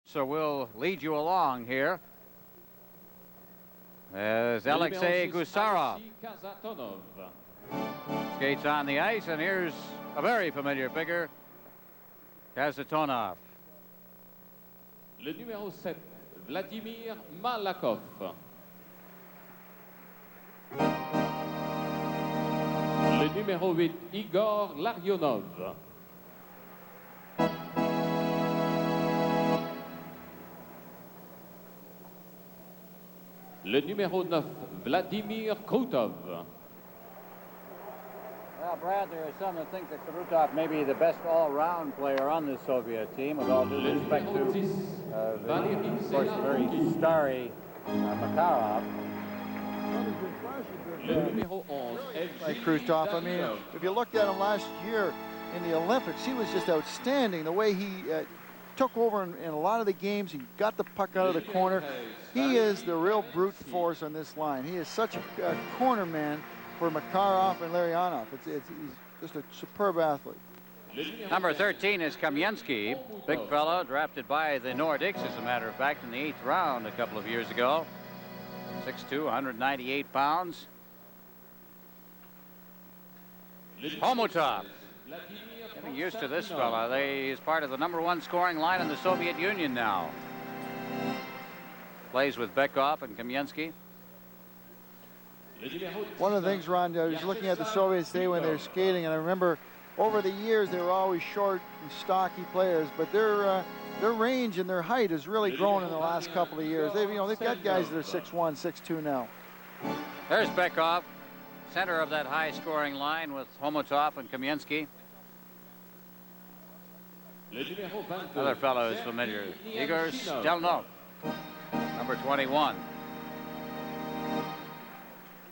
So we'll lead you along here. As Alexei Gusarov skates on the ice, and here's a very familiar figure, Kazatonov. Le numéro 7, Vladimir Malakov. Le numéro 8, Igor Larionov. Le numéro 9, Vladimir Krutov. Well, Brad, there are some that think that Krutov may be the best all-round player on this Soviet team, with all due respect to, of course, the very starry Makarov. Like Krutov, I mean, if you looked at him last year in the Olympics, he was just outstanding. The way he took over in a lot of the games, he got the puck out of the corner. He is the real brute force on this line. He is such a corner man for Makarov and Larionov. He's just a superb athlete. Number 13 is Kamensky, big fellow, drafted by the Nordiques, as a matter of fact, in the 8th round a couple of years ago. 6'2", 198 pounds. Homotov. Getting used to this fella. He's part of the #1 scoring line in the Soviet Union now. Plays with Bekov and Kamensky. One of the things, Ron, I was looking at the Soviets today when they were skating, and I remember over the years they were always short and stocky players, but their range and their height has really grown in the last couple of years. They've got guys that are 6'1", 6'2" now. There's Bekov, center of that high-scoring line with Homotov and Kamensky. Another fellow is familiar, Igor Stelnov, number 21.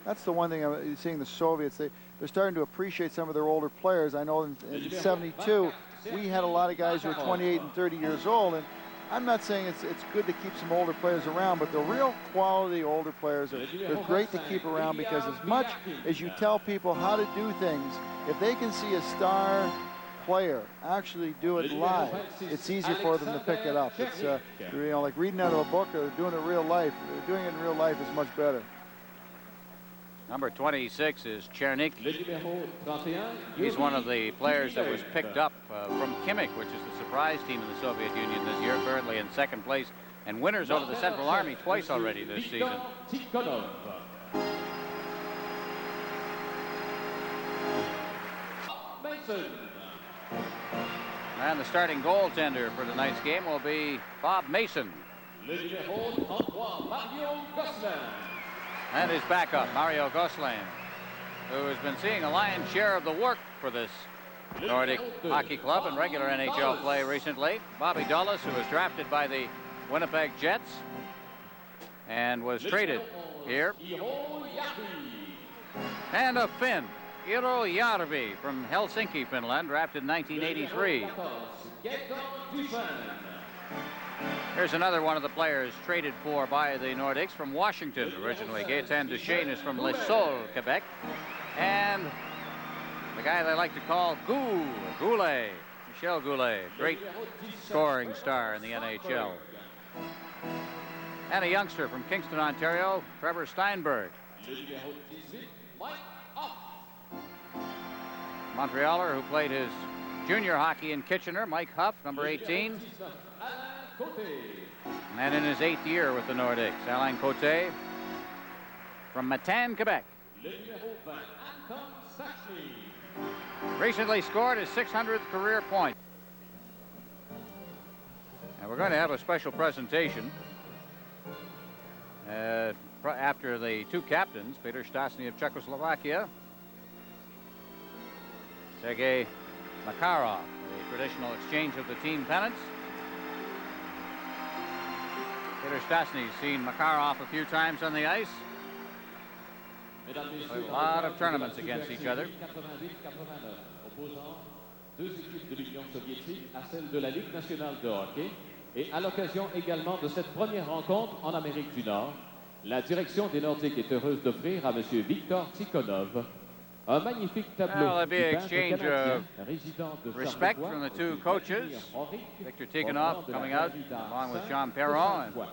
That's the one thing I'm seeing the Soviets. They're starting to appreciate some of their older players. I know in 72, we had a lot of guys who were 28 and 30 years old, and I'm not saying it's good to keep some older players around, but the real quality older players they're great to keep around, because as much as you tell people how to do things, if they can see a star player actually do it live, it's easier for them to pick it up. It's like reading out of a book or doing it in real life. Doing it in real life is much better. Number 26 is Chernik. He's one of the players that was picked up from Quebec, which is the surprise team in the Soviet Union this year, currently in 2nd place, and winners over the Central Army twice already this season. And the starting goaltender for tonight's game will be Bob Mason. And his backup, Mario Gosselin, who has been seeing a lion's share of the work for this Nordic hockey club in regular NHL play recently. Bobby Dulles, who was drafted by the Winnipeg Jets and was traded here. And a Finn, Iro Järvi from Helsinki, Finland, drafted in 1983. Here's another one of the players traded for by the Nordiques from Washington originally. G.Dюшейn is from Les Saules, Quebec. And the guy they like to call Gulé, Michel Gulé, great scoring star in the NHL. And a youngster from Kingston, Ontario, Trevor Steinberg. Montrealer who played his junior hockey in Kitchener, Mike Huff, number 18. And in his 8th year with the Nordiques, A.Cote from Matane, Quebec. Recently scored his 600th career point. And we're going to have a special presentation after the two captains, П.Штястны of Czechoslovakia, Sergei Makarov, the traditional exchange of the team pennants. П.Штястны's seen Makarov a few times on the ice. A lot of tournaments against each other. Deux équipes de l'Union soviétique à celle de la Ligue nationale de hockey. Et à l'occasion également de cette première rencontre en Amérique du Nord, la direction des Nordiques est heureuse d'offrir à M. Viktor Tikhonov Un magnifique tableau. Well, there'll be du an peintre exchange canadien, of résident de respect Charlevoix, from the two depuis coaches. Henrique, Victor au Tikhonov nom de coming la out galerie d'art along with Saint Jean de Perron. And Sainte-Foy.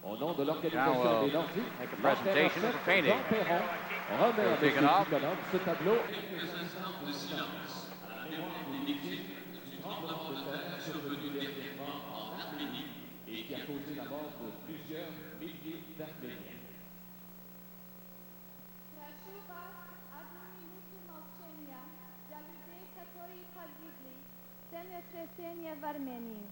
Au nom de Jean l'organisation will des Nordiques, make a presentation l'enterre for painting. Jean Perron remet à M. Tikhonov. Tikhonov ce tableau et quelques instants de silence à la mémoire des victimes du tremblement de terre survenu dernièrement en Arménie et qui a causé la mort de plusieurs milliers d'Arméniens. Прошу вас одну минуту молчания для людей, которые погибли в землетрясении в Армении.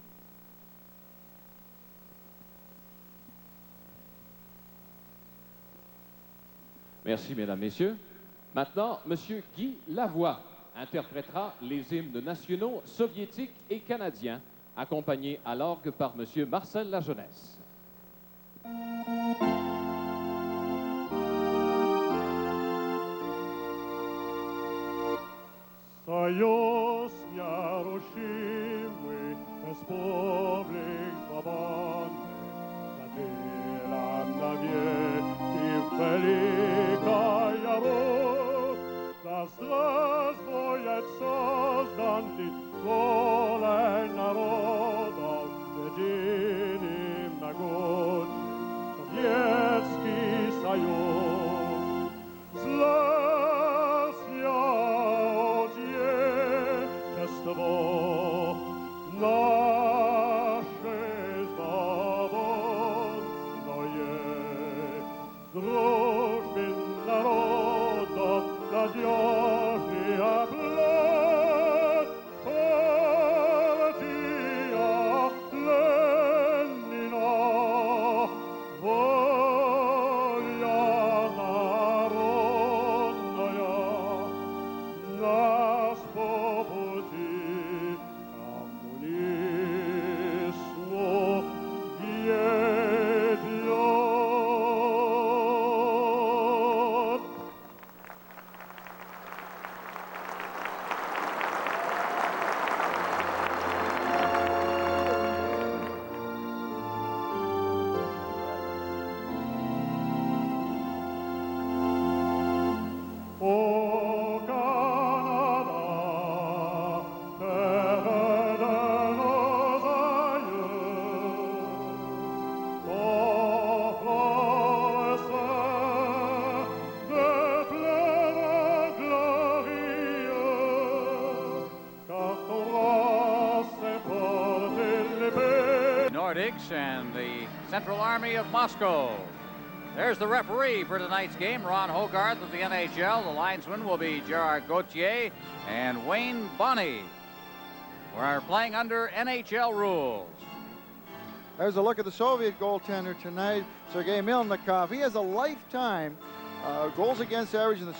Merci, mesdames, messieurs. Maintenant, M. Guy Lavoie interprétera les hymnes nationaux soviétiques et canadiens, accompagnés à l'orgue par M. Marcel Lajeunesse. Союз нерушимый, республик свободных, затерян навеки великая Русь. Да здравствует созданный волей народов, единым могучим Советский Союз. Наше свободное, дружбе народов надежный оплот, партия Ленина, воля народная, нас по пути коммунизму ведет. О, Канада, terre de nos aïeux, ton fleuret de fleurs glorieux, car ton bras s'est porté l'épée. Nordiques and the Central Army of Moscow. There's the referee for tonight's game, Ron Hogarth of the NHL. The linesman will be Gerard Gauthier and Wayne Bonney. We're playing under NHL rules. There's a look at the Soviet goaltender tonight, Sergei Milnikov. He has a lifetime goals against average in the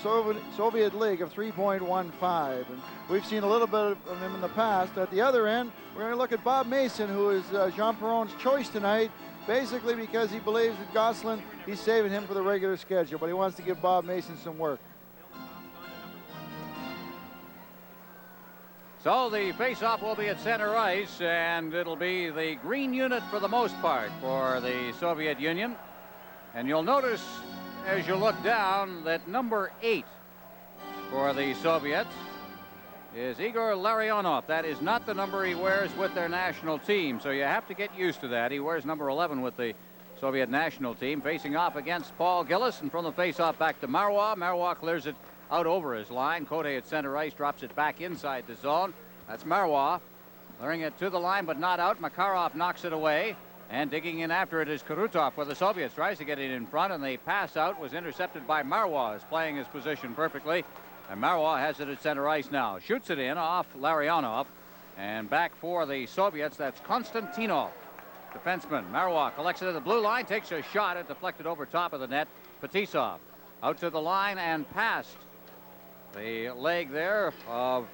Soviet League of 3.15. And we've seen a little bit of him in the past. At the other end, we're going to look at Bob Mason, who is Jean Perron's choice tonight, basically because he believes that Gosselin, he's saving him for the regular schedule, but he wants to give Bob Mason some work. So the face-off will be at center ice, and it'll be the green unit for the most part for the Soviet Union. And you'll notice as you look down that number 8 for the Soviets is Igor Larionov. That is not the number he wears with their national team, so you have to get used to that. He wears number 11 with the Soviet national team, facing off against P.Gillis, and from the face-off back to Marois. Marois clears it out over his line. Cote at center ice drops it back inside the zone. That's Marois clearing it to the line, but not out. Makarov knocks it away, and digging in after it is Kurutov for the Soviets. Tries to get it in front, and the pass out was intercepted by Marois, playing his position perfectly. And Marois has it at center ice now. Shoots it in off Larionov. And back for the Soviets, that's Konstantinov, defenseman. Marois collects it at the blue line, takes a shot. It deflected over top of the net. Fetisov out to the line and past the leg there of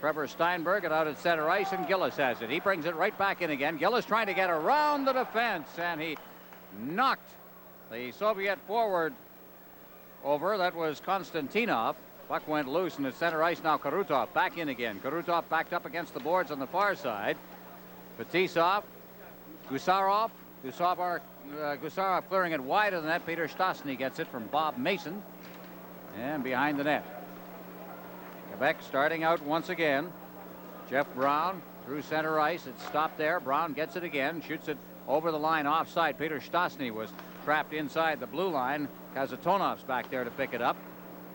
Trevor Steinberg, and out at center ice, and Gillis has it. He brings it right back in again. Gillis trying to get around the defense, and he knocked the Soviet forward over. That was Konstantinov. Puck went loose, and at center ice now Kurutov back in again. Kurutov backed up against the boards on the far side. Fetisov, Gusarov clearing it wide of the net. P.Штястны gets it from Bob Mason, and behind the net. Quebec starting out once again. Jeff Brown through center ice. It's stopped there. Brown gets it again, shoots it over the line offside. P.Штястны was trapped inside the blue line. Kazatonov's back there to pick it up.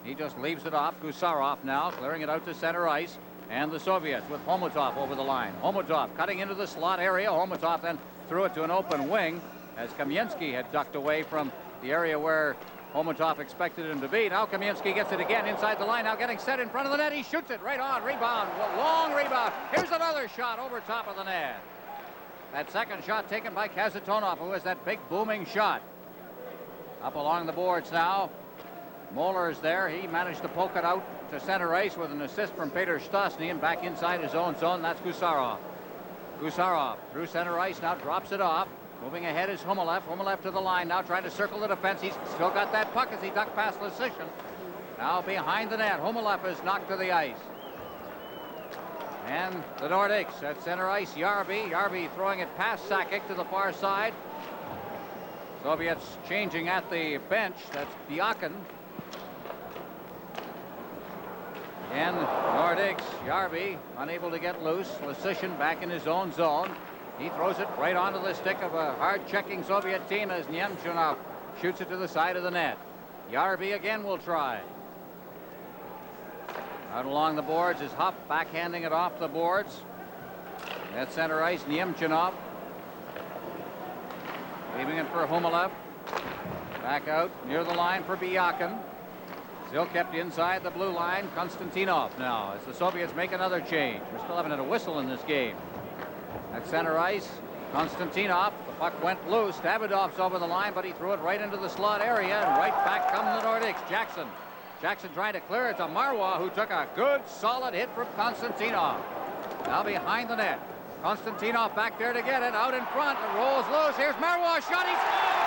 He just leaves it off. Gusarov now clearing it out to center ice. And the Soviets with Homotov over the line. Homotov cutting into the slot area. Homotov then threw it to an open wing as Kamensky had ducked away from the area where Homotov expected him to be. Now Kamensky gets it again inside the line. Now getting set in front of the net. He shoots it right on. Rebound. Long rebound. Here's another shot over top of the net. That second shot taken by Kazatonov, who has that big booming shot. Up along the boards now. Moller's there. He managed to poke it out to center ice with an assist from P.Штястны, and back inside his own zone. That's Gusarov. Gusarov through center ice now, drops it off. Moving ahead is Humolev. Humolev to the line now, trying to circle the defense. He's still got that puck as he ducked past Lysyshin. Now behind the net. Humolev is knocked to the ice. And the Nordiques at center ice. Järvi. Järvi throwing it past Sakic to the far side. Soviets changing at the bench. That's Byakin. And Nordiques, Järvi unable to get loose. Lysyshin back in his own zone. He throws it right onto the stick of a hard-checking Soviet team as Nemchinov shoots it to the side of the net. Järvi again will try. Out along the boards is Huff, backhanding it off the boards. At center ice, Nemchinov. Leaving it for Humolev. Back out near the line for Byakin. Still kept inside the blue line. Konstantinov now as the Soviets make another change. We still haven't had a whistle in this game. At center ice, Konstantinov. The puck went loose. Davidov's over the line, but he threw it right into the slot area, and right back come the Nordiques. Jackson. Jackson trying to clear it to М.Маруа, who took a good, solid hit from Konstantinov. Now behind the net. Konstantinov back there to get it. Out in front. It rolls loose. Here's М.Маруа. Shot. He scores!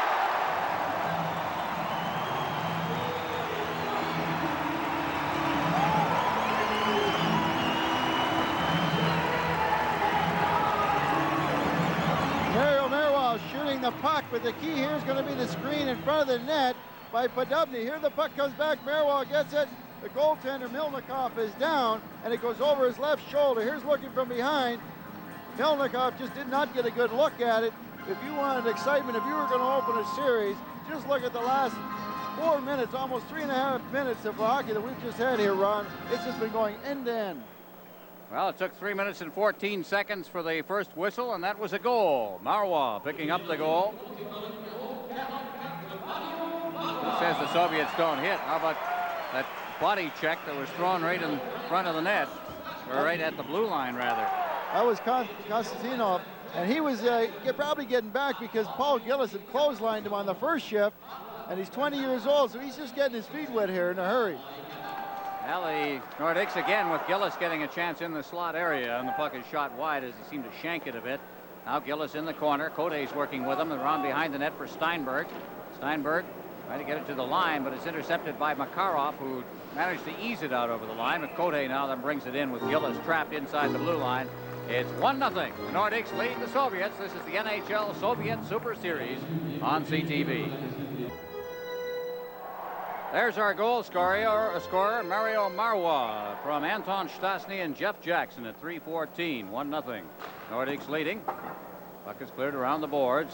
Shooting the puck, but the key here is going to be the screen in front of the net by Podobny. Here the puck comes back. М.Маруа gets it. The goaltender Milnikov is down, and it goes over his left shoulder. Here's looking from behind. Milnikov just did not get a good look at it. If you wanted excitement, if you were going to open a series, just look at the last 4 minutes, almost 3.5 minutes of hockey that we've just had here, Ron. It's just been going end to end. Well, it took 3 minutes and 14 seconds for the first whistle, and that was a goal. М.Маруа picking up the goal. Who says the Soviets don't hit? How about that body check that was thrown right in front of the net, or right at the blue line, rather? That was Konstantinov, and he was probably getting back because П.Гиллис had clotheslined him on the first shift, and he's 20 years old, so he's just getting his feet wet here in a hurry. Well, the Nordiques again with Gillis getting a chance in the slot area, and the puck is shot wide as he seemed to shank it a bit. Now Gillis in the corner. Cote's working with him around behind the net for Steinberg. Steinberg trying to get it to the line, but it's intercepted by Makarov, who managed to ease it out over the line. But Cote now then brings it in with Gillis trapped inside the blue line. It's 1-0. The Nordiques lead the Soviets. This is the NHL Soviet Super Series on CTV. There's our goal scorer, Mario М.Маруа from Anton Штястны and Jeff Jackson at 3:14. 1-0. Nordiques leading. Puck is cleared around the boards.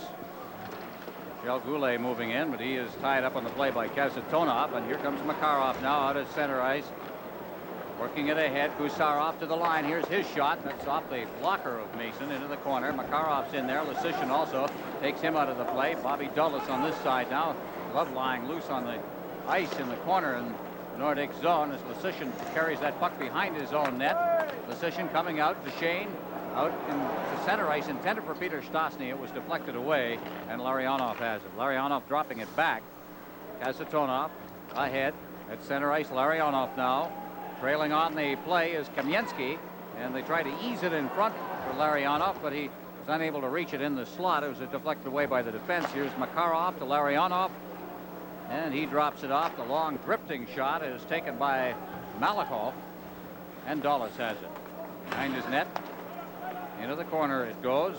Michel Gulé moving in, but he is tied up on the play by Kazatonov. And here comes Makarov now out at center ice. Working it ahead. Gusarov to the line. Here's his shot. That's off the blocker of Mason into the corner. Makarov's in there. Lysyshin also takes him out of the play. Bobby Dulles on this side now. Glove lying loose on the ice in the corner in the Nordic zone as Lysyshin carries that puck behind his own net. Lysyshin coming out. Д.Юшейн out into center ice, intended for П.Штястны. It was deflected away, and Larionov has it. Larionov dropping it back. Kazatonov ahead at center ice. Larionov now trailing on the play is Kamensky, and they try to ease it in front for Larionov, but he was unable to reach it in the slot. It was deflected away by the defense. Here's Makarov to Larionov. And he drops it off. The long drifting shot is taken by Malahov, and Dulles has it. Behind his net. Into the corner it goes.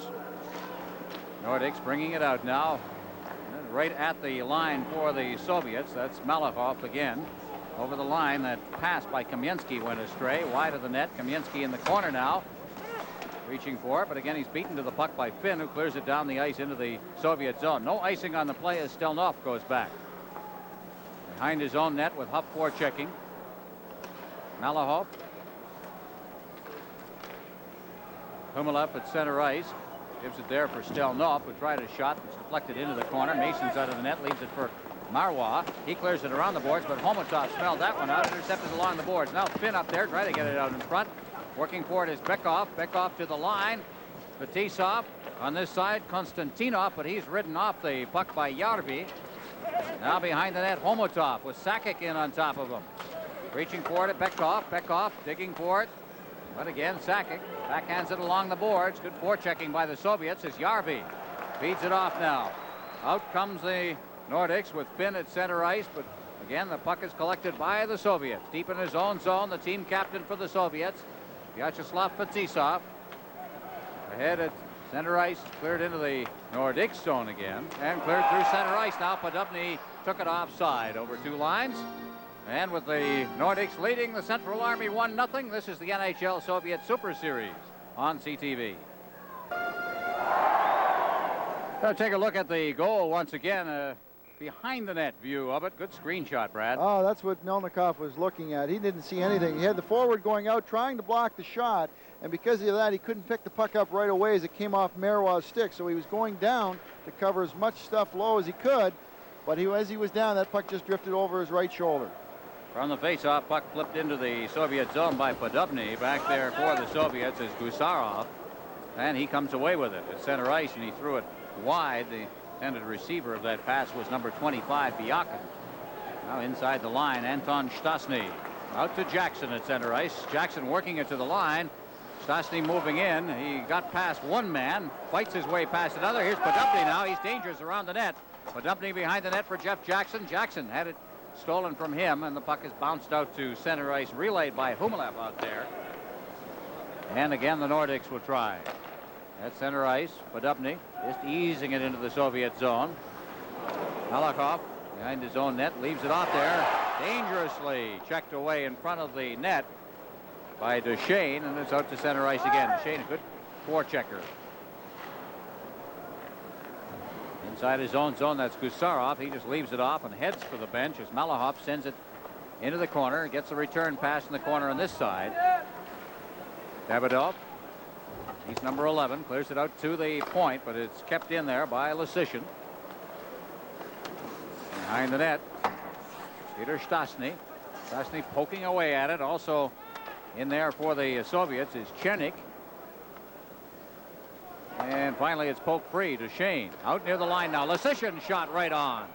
Nordiques bringing it out now. Right at the line for the Soviets. That's Malahov again. over the line. That pass by Kamensky went astray, wide of the net. Kamensky in the corner now, reaching for it, but again he's beaten to the puck by Finn, who clears it down the ice into the Soviet zone. No icing on the play as Stelnov goes back behind his own net with Huff forechecking. Malahov. Humelep at center ice. Gives it there for Stelnov, who tried a shot. It's deflected into the corner. Mason's out of the net. Leaves it for Marois. He clears it around the boards, but Homotov smelled that one out. Intercepted along the boards. Now Finn up there. Try to get it out in front. Working for it is Bekov. Bekov to the line. Fetisov on this side. Konstantinov, but he's ridden off the puck by Yarvi. Now behind the net, Homotov with Sakic in on top of him. Reaching for it at Bekov. Bekov digging for it. But again, Sakic backhands it along the boards. Good forechecking by the Soviets as Yarvi feeds it off now. Out comes the Nordiques with Finn at center ice, but again, the puck is collected by the Soviets. Deep in his own zone, the team captain for the Soviets, Vyacheslav Fetisov. Ahead at center ice, cleared into the Nordiques zone again, and cleared through center ice now. Podubny took it offside over two lines. And with the Nordiques leading the Central Army 1-0, this is the NHL Soviet Super Series on CTV. Now take a look at the goal once again. Behind the net view of it. Good screenshot, Brad. Oh, that's what Melnikov was looking at. He didn't see anything. He had the forward going out trying to block the shot, and because of that he couldn't pick the puck up right away as it came off Marois' stick, so he was going down to cover as much stuff low as he could, but as he was down, that puck just drifted over his right shoulder. From the face-off, puck flipped into the Soviet zone by Podubny. Back there for the Soviets is Gusarov, and he comes away with it at center ice, and he threw it wide. The intended receiver of that pass was number 25, Byakin. Now inside the line, Anton Stasny. Out to Jackson at center ice. Jackson working it to the line. Stasny moving in. He got past one man, fights his way past another. Here's Podubny now. He's dangerous around the net. Podubny behind the net for Jeff Jackson. Jackson had it stolen from him, and the puck is bounced out to center ice, relayed by Humelep out there. And again, the Nordiques will try. At center ice, Podubny just easing it into the Soviet zone. Malahov behind his own net, leaves it off there. Dangerously checked away in front of the net by Duchesne, and it's out to center ice again. Duchesne, a good forechecker. Inside his own zone, that's Gusarov. He just leaves it off and heads for the bench as Malahov sends it into the corner. Gets a return pass in the corner on this side. Davidov. He's number 11, clears it out to the point, but it's kept in there by Lysyshin. Behind the net, Peter Stasny. Stasny poking away at it. Also in there for the Soviets is Chernik. And finally it's poked free to Shane. Out near the line now. Lysyshin shot right on.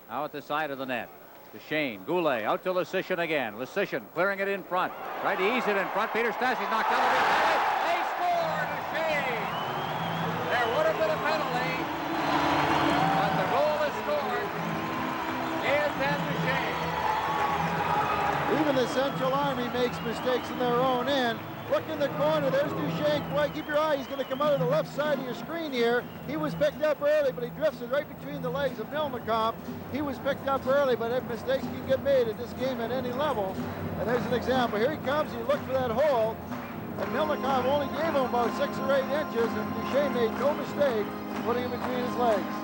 Now at the side of the net. To Shane. Gulé out to Lysyshin again. Lysyshin clearing it in front. Tried to ease it in front. Peter Stasny's knocked out. There would have been a penalty, but the goal is scored. Here's Duchesne. Even the Central Army makes mistakes in their own end. Look in the corner, there's Duchesne. Boy, keep your eye, he's going to come out of the left side of your screen here. He was picked up early, but he drifted right between the legs of Melnikov. He was picked up early, but mistakes can get made at this game at any level. And there's an example. Here he comes, he looked for that hole. And Melnikov only gave him about 6 or 8 inches, and Duchesne made no mistake putting it between his legs.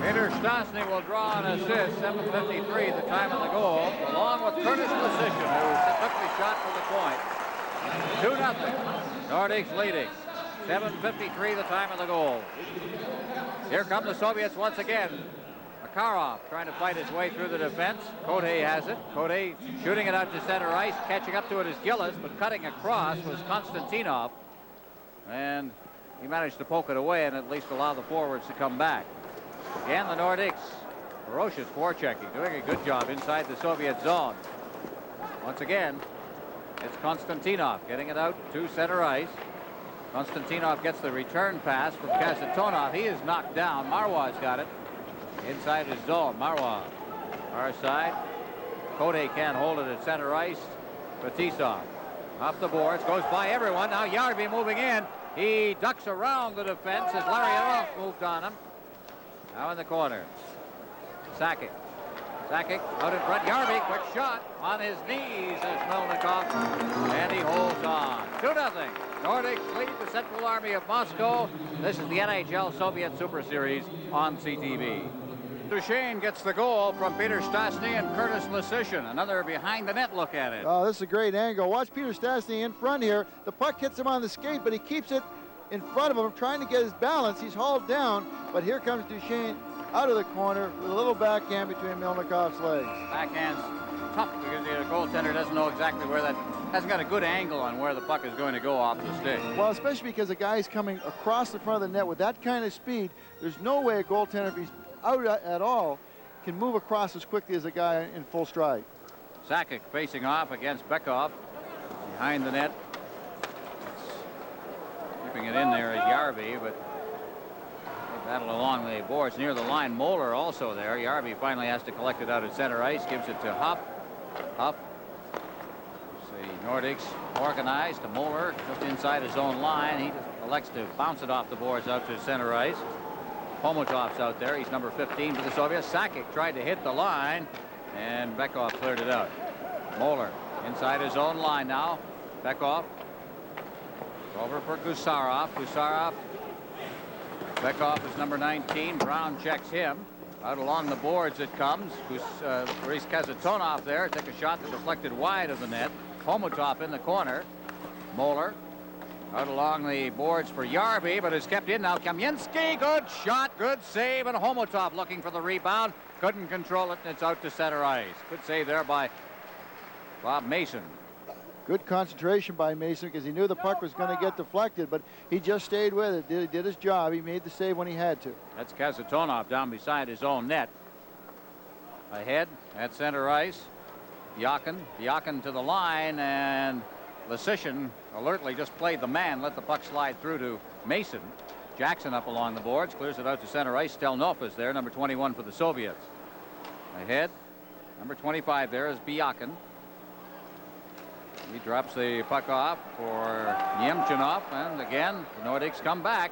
Peter Stasny will draw an assist, 7:53 the time of the goal, along with Curtis Lysyshin, who took the shot for the point. 2-0. Nordiques leading. 7:53 the time of the goal. Here come the Soviets once again. Makarov trying to fight his way through the defense. A.Kote has it. A.Kote shooting it out to center ice. Catching up to it is Gillis, but cutting across was Konstantinov. And he managed to poke it away and at least allow the forwards to come back. Again, the Nordiques. Ferocious forechecking, doing a good job inside the Soviet zone. Once again, it's Konstantinov getting it out to center ice. Konstantinov gets the return pass from Kasatonov. He is knocked down. Marois got it. Inside his zone, Marois. Our side. A.Kote can't hold it at center ice. Fetisov off the boards, goes by everyone. Now Yarvi moving in. He ducks around the defense as Larionov moved on him. Now in the corner. Sakic Sakic out in front. Järvi, quick shot on his knees as Melnikov, and he holds on. 2-0. Nordiques lead the Central Army of Moscow. This is the NHL Soviet Super Series on CTV. G.Dюшейn gets the goal from П.Штястны and Curtis Lesishin. Another behind-the-net look at it. Oh, this is a great angle. Watch П.Штястны in front here. The puck hits him on the skate, but he keeps it in front of him, trying to get his balance. He's hauled down, but here comes G.Dюшейn out of the corner with a little backhand between Melnikov's legs. Backhand's tough because the goaltender doesn't know exactly where that, hasn't got a good angle on where the puck is going to go off the stick. Well, especially because the guy's coming across the front of the net with that kind of speed. There's no way a goaltender, if he's out at all, can move across as quickly as a guy in full stride. Sakic facing off against Bekov behind the net. Keeping it in there is Järvi, but they battle along the boards near the line. Moller also there. Järvi finally has to collect it out at center ice, gives it to Huff. Huff. The Nordiques organized to Moller just inside his own line. He just elects to bounce it off the boards out to center ice. Pomotov's out there. He's number 15 for the Soviets. Sakic tried to hit the line, and Bekov cleared it out. Moller inside his own line now. Bekov over for Gusarov. Gusarov. Bekov is number 19. Brown checks him. Out along the boards it comes. Boris Kazatonov there. Took a shot that deflected wide of the net. Pomotov in the corner. Moller out along the boards for Järvi, but is kept in now. Kamensky, good shot, good save, and Homotov looking for the rebound. Couldn't control it, and it's out to center ice. Good save there by Bob Mason. Good concentration by Mason because he knew the puck was going to get deflected, but he just stayed with it, did his job. He made the save when he had to. That's Kazatonov down beside his own net. Ahead at center ice. Byakin to the line, and Lesishin alertly just played the man, let the puck slide through to Mason. Jackson up along the boards, clears it out to center ice. Stelnov is there, number 21 for the Soviets. Ahead, number 25 there is Byakin. He drops the puck off for Nemchinov, and again, the Nordiques come back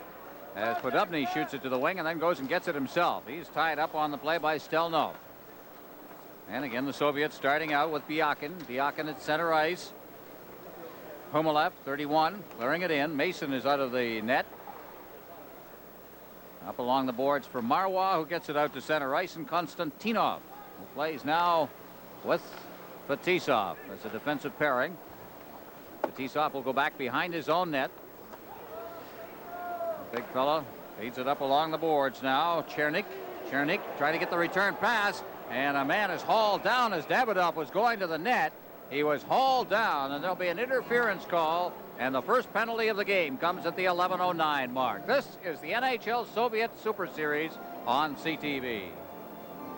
as Podobny shoots it to the wing and then goes and gets it himself. He's tied up on the play by Stelnov. And again, the Soviets starting out with Byakin. Byakin at center ice. Humalev, 31, clearing it in. Mason is out of the net. Up along the boards for М.Маруа, who gets it out to center ice, and Konstantinov, who plays now with Fetisov. That's a defensive pairing. Fetisov will go back behind his own net. The big fella feeds it up along the boards now. Chernik trying to get the return pass, and a man is hauled down as Davidov was going to the net. He was hauled down, and there'll be an interference call, and the first penalty of the game comes at the 11:09 mark. This is the NHL Soviet Super Series on CTV.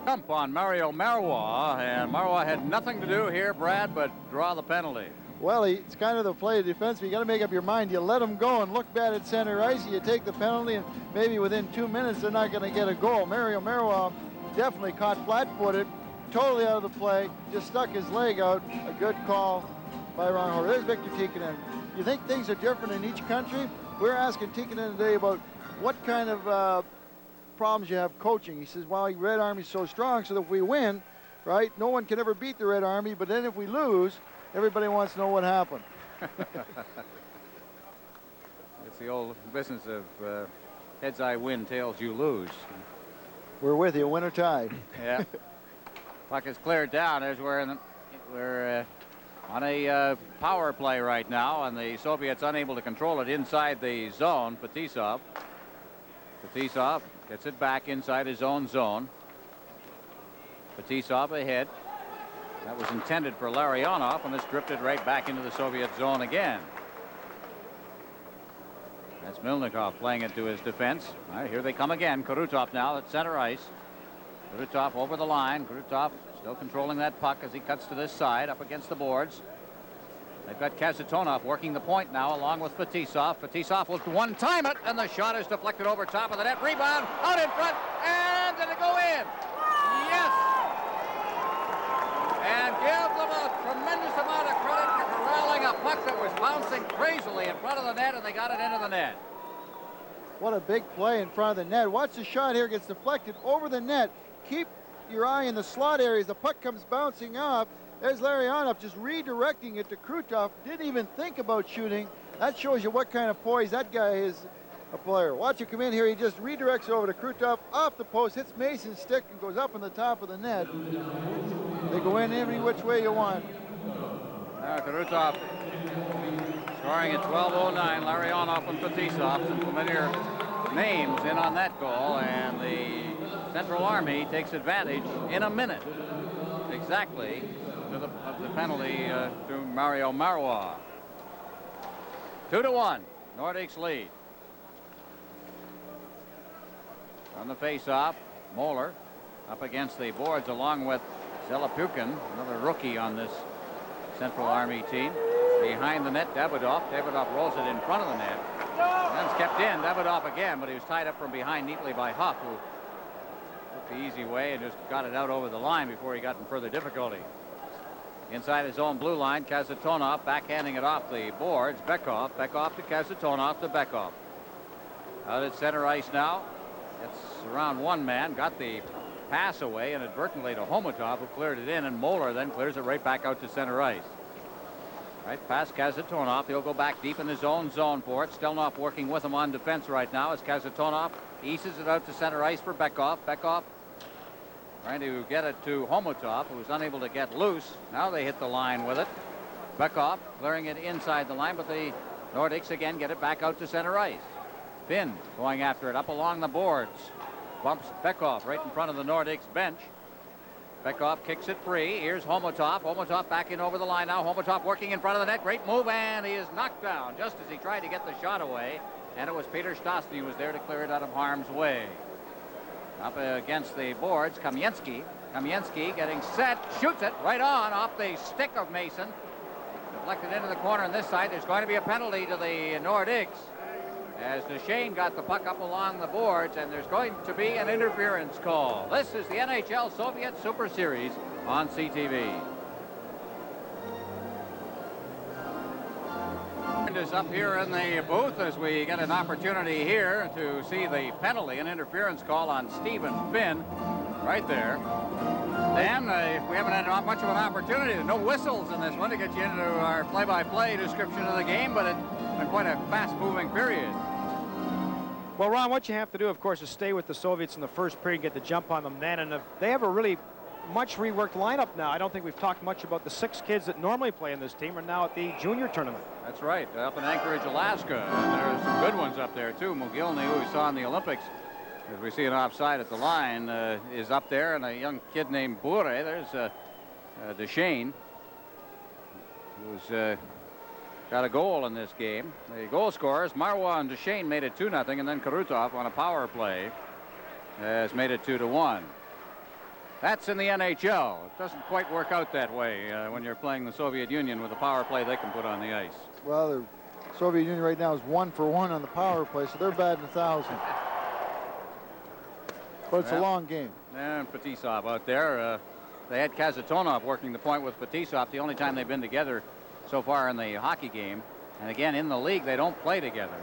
Jump on Mario М.Маруа, and М.Маруа had nothing to do here, Brad, but draw the penalty. Well, it's kind of the play of defense. You got to make up your mind. You let them go and look bad at center ice. You take the penalty, and maybe within 2 minutes they're not going to get a goal. Mario М.Маруа definitely caught flat-footed, totally out of the play, just stuck his leg out. A good call by Ron Horvath. There's Victor Tikkanen. You think things are different in each country? We're asking Tikkanen today about what kind of problems you have coaching. He says, well, Red Army's so strong, so that if we win, right, no one can ever beat the Red Army, but then if we lose, everybody wants to know what happened. It's the old business of heads I win, tails you lose. We're with you, win or tie. Yeah. Puck is cleared down. There's where we're on a power play right now, and the Soviets unable to control it inside the zone. Fetisov gets it back inside his own zone. Fetisov ahead. That was intended for Larionov, and this drifted right back into the Soviet zone again. That's Melnikov playing it to his defense. All right, here they come again. Kurutov now at center ice. Kurutov over the line. Kurutov still controlling that puck as he cuts to this side up against the boards. They've got Kazatonov working the point now along with Fetisov. Fetisov will one-time it, and the shot is deflected over top of the net. Rebound out in front, and did it go in? Yes! And give them a tremendous amount of credit for corralling a puck that was bouncing crazily in front of the net, and they got it into the net. What a big play in front of the net. Watch the shot here, gets deflected over the net. Keep your eye in the slot areas. The puck comes bouncing off. There's Larionov just redirecting it to Krutov. Didn't even think about shooting. That shows you what kind of poise that guy is, a player. Watch it come in here. He just redirects over to Krutov, off the post, hits Mason's stick, and goes up on the top of the net. They go in every which way you want. Krutov scoring at 12:09. Larionov and Fetisov, some familiar names in on that goal, and the Central Army takes advantage in a minute exactly of the penalty to М.Маруа. 2-1, Nordiques lead. On the face-off, Moller up against the boards along with Zelapukin, another rookie on this Central Army team. Behind the net, Davidoff. Davidoff rolls it in front of the net. And it's kept in. Davidoff again, but he was tied up from behind neatly by Huff, who took the easy way and just got it out over the line before he got in further difficulty. Inside his own blue line, Kazatonov backhanding it off the boards. Bekov to Kazatonov to Bekov. Out at center ice now. It's around one man. Got the pass away inadvertently to Homotov, who cleared it in, and Moller then clears it right back out to center ice. Right past Kazatonov. He'll go back deep in his own zone for it. Stelnoff working with him on defense right now as Kazatonov eases it out to center ice for Bekov. Bekov trying to get it to Homotov, who was unable to get loose. Now they hit the line with it. Bekov clearing it inside the line, but the Nordiques again get it back out to center ice. Finn going after it up along the boards. Bumps Bekov right in front of the Nordiques bench. Bekov kicks it free. Here's Homotov. Homotov back in over the line now. Homotov working in front of the net. Great move, and he is knocked down just as he tried to get the shot away. And it was П.Штястны who was there to clear it out of harm's way. Up against the boards, Kamensky. Kamensky getting set, shoots it right on off the stick of Mason. Deflected into the corner on this side. There's going to be a penalty to the Nordiques as Г.Дюшейн got the puck up along the boards, and there's going to be an interference call. This is the NHL Soviet Super Series on CTV. Is up here in the booth as we get an opportunity here to see the penalty, an interference call on Stephen Finn right there. Dan, we haven't had much of an opportunity. No whistles in this one to get you into our play-by-play description of the game, but it's been quite a fast-moving period. Well, Ron, what you have to do, of course, is stay with the Soviets in the first period, get the jump on them then, and if they have a really much reworked lineup now. I don't think we've talked much about the 6 kids that normally play in this team are now at the junior tournament. That's right, up in Anchorage, Alaska. And there's some good ones up there, too. Mogilny, who we saw in the Olympics, as we see an offside at the line, is up there. And a young kid named Bure. There's Г.Дюшейн, who's got a goal in this game. The goal scorers, М.Маруа and Г.Дюшейн, made it 2-0, and then Krutov on a power play has made it 2-1. That's in the NHL. It doesn't quite work out that way when you're playing the Soviet Union with a power play they can put on the ice. Well, the Soviet Union right now is 1-for-1 on the power play, so they're batting 1,000. But it's a long game. And Fetisov out there. They had Kazatonov working the point with Fetisov, the only time they've been together so far in the hockey game. And again, in the league, they don't play together.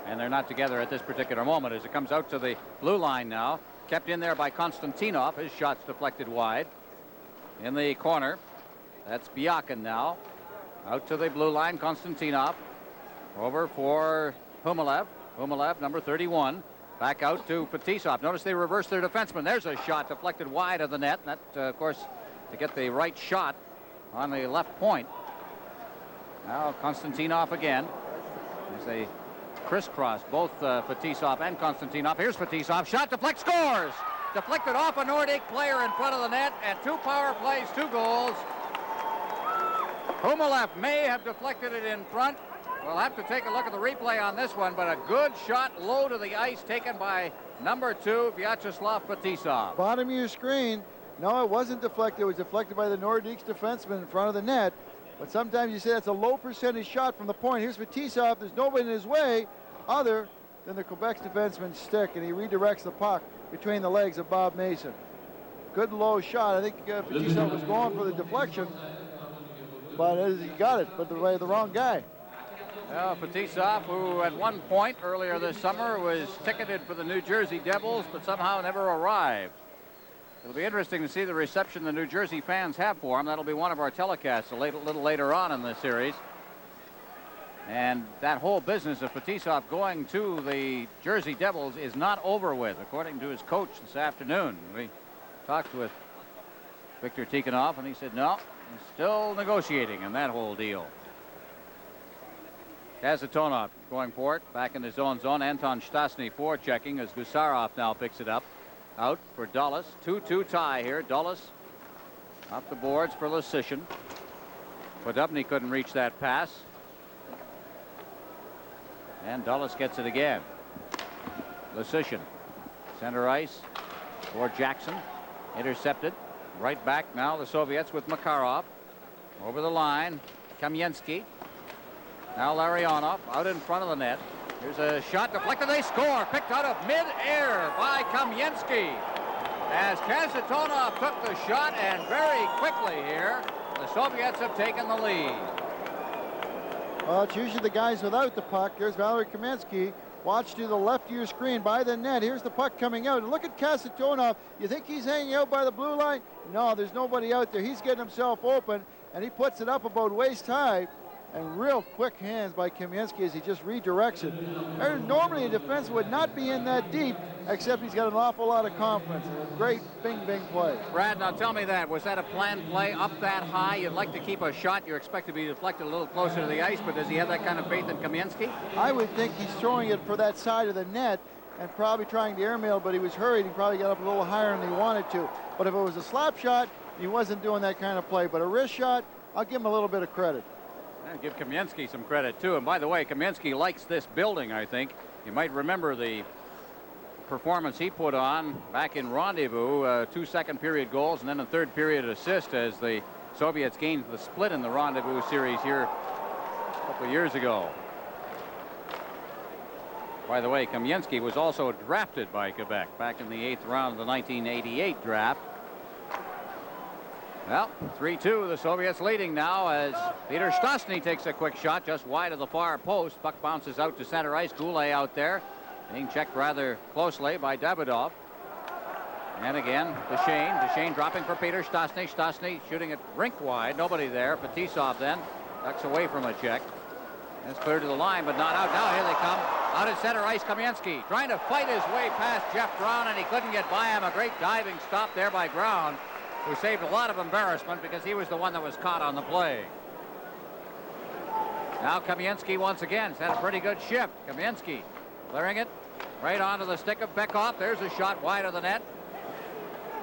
And they're not together at this particular moment as it comes out to the blue line now. Kept in there by Konstantinov. His shot's deflected wide. In the corner, that's Byakin now. Out to the blue line, Konstantinov. Over for Humalev. Humalev, number 31. Back out to Fetisov. Notice they reversed their defenseman. There's a shot deflected wide of the net. And that, of course, to get the right shot on the left point. Now Konstantinov again. As they crisscross both Fetisov and Konstantinov. Here's Fetisov. Shot deflect, scores! Deflected off a Nordic player in front of the net, and 2 power plays, 2 goals. Humalev may have deflected it in front. We'll have to take a look at the replay on this one, but a good shot low to the ice taken by number 2, Vyacheslav Fetisov. Bottom of your screen. No, it wasn't deflected. It was deflected by the Nordiques defenseman in front of the net. But sometimes you say that's a low percentage shot from the point. Here's Fetisov. There's nobody in his way other than the Quebec's defenseman's stick, and he redirects the puck between the legs of Bob Mason. Good low shot. I think Fetisov was going for the deflection, but he got it, but the wrong guy. Well, Fetisov, who at one point earlier this summer was ticketed for the New Jersey Devils, but somehow never arrived. It'll be interesting to see the reception the New Jersey fans have for him. That'll be one of our telecasts a little later on in the series. And that whole business of Fetisov going to the Jersey Devils is not over with, according to his coach this afternoon. We talked with Viktor Tikhonov, and he said, no, he's still negotiating in that whole deal. Kasatonov going for it, back in his own zone. Anton Štastny forechecking as Gusarov now picks it up. Out for Dulles. 2-2 tie here. Dulles off the boards for Lasician. Podobny couldn't reach that pass. And Dulles gets it again. Lasician. Center ice for Jackson. Intercepted. Right back now the Soviets with Makarov. Over the line. Kamensky. Now Larionov out in front of the net. Here's a shot deflected. They score. Picked out of mid-air by Kamensky. As Kasatonov took the shot, and very quickly here, the Soviets have taken the lead. Well, it's usually the guys without the puck. There's Valery Kamensky. Watch to the left of your screen by the net. Here's the puck coming out. And look at Kasatonov. You think he's hanging out by the blue line? No, there's nobody out there. He's getting himself open, and he puts it up about waist high. And real quick hands by Kamensky as he just redirects it. Normally a defense would not be in that deep, except he's got an awful lot of confidence. A great bing-bing play. Brad, now tell me that. Was that a planned play up that high? You'd like to keep a shot. You expect to be deflected a little closer to the ice, but does he have that kind of faith in Kamensky? I would think he's throwing it for that side of the net and probably trying to airmail, but he was hurried. He probably got up a little higher than he wanted to. But if it was a slap shot, he wasn't doing that kind of play. But a wrist shot, I'll give him a little bit of credit. And give Kamensky some credit, too. And by the way, Kamensky likes this building, I think. You might remember the performance he put on back in Rendezvous, 2 second-period goals and then a third-period assist as the Soviets gained the split in the Rendezvous series here a couple of years ago. By the way, Kamensky was also drafted by Quebec back in the 8th round of the 1988 draft. Well, 3-2, the Soviets leading now as P.Štastny takes a quick shot just wide of the far post. Puck bounces out to center ice. Gulе out there, being checked rather closely by Davidov. And again, Duchesne dropping for P.Štastny. Štastny shooting it rink wide. Nobody there. Fetisov then ducks away from a check. It's clear to the line, but not out. Now here they come. Out at center ice, Kamensky trying to fight his way past Jeff Brown, and he couldn't get by him. A great diving stop there by Brown, who saved a lot of embarrassment because he was the one that was caught on the play. Now Kamensky once again. He's had a pretty good shift. Kamensky clearing it right onto the stick of Bekov. There's a shot wide of the net.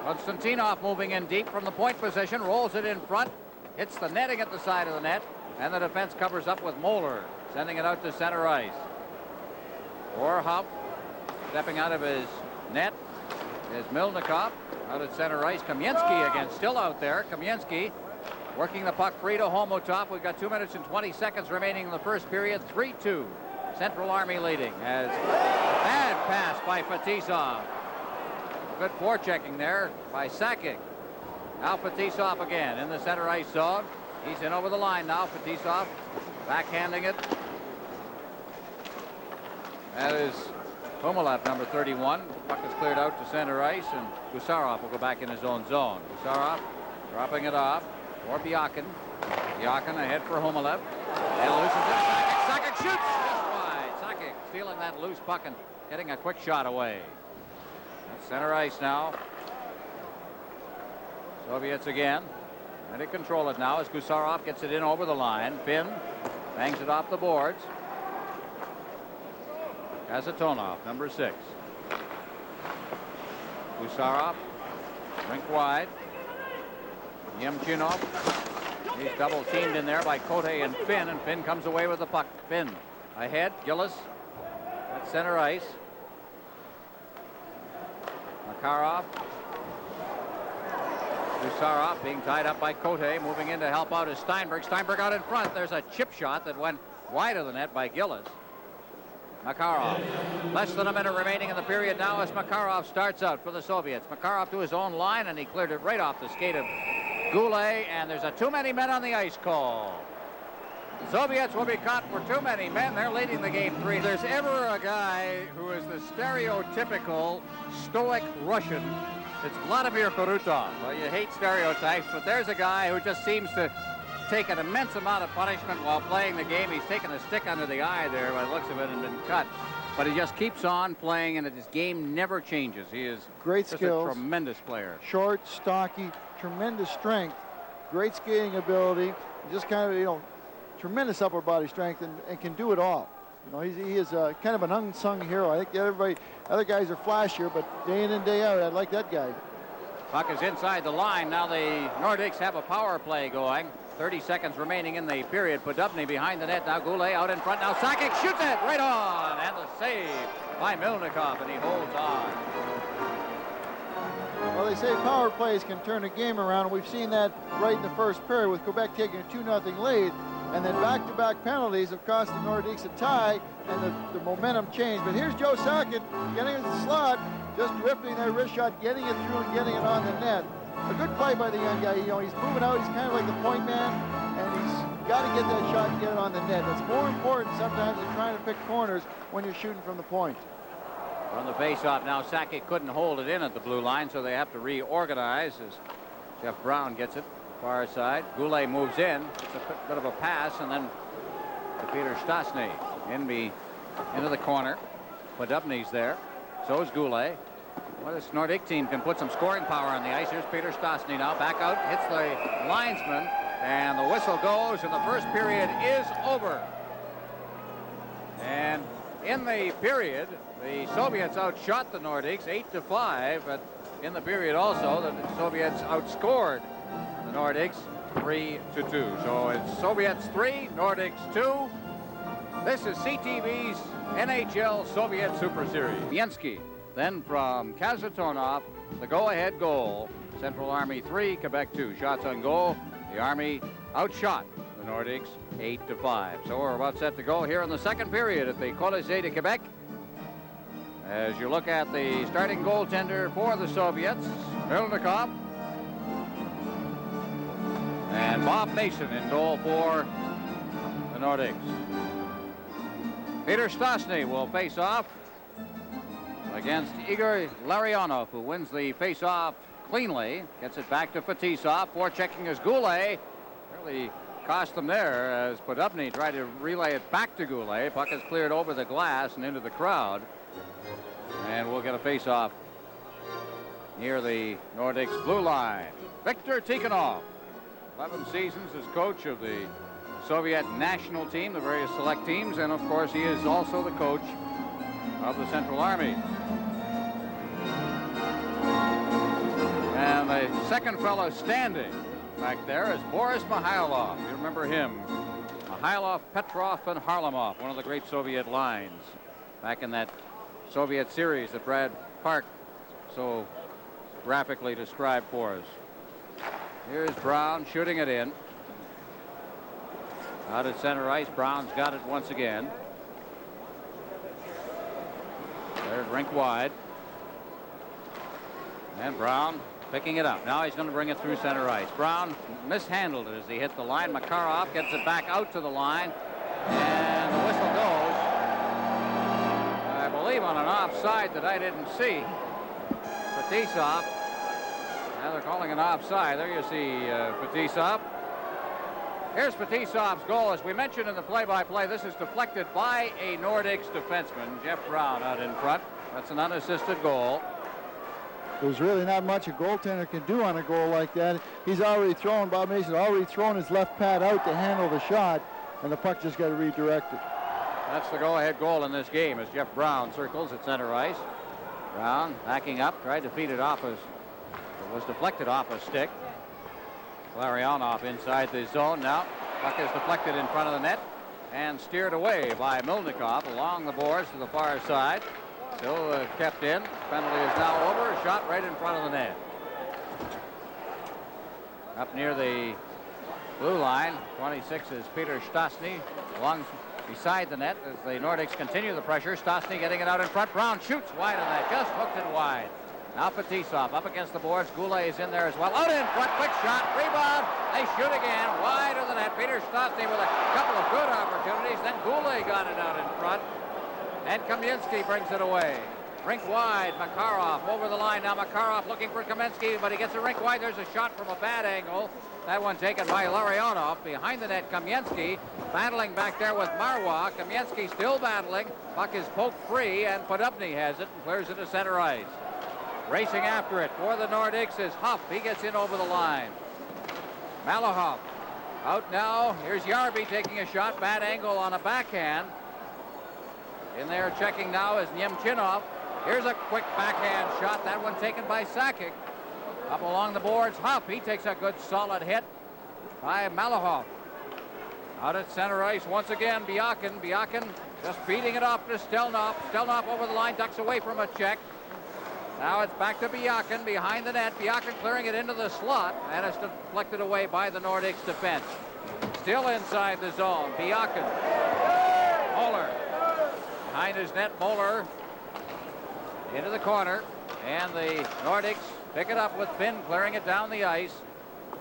Konstantinov moving in deep from the point position. Rolls it in front. Hits the netting at the side of the net. And the defense covers up with Moller. Sending it out to center ice. Orhoff stepping out of his net is Milnikov. Out at center ice. Kamensky again, still out there. Kamensky working the puck free to Homotov. We've got 2 minutes and 20 seconds remaining in the first period. 3-2. Central Army leading as bad pass by Fetisov. Good forechecking there by Sakic. Now Fetisov again in the center ice zone. He's in over the line now. Fetisov backhanding it. That is Komalev, number 31. Puck is cleared out to center ice, and Gusarov will go back in his own zone. Gusarov dropping it off for Byakin. Byakin ahead for Komalev. And loses it. Sakic shoots just wide. Sakic stealing that loose puck and getting a quick shot away. That's center ice now. Soviets again. Trying to control it now as Gusarov gets it in over the line. Finn bangs it off the boards. Kasatonov, number 6. Gusarov, rink wide. Yemchinov. He's double teamed in there by Cote and Finn comes away with the puck. Finn ahead. Gillis at center ice. Makarov. Gusarov being tied up by Cote, moving in to help out is Steinberg. Steinberg out in front. There's a chip shot that went wide of the net by Gillis. Makarov. Less than a minute remaining in the period now as Makarov starts out for the Soviets. Makarov to his own line, and he cleared it right off the skate of Gule, and there's a too many men on the ice call. The Soviets will be caught for too many men. They're leading the game 3. If there's ever a guy who is the stereotypical stoic Russian It's Vladimir Korutov. Well, you hate stereotypes, but there's a guy who just seems to take an immense amount of punishment while playing the game. He's taken a stick under the eye there by the looks of it and been cut. But he just keeps on playing, and his game never changes. He is great just skills, a tremendous player. Short, stocky, tremendous strength, great skating ability, just kind of, tremendous upper body strength, and can do it all. He is kind of an unsung hero. I think other guys are flashier, but day in and day out, I like that guy. Puck is inside the line. Now the Nordiques have a power play going. 30 seconds remaining in the period. Podubny behind the net. Now Gulе out in front. Now Sakic shoots it right on. And the save by Milnikov, and he holds on. Well, they say power plays can turn a game around. We've seen that right in the first period with Quebec taking a 2-0 lead. And then back-to-back penalties have cost the Nordiques a tie, and the momentum changed. But here's Joe Sakic getting in the slot, just drifting their wrist shot, getting it through and getting it on the net. A good play by the young guy. He's moving out. He's kind of like the point man, and he's got to get that shot and get it on the net. It's more important sometimes than trying to pick corners when you're shooting from the point. On the face-off now, Sakic couldn't hold it in at the blue line, so they have to reorganize as Jeff Brown gets it far side. Goulet moves in. It's a bit of a pass, and then to П.Штястны into the corner. Podubny's there. So is Goulet. Well, this Nordic team can put some scoring power on the ice. Here's П.Штястны now. Back out, hits the linesman, and the whistle goes, and the first period is over. And in the period, the Soviets outshot the Nordiques 8-5, but in the period also, the Soviets outscored the Nordiques 3-2. So it's Soviets 3, Nordiques 2. This is CTV's NHL Soviet Super Series. Biensky, then from Kazatonov, the go-ahead goal. Central Army 3, Quebec 2. Shots on goal. The Army outshot the Nordiques 8-5. So we're about set to go here in the second period at the Colisée de Quebec. As you look at the starting goaltender for the Soviets, Milnikov. And Bob Mason in goal for the Nordiques. П.Штястны will face off against Igor Larionov, who wins the face-off cleanly. Gets it back to Fetisov. Forechecking his Goulet. Really cost them there as Podubny tried to relay it back to Goulet. Puck is cleared over the glass and into the crowd. And we'll get a face-off near the Nordiques blue line. Viktor Tikhonov, 11 seasons as coach of the Soviet national team, the various select teams, and of course he is also the coach of the Central Army. And the second fellow standing back there is Boris Mikhailov. You remember him. Mikhailov, Petrov, and Harlamov, one of the great Soviet lines back in that Soviet series that Brad Park so graphically described for us. Here's Brown shooting it in. Out at center ice, Brown's got it once again. There's rink wide. And Brown picking it up. Now he's going to bring it through center ice. Brown mishandled it as he hit the line. Makarov gets it back out to the line. And the whistle goes. I believe on an offside that I didn't see. Fetisov. Now they're calling an offside. There you see Fetisov. Here's Fetisov's goal. As we mentioned in the play-by-play, this is deflected by a Nordiques defenseman, Jeff Brown, out in front. That's an unassisted goal. There's really not much a goaltender can do on a goal like that. He's already thrown, Bob Mason already thrown his left pad out to handle the shot, and the puck just got redirected. That's the go-ahead goal in this game as Jeff Brown circles at center ice. Brown backing up, tried to feed it off as it was deflected off a stick. Llarionov inside the zone now. Puck is deflected in front of the net and steered away by Milnikov along the boards to the far side. Still kept in. Penalty is now over. A shot right in front of the net. Up near the blue line, 26 is П.Штястны along beside the net as the Nordiques continue the pressure. Штястны getting it out in front. Brown shoots wide on that. Just hooked it wide. Now Fetisov up against the boards. Goulet is in there as well. Out in front, quick shot, rebound. They shoot again, wide of the net. П.Штястны with a couple of good opportunities. Then Goulet got it out in front. And Kamensky brings it away. Rink wide, Makarov over the line. Now Makarov looking for Kamensky, but he gets a rink wide. There's a shot from a bad angle. That one taken by Larionov. Behind the net, Kamensky battling back there with Marua. Kamensky still battling. Puck is poked free, and Podobny has it and clears it to center ice. Racing after it for the Nordiques is Huff. He gets in over the line. Malahov out now. Here's Yarby taking a shot. Bad angle on a backhand. In there checking now is Nemchinov. Here's a quick backhand shot. That one taken by Sakic. Up along the boards, Huff. He takes a good solid hit by Malahov. Out at center ice once again, Byakin. Byakin just feeding it off to Stelnov. Stelnov over the line, ducks away from a check. Now it's back to Byakin behind the net. Byakin clearing it into the slot, and it's deflected away by the Nordiques defense. Still inside the zone, Byakin. Moller. Behind his net, Moller into the corner, and the Nordiques pick it up with Finn clearing it down the ice.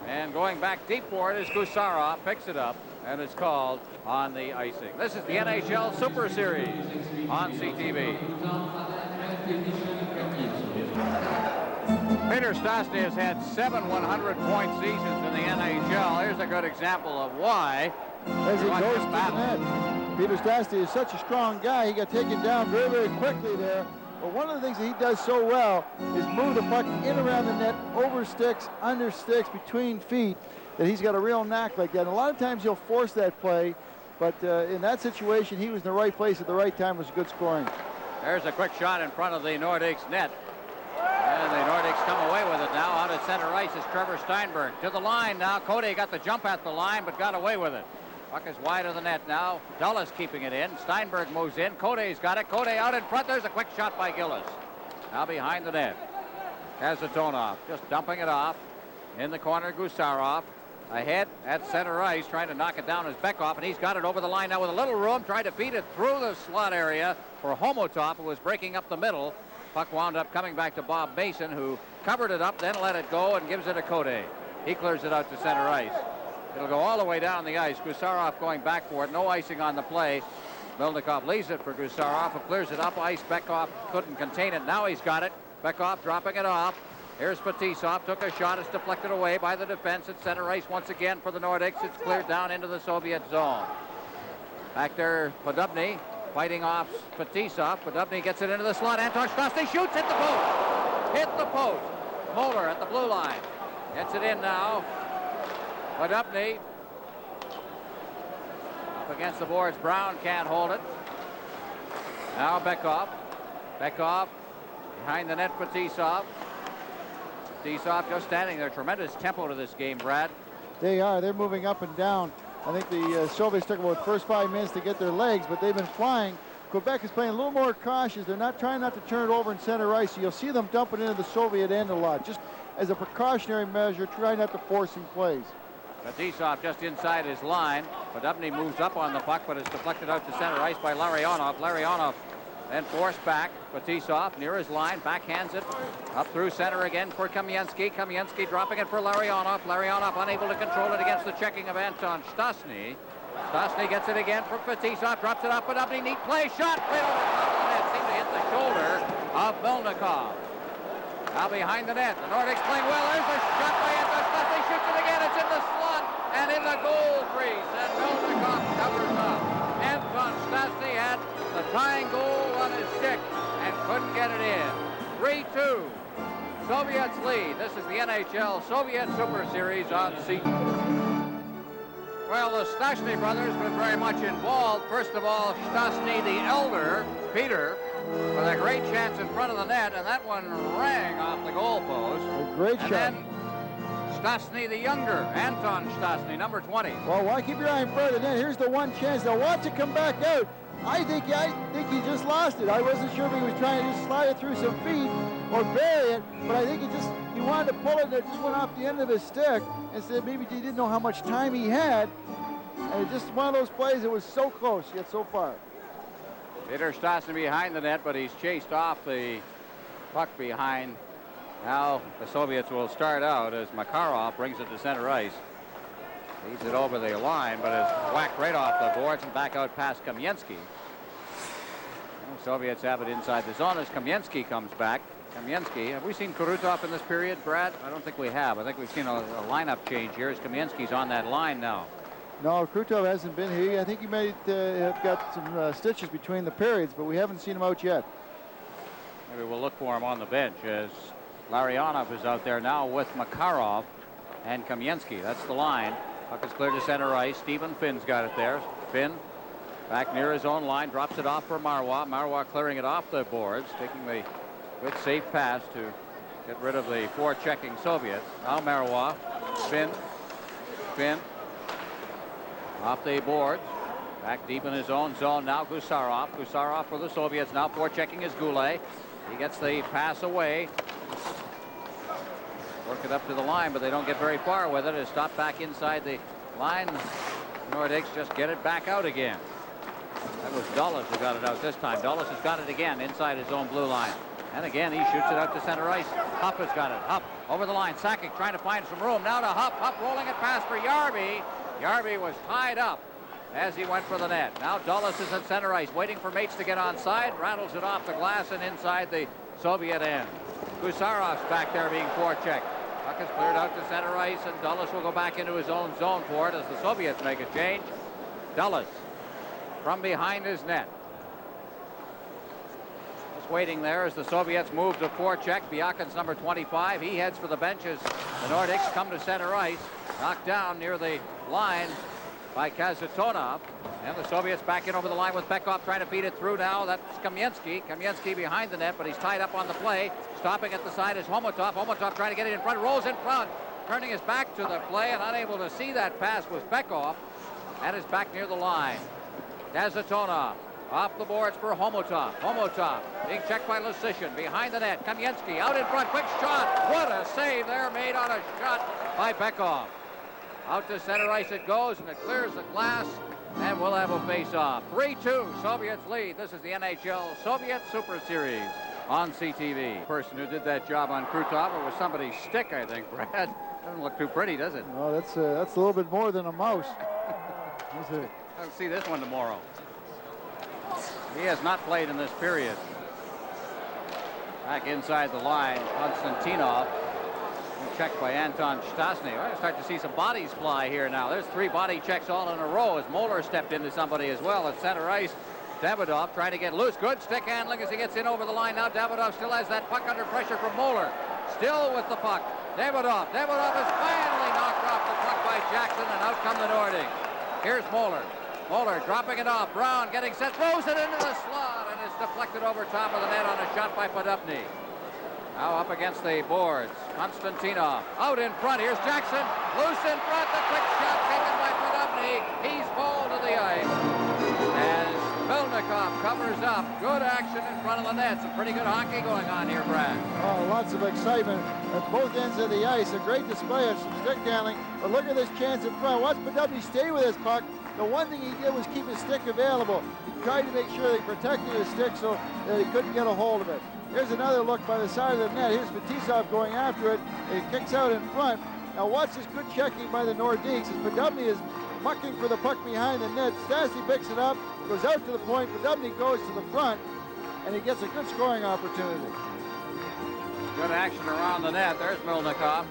And going back deep for it is Gusarov, picks it up, and it's called on the icing. This is the NHL Super Series on CTV. P.Штястны has had 7 100-point seasons in the NHL. Here's a good example of why. As he goes to the net, P.Штястны is such a strong guy. He got taken down very, very quickly there. But one of the things that he does so well is move the puck in around the net, over sticks, under sticks, between feet, that he's got a real knack like that. And a lot of times he'll force that play, but in that situation, he was in the right place at the right time. It was good scoring. There's a quick shot in front of the Nordiques net. And the Nordiques come away with it now. Out at center ice is Trevor Steinberg. To the line now. Cote got the jump at the line, but got away with it. Puck is wide of the net now. Dulles keeping it in. Steinberg moves in. Cote's got it. Cote out in front. There's a quick shot by Gillis. Now behind the net. Kazatonov just dumping it off. In the corner, Gusarov. Ahead at center ice, trying to knock it down is Bekoff, and he's got it over the line now with a little room. Tried to feed it through the slot area for Homotop, who was breaking up the middle. Puck wound up coming back to Bob Mason, who covered it up, then let it go and gives it to Cote. He clears it out to center ice. It'll go all the way down the ice. Gusarov going back for it. No icing on the play. Milnikov leaves it for Gusarov, who clears it up ice. Bekoff couldn't contain it. Now he's got it. Bekoff dropping it off. Here's Fetisov. Took a shot. It's deflected away by the defense at center ice once again for the Nordiques. It's cleared down into the Soviet zone. Back there, Podobny fighting off Fetisov. Podobny gets it into the slot. A.Штястны shoots. Hit the post. Hit the post. Moller at the blue line. Gets it in now. Podobny up against the boards. Brown can't hold it. Now Bekoff. Bekoff behind the net. Fetisov. Fetisov just standing there. Tremendous tempo to this game, Brad. They are. They're moving up and down. I think the Soviets took about the first 5 minutes to get their legs, but they've been flying. Quebec is playing a little more cautious. They're not trying not to turn it over in center ice, so you'll see them dumping into the Soviet end a lot, just as a precautionary measure, trying not to force some plays. Fetisov just inside his line. Podobny moves up on the puck, but it's deflected out to center ice by Larionov. Larionov then forced back. Fetisov near his line, backhands it up through center again for Kamensky. Kamensky dropping it for Larionov. Larionov unable to control it against the checking of A.Штястны. Штястны gets it again for Fetisov, drops it off. Podobny, neat play, shot right over the top of the net. Seemed to hit the shoulder of Milnikov. Now behind the net, the Nordiques playing well. There's a shot by A.Штястны. Shoots it again. It's in the slot and in the goal crease. And Milnikov covers up. A.Штястны had the tying goal on his stick and couldn't get it in. 3-2. Soviets lead. This is the NHL Soviet Super Series on CTV. Well, the Štястны brothers were very much involved. First of all, Štястны the elder, Peter, with a great chance in front of the net, and that one rang off the goalpost. A great shot. And then Štястны the younger, Anton Štяstny, number 20. Well, why keep your eye in front of the net? Here's the one chance. Now watch it come back out. I think he just lost it. I wasn't sure if he was trying to just slide it through some feet or bury it, but I think he wanted to pull it and it just went off the end of his stick and said maybe he didn't know how much time he had. And it's just one of those plays that was so close yet so far. Peter Štяstny behind the net, but he's chased off the puck behind. Now the Soviets will start out as Makarov brings it to center ice. Leads it over the line, but is whacked right off the boards and back out past Kamensky. The Soviets have it inside the zone as Kamensky comes back. Kamensky, have we seen Kurutov in this period, Brad? I don't think we have. I think we've seen a lineup change here as Kamensky's on that line now. No, Kurutov hasn't been here. I think he might have got some stitches between the periods, but we haven't seen him out yet. Maybe we'll look for him on the bench as Larionov is out there now with Makarov and Kamensky. That's the line. Puck is cleared to center ice. Stephen Finn's got it there. Finn back near his own line, drops it off for Marua. Marua clearing it off the boards, taking the good safe pass to get rid of the forechecking Soviets. Now Marua, Finn off the boards, back deep in his own zone. Now Gusarov for the Soviets. Now forechecking is Gulе. He gets the pass away. Work it up to the line, but they don't get very far with it. It's stopped back inside the line. Nordiques just get it back out again. That was Dulles who got it out this time. Dulles has got it again inside his own blue line. And again, he shoots it out to center ice. Hupp has got it. Hupp over the line. Sakic trying to find some room. Now to Hupp. Hupp rolling it past for Järvi. Järvi was tied up as he went for the net. Now Dulles is at center ice, waiting for mates to get onside. Rattles it off the glass and inside the Soviet end. Gusarov's back there being forechecked. Puck is cleared out to center ice, and Dulles will go back into his own zone for it as the Soviets make a change. Dulles from behind his net. Just waiting there as the Soviets move to forecheck. Byakin's number 25. He heads for the benches. The Nordiques come to center ice. Knocked down near the line by Kazatonov. And the Soviets back in over the line with Bekov trying to feed it through now. That's Kamensky. Kamensky behind the net, but he's tied up on the play. Stopping at the side is Homotov. Homotov trying to get it in front. Rolls in front. Turning his back to the play and unable to see that pass was Bekov. And is back near the line. Kazatonov off the boards for Homotov. Homotov being checked by Lusician. Behind the net. Kamensky out in front. Quick shot. What a save there made on a shot by Bekov. Out to center ice it goes, and it clears the glass, and we'll have a face-off. 3-2, Soviets lead. This is the NHL Soviet Super Series on CTV. The person who did that job on Krutov, it was somebody's stick, I think, Brad. Doesn't look too pretty, does it? No, that's a little bit more than a mouse. I'll see this one tomorrow. He has not played in this period. Back inside the line, Konstantinov. Checked by A.Штястны. We're going to start to see some bodies fly here now. There's 3 body checks all in a row as Moller stepped into somebody as well at center ice. Davidoff trying to get loose. Good stick handling as he gets in over the line. Now Davidoff still has that puck under pressure from Moller. Still with the puck. Davidoff. Davidoff is finally knocked off the puck by Jackson, and out come the Nordiques. Here's Moller. Moller dropping it off. Brown getting set. Throws it into the slot, and it's deflected over top of the net on a shot by Podupny. Now up against the boards. Konstantinov out in front. Here's Jackson. Loose in front. The quick shot taken by Podupny. He's balled to the ice. As Melnikov covers up. Good action in front of the net. Some pretty good hockey going on here, Brad. Oh, lots of excitement at both ends of the ice. A great display of some stick handling. But look at this chance in front. Watch Podupny stay with his puck. The one thing he did was keep his stick available. He tried to make sure he protected his stick so that he couldn't get a hold of it. Here's another look by the side of the net. Here's Fetisov going after it. He kicks out in front. Now watch this good checking by the Nordiques as Podupny is mucking for the puck behind the net. Stastny picks it up, goes out to the point. Podupny goes to the front, and he gets a good scoring opportunity. Good action around the net. There's Melnikov.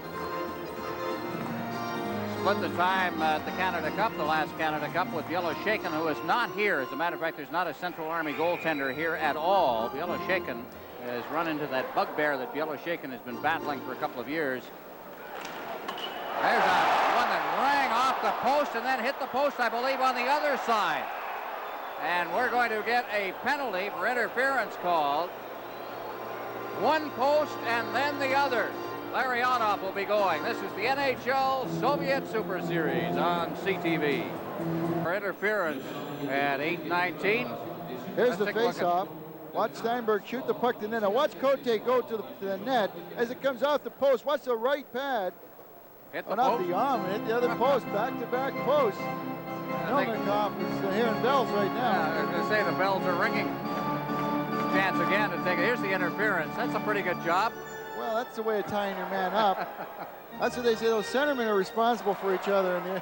Split the time at the Canada Cup, the last Canada Cup, with Bieloshakin, who is not here. As a matter of fact, there's not a Central Army goaltender here at all. Bieloshakin has run into that bugbear that Bieloshakin has been battling for a couple of years. There's one that rang off the post and then hit the post, I believe, on the other side. And we're going to get a penalty for interference called. One post and then the other. Larionov will be going. This is the NHL Soviet Super Series on CTV. For interference at 8:19. Here's the face-off. Watch Steinberg shoot the puck to the net. Now watch Cote go to the net as it comes off the post. Watch the right pad. Hit the not post. the arm, hit the other post. Back-to-back posts. Melnikov is hearing bells right now. Yeah, I was going to say the bells are ringing. Chance again to take it. Here's the interference. That's a pretty good job. Well, that's the way of tying your man up. That's what they say. Those centermen are responsible for each other. And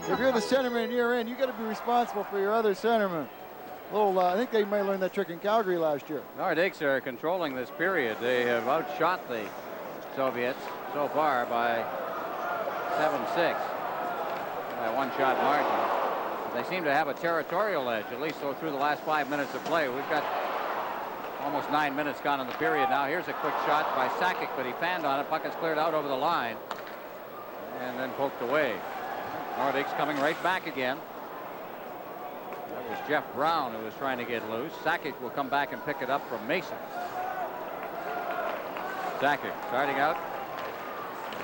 if you're the centerman and you're in, you got to be responsible for your other centerman. I think they might learn that trick in Calgary last year. Nordiques are controlling this period. They have outshot the Soviets so far by 7-6, by a one-shot margin. They seem to have a territorial edge, at least through the last 5 minutes of play. We've got almost 9 minutes gone in the period now. Here's a quick shot by Sakic, but he fanned on it. Puck is cleared out over the line and then poked away. Nordiques coming right back again. That was Jeff Brown who was trying to get loose. Sakic will come back and pick it up from Mason. Sakic starting out.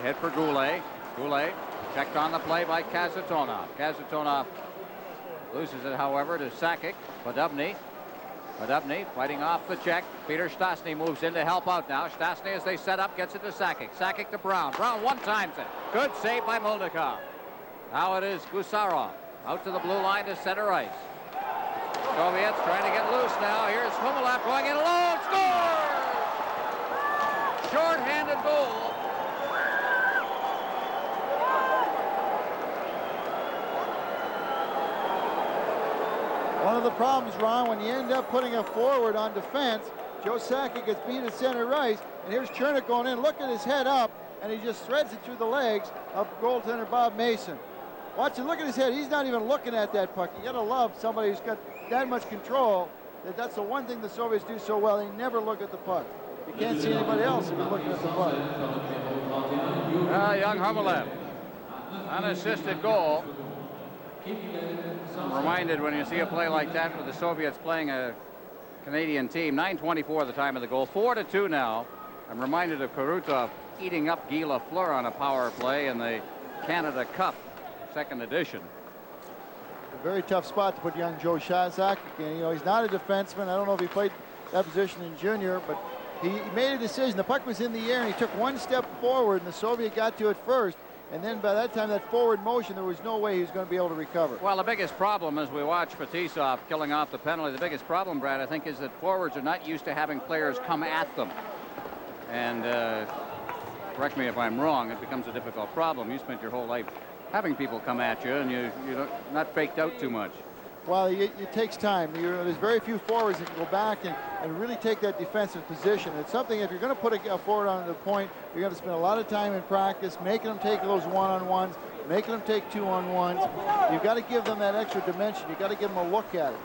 Head for Gulе. Gulе checked on the play by Kazatonov. Kazatonov loses it, however, to Sakic. Podubny. Podubny fighting off the check. П.Штястны moves in to help out now. Штястны, as they set up, gets it to Sakic. Sakic to Brown. Brown one-times it. Good save by Mulnikov. Now it is Gusarov out to the blue line to center ice. Soviets trying to get loose now. Here's Humelap going in alone. Scores! Short-handed goal. One of the problems, Ron, when you end up putting a forward on defense, Joe Sakic gets beat at center ice, and here's Chernik going in. Look at his head up, and he just threads it through the legs of goaltender Bob Mason. Watch it, look at his head. He's not even looking at that puck. You gotta love somebody who's got that much control. That's the one thing the Soviets do so well. They never look at the puck. You can't see anybody else if you're looking at the puck. Young Humelap, unassisted goal. I'm reminded when you see a play like that with the Soviets playing a Canadian team. 9:24 the time of the goal. 4-2 now. I'm reminded of Karutov eating up Guy Lafleur on a power play in the Canada Cup, second edition. A very tough spot to put young Joe Sakic in. You know, he's not a defenseman. I don't know if he played that position in junior, but he made a decision. The puck was in the air, and he took one step forward, and the Soviet got to it first. And then by that time, that forward motion, there was no way he was going to be able to recover. Well, the biggest problem as we watch Fetisov killing off the penalty, the biggest problem, Brad, I think, is that forwards are not used to having players come at them. And correct me if I'm wrong, it becomes a difficult problem. You spent your whole life having people come at you, and you're not faked out too much. Well, it takes time. There's very few forwards that can go back and really take that defensive position. It's something, if you're going to put a forward on the point, you're going to spend a lot of time in practice, making them take those one-on-ones, making them take two-on-ones. You've got to give them that extra dimension. You've got to give them a look at it.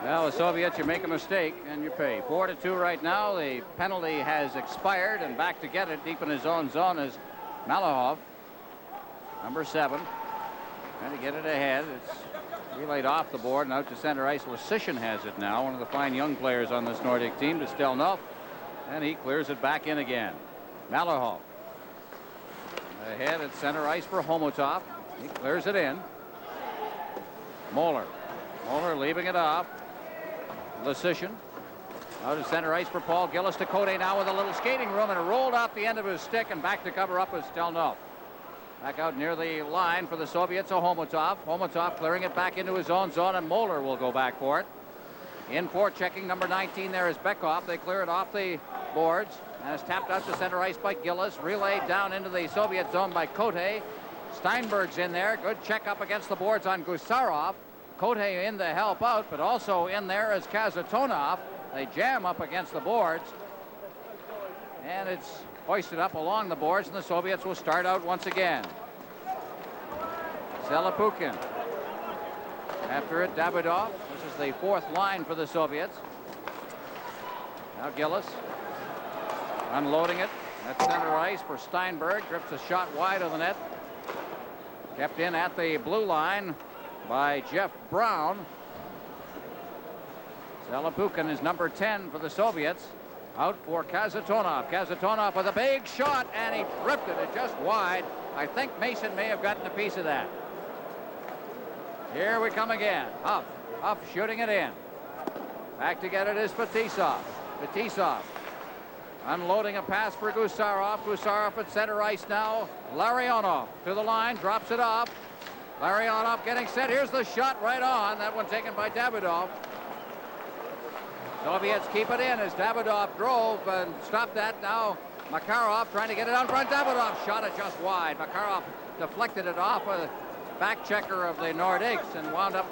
Well, the Soviets, you make a mistake and you pay. 4-2 right now. The penalty has expired, and back to get it deep in his own zone is Malahov, number 7. Trying to get it ahead. It's relayed off the board and out to center ice. Lasician has it now, one of the fine young players on this Nordic team, to Stelnov, and he clears it back in again. Malahov ahead at center ice for Homotov. He clears it in. Mollar leaving it off. Lasician out to center ice for Paul Gillis. To Cote now with a little skating room, and it rolled off the end of his stick, and back to cover up with Stelnov. Back out near the line for the Soviets, so Homotov. Homotov clearing it back into his own zone, and Mollar will go back for it. In for checking number 19 there is Bekov. They clear it off the boards, and it's tapped out to center ice by Gillis. Relayed down into the Soviet zone by Cote. Steinberg's in there. Good check up against the boards on Gusarov. Cote in to help out, but also in there is Kazatonov. They jam up against the boards, and it's hoisted up along the boards, and the Soviets will start out once again. Selapukin. After it, Davidov. This is the fourth line for the Soviets. Now Gillis unloading it at center ice for Steinberg. Drips a shot wide of the net. Kept in at the blue line by Jeff Brown. Selapukin is number 10 for the Soviets. Out for Kazatonov. Kazatonov with a big shot, and he ripped it just wide. I think Mason may have gotten a piece of that. Here we come again. Huff shooting it in. Back to get it is Fetisov. Fetisov unloading a pass for Gusarov. Gusarov at center ice now. Larionov to the line, drops it off. Larionov getting set. Here's the shot right on. That one taken by Davidov. Soviets keep it in as Davidov drove and stopped that. Now Makarov trying to get it out front. Davidov shot it just wide. Makarov deflected it off a back checker of the Nordiques and wound up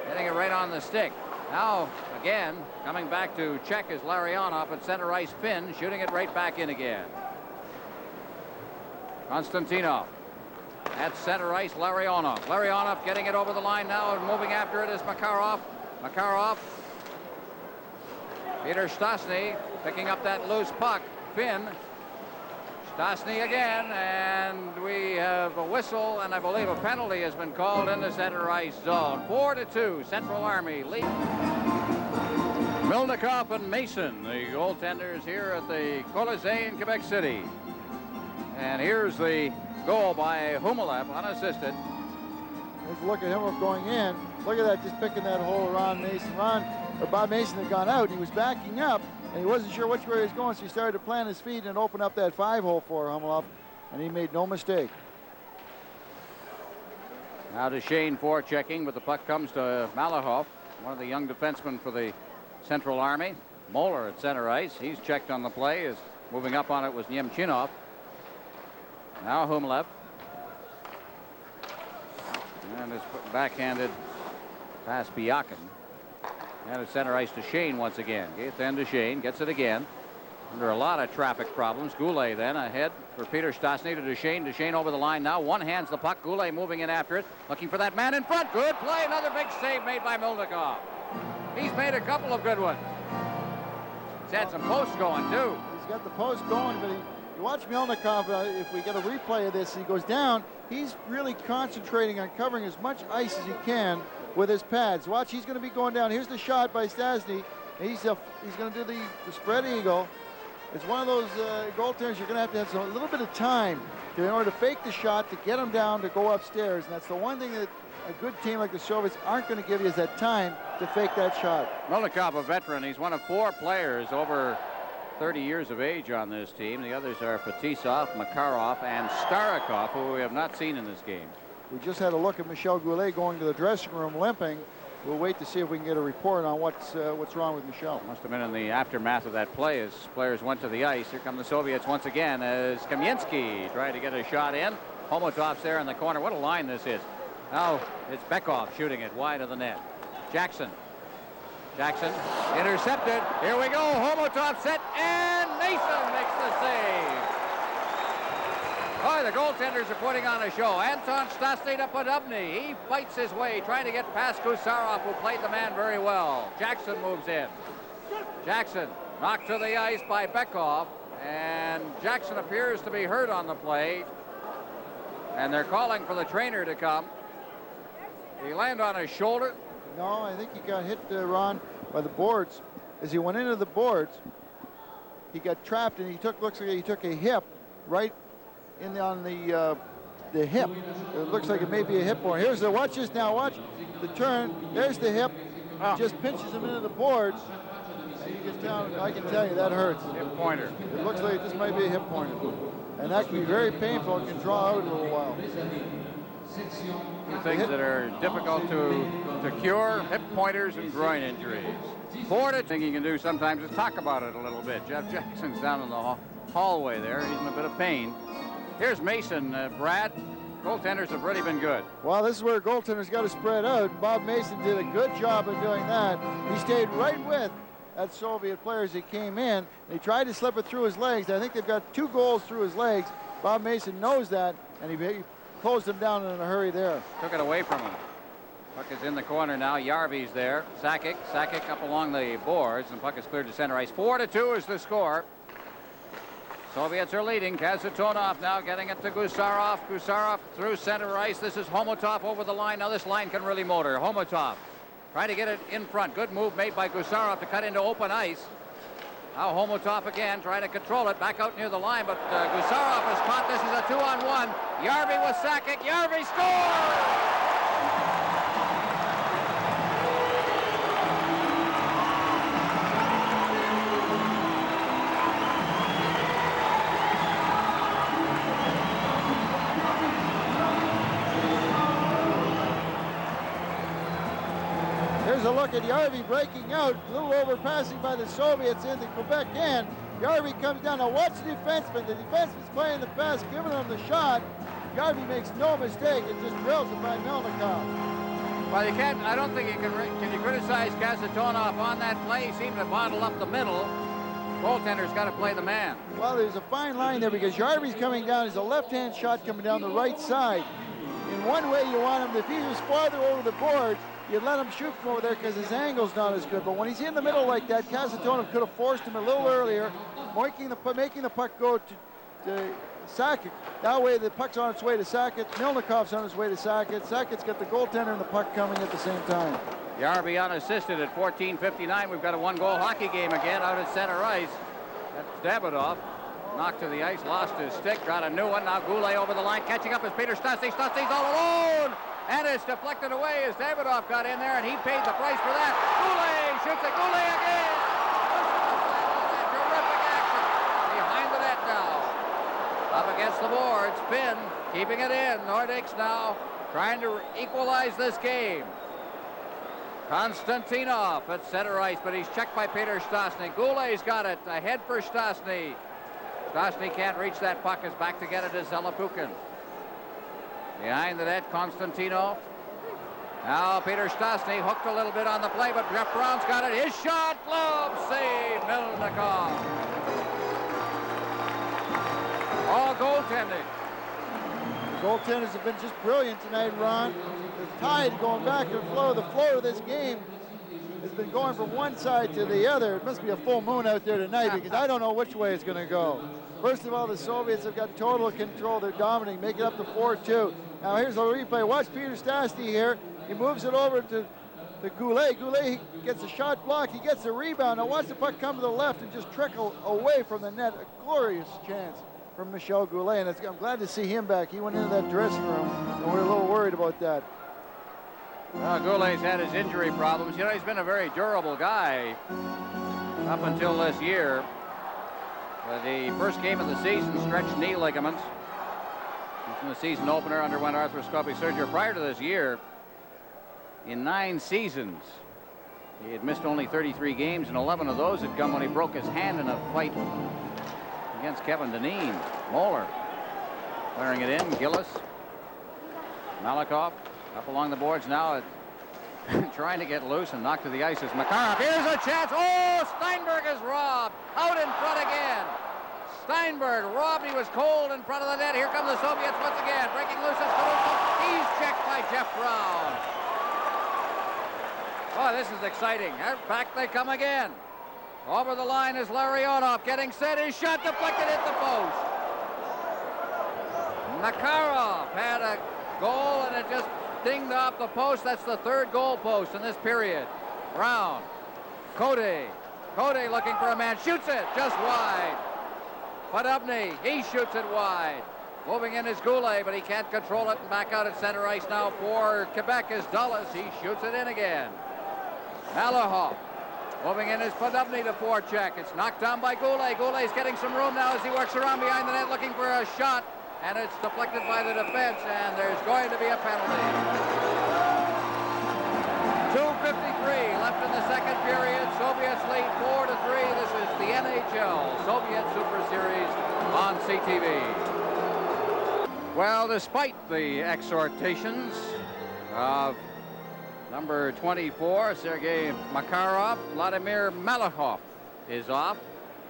getting it right on the stick. Now, again, coming back to check is Larianoff at center ice. Finn shooting it right back in again. Konstantinov at center ice. Larionov. Larionov getting it over the line now and moving after it is Makarov. Makarov. P.Šťastny picking up that loose puck. Finn. Šťastny again, and we have a whistle, and I believe a penalty has been called in the center ice zone. 4-2, Central Army lead. Milnikov and Mason, the goaltenders here at the Colisée in Quebec City. And here's the goal by Humalev, unassisted. Let's look at him going in. Look at that, just picking that hole around Mason. Bob Mason had gone out. He was backing up, and he wasn't sure which way he was going, so he started to plant his feet and open up that 5-hole for Humalev, and he made no mistake. Now Duchesne forechecking, but the puck comes to Malahov, one of the young defensemen for the Central Army. Mollar at center ice. He's checked on the play. Is moving up on it was Nemchinov. Now Humalev. And it's backhanded past Byakin. And at center ice, Duchesne once again. Then Duchesne gets it again. Under a lot of traffic problems. Gulе then ahead for P.Šťastny to Duchesne. Duchesne over the line now. One hands the puck. Gulе moving in after it. Looking for that man in front. Good play. Another big save made by Milnikov. He's made a couple of good ones. He's had some posts going too. He's got the post going, but you watch Milnikov, if we get a replay of this, he goes down. He's really concentrating on covering as much ice as he can with his pads. Watch, he's going to be going down. Here's the shot by Šťastny. He's going to do the spread eagle. It's one of those goaltenders you're going to have a little bit of time in order to fake the shot, to get him down, to go upstairs. And that's the one thing that a good team like the Soviets aren't going to give you, is that time to fake that shot. Milnikov, a veteran. He's one of 4 players over 30 years of age on this team. The others are Fetisov, Makarov, and Starikov, who we have not seen in this game. We just had a look at Michel Goulet going to the dressing room limping. We'll wait to see if we can get a report on what's wrong with Michel. Must have been in the aftermath of that play as players went to the ice. Here come the Soviets once again as Kamensky tried to get a shot in. Homotov's there in the corner. What a line this is. Now it's Bekov shooting it wide of the net. Jackson intercepted. Here we go. Homotov set, and Mason makes the save. Oh, the goaltenders are putting on a show. Anton Šťastny to Podobny. He fights his way, trying to get past Gusarov, who played the man very well. Jackson moves in. Jackson knocked to the ice by Bekov, and Jackson appears to be hurt on the play. And they're calling for the trainer to come. Did he land on his shoulder? No, I think he got hit, Ron, by the boards. As he went into the boards, he got trapped, and looks like he took a hip right in on the hip. It looks like it may be a hip point. Here's the, watch this now, watch the turn. There's the hip. Just pinches him into the boards. And he gets down. I can tell you that hurts. Hip pointer. It looks like this might be a hip pointer. And that can be very painful. It can draw out a little while. Things that are difficult to cure, hip pointers and groin injuries. Ford, thing you can do sometimes is talk about it a little bit. Jeff Jackson's down in the hallway there. He's in a bit of pain. Here's Mason, Brad. Goaltenders have really been good. Well, this is where goaltenders got to spread out. Bob Mason did a good job of doing that. He stayed right with that Soviet player as he came in. He tried to slip it through his legs. I think they've got 2 goals through his legs. Bob Mason knows that, and he closed him down in a hurry there. Took it away from him. Puck is in the corner now. Yarvy's there. Sakic up along the boards, and puck is cleared to center ice. 4-2 is the score. Soviets are leading. Kasatonov now getting it to Gusarov. Gusarov through center ice. This is Homotov over the line. Now this line can really motor. Homotov trying to get it in front. Good move made by Gusarov to cut into open ice. Now Homotov again trying to control it back out near the line, but Gusarov has caught. This is a 2-on-1. Yarvy with Sakic. Yarvy scores! Here's a look at Yarvy breaking out, a little overpassing by the Soviets in the Quebec end. Yarvy comes down. Now watch the defenseman. The defenseman's playing the pass, giving him the shot. Yarvy makes no mistake and just drills it by Milnikov. Well, you can't, I don't think you can you criticize Kasatonov on that play? He seemed to bottle up the middle. Goaltender's got to play the man. Well, there's a fine line there because Jarvy's coming down. There's a left-hand shot coming down the right side. In one way, you want him, if he was farther over the board, you'd let him shoot from over there because his angle's not as good. But when he's in the middle like that, Kasatonov could have forced him a little earlier, making the puck go to Sakic. That way, the puck's on its way to Sakic. Milnikov's on his way to Sakic. Sakic's got the goaltender and the puck coming at the same time. Jarvie unassisted at 14:59. We've got a one-goal hockey game again out at center ice. That's Davidoff. Knocked to the ice, lost his stick, got a new one. Now Gulé over the line, catching up is P.Šťastny. Šťastny's all alone, and it's deflected away as Davidoff got in there, and he paid the price for that. Gulé shoots it. Gulé again. Terrific action behind the net now. Up against the boards, Finn keeping it in. Nordiques now trying to equalize this game. Konstantinov at center ice, but he's checked by P.Šťastny. Gulé's got it. Ahead for Šťastny. Šťastny can't reach that puck. Is back to get it as Zelepukin. Behind the net, Konstantinov. Now P.Šťastny hooked a little bit on the play, but Jeff Brown's got it. His shot, glove save, Milnikov. All goaltending. The goaltenders have been just brilliant tonight, Ron. The tide going back and flow. The flow of this game has been going from one side to the other. It must be a full moon out there tonight because I don't know which way it's going to go. First of all, the Soviets have got total control. They're dominating, making up to 4-2. Now here's a replay. Watch P.Šťastny here. He moves it over to Gulé. Gulé gets a shot block. He gets the rebound. Now watch the puck come to the left and just trickle away from the net. A glorious chance from Michel Gulé, and I'm glad to see him back. He went into that dressing room, and we're a little worried about that. Well, Gulé's had his injury problems. You know, he's been a very durable guy up until this year. The first game of the season, stretched knee ligaments. He's in the season opener, underwent arthroscopic surgery. Prior to this year, in 9 seasons, he had missed only 33 games, and 11 of those had come when he broke his hand in a fight against Kevin Dineen. Moller clearing it in. Gillis. Malakov up along the boards now, trying to get loose and knocked to the ice as Makarov. Here's a chance. Oh, Steinberg is robbed. Out in front again. Steinberg robbed. He was cold in front of the net. Here come the Soviets once again. Breaking loose at Kalushov. He's checked by Jeff Brown. Oh, this is exciting. Back they come again. Over the line is Larionov getting set. His shot deflected at the post. Makarov had a goal and it just dinged off the post. That's the 3rd goal post in this period. Brown. A.Cote. A.Cote looking for a man. Shoots it just wide. Podubny. He shoots it wide. Moving in is Gulé, but he can't control it. And back out at center ice now for Quebec is Dulles. He shoots it in again. Malahov. Moving in is Podubny to forecheck. It's knocked down by Gulé. Gulé's getting some room now as he works around behind the net looking for a shot. And it's deflected by the defense, and there's going to be a penalty. 2:53 left in the second period. Soviets lead 4-3. This is the NHL Soviet Super Series on CTV. Well, despite the exhortations of number 24, Sergei Makarov, Vladimir Malahov is off.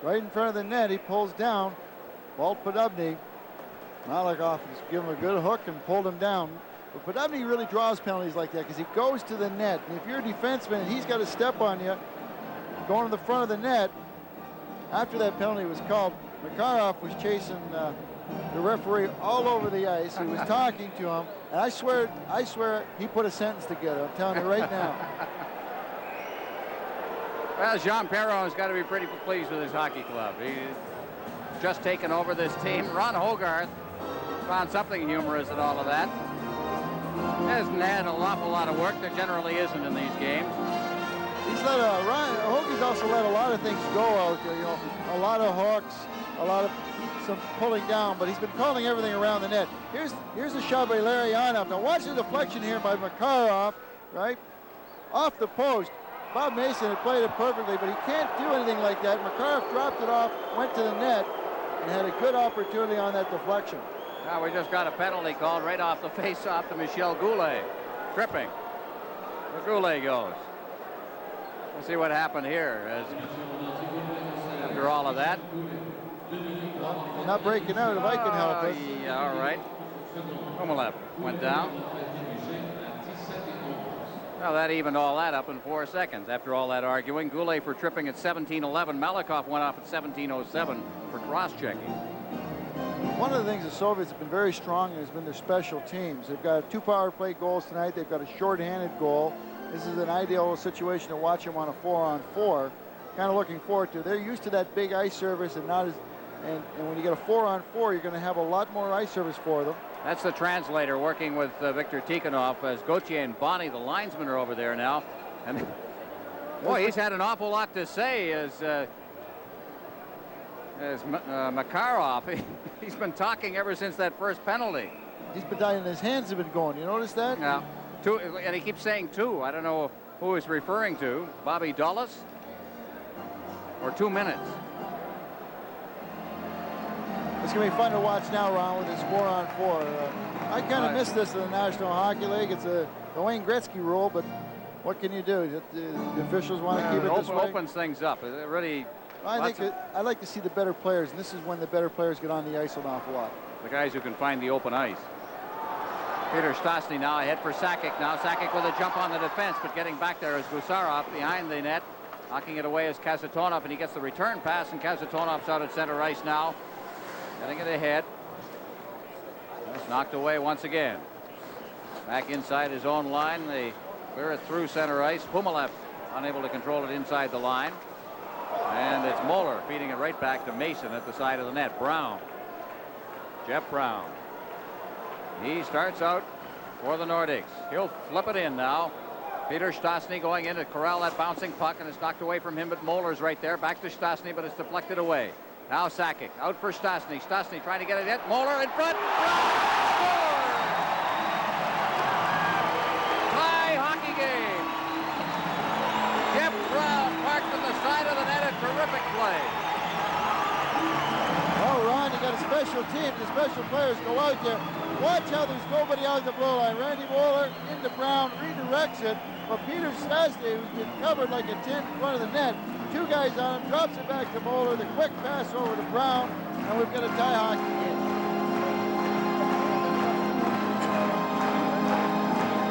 Right in front of the net, he pulls down. Walt Podubny. Malakov has given him a good hook and pulled him down. But Podubny really draws penalties like that because he goes to the net. And if you're a defenseman and he's got to step on you, going to the front of the net, after that penalty was called, Makarov was chasing the referee all over the ice. He was talking to him. And I swear he put a sentence together. I'm telling you right now. Well, Jean Perron's got to be pretty pleased with his hockey club. He's just taken over this team. Ron Hogarth found something humorous in all of that. Hasn't had an awful lot of work. There generally isn't in these games. He's let Hoagie's also let a lot of things go out there. You know, a lot of hooks, a lot of some pulling down, but he's been calling everything around the net. Here's a shot by Larionov. Now watch the deflection here by Makarov, right? Off the post. Bob Mason had played it perfectly, but he can't do anything like that. Makarov dropped it off, went to the net, and had a good opportunity on that deflection. Now we just got a penalty called right off the face-off to Michel Gulé. Tripping. Gulе goes. Let's see what happened here after all of that. Well, not breaking out if I can help it. Yeah, all right. Moller went down. Well, that evened all that up in 4 seconds after all that arguing. Gulе for tripping at 17:11. Malahov went off at 17:07 for cross-checking. One of the things the Soviets have been very strong in has been their special teams. They've got 2 power play goals tonight. They've got a short-handed goal. This is an ideal situation to watch them on a 4-on-4. Kind of looking forward to. They're used to that big ice service and not as. And when you get a 4-on-4, you're going to have a lot more ice service for them. That's the translator working with Viktor Tikhonov as Gauthier and Bonnie, the linesmen, are over there now. And boy, he's had an awful lot to say as Makarov. He's been talking ever since that first penalty. He's been dying. His hands have been going. You notice that? Yeah. 2, and he keeps saying 2. I don't know who he's referring to. Bobby Dulles? Or 2 minutes? It's going to be fun to watch now, Ron, with this 4-on-4. I kind of miss this in the National Hockey League. It's the Wayne Gretzky rule, but what can you do? The officials want to keep it this way. Opens things up. It really. I like to see the better players, and this is when the better players get on the ice an awful lot. The guys who can find the open ice. П.Штястны now ahead for Sakic now. Sakic with a jump on the defense, but getting back there is Gusarov behind the net. Knocking it away is Kasatonov, and he gets the return pass, and Kasatonov's out at center ice now. Getting it ahead. It's knocked away once again. Back inside his own line. They clear it through center ice. Humalef unable to control it inside the line. And it's Moller feeding it right back to Mason at the side of the net. Brown. Jeff Brown. He starts out for the Nordiques. He'll flip it in now. П.Штястны going in to corral that bouncing puck, and it's knocked away from him, but Moller's right there. Back to Штястны, but it's deflected away. Now Sakic out for Штястны. Штястны trying to get it in. Moller in front. Score! Tie hockey game. Jeff Brown parked at the side of the net. A terrific play. Oh, Ron, you got a special team. The special players go out there. Watch how there's nobody on the blue line. Randy Moller into Brown, redirects it, but П.Штястны, who's been covered like a tin in front of the net, 2 guys on him, drops it back to Moller, the quick pass over to Brown, and we've got a tie hockey game.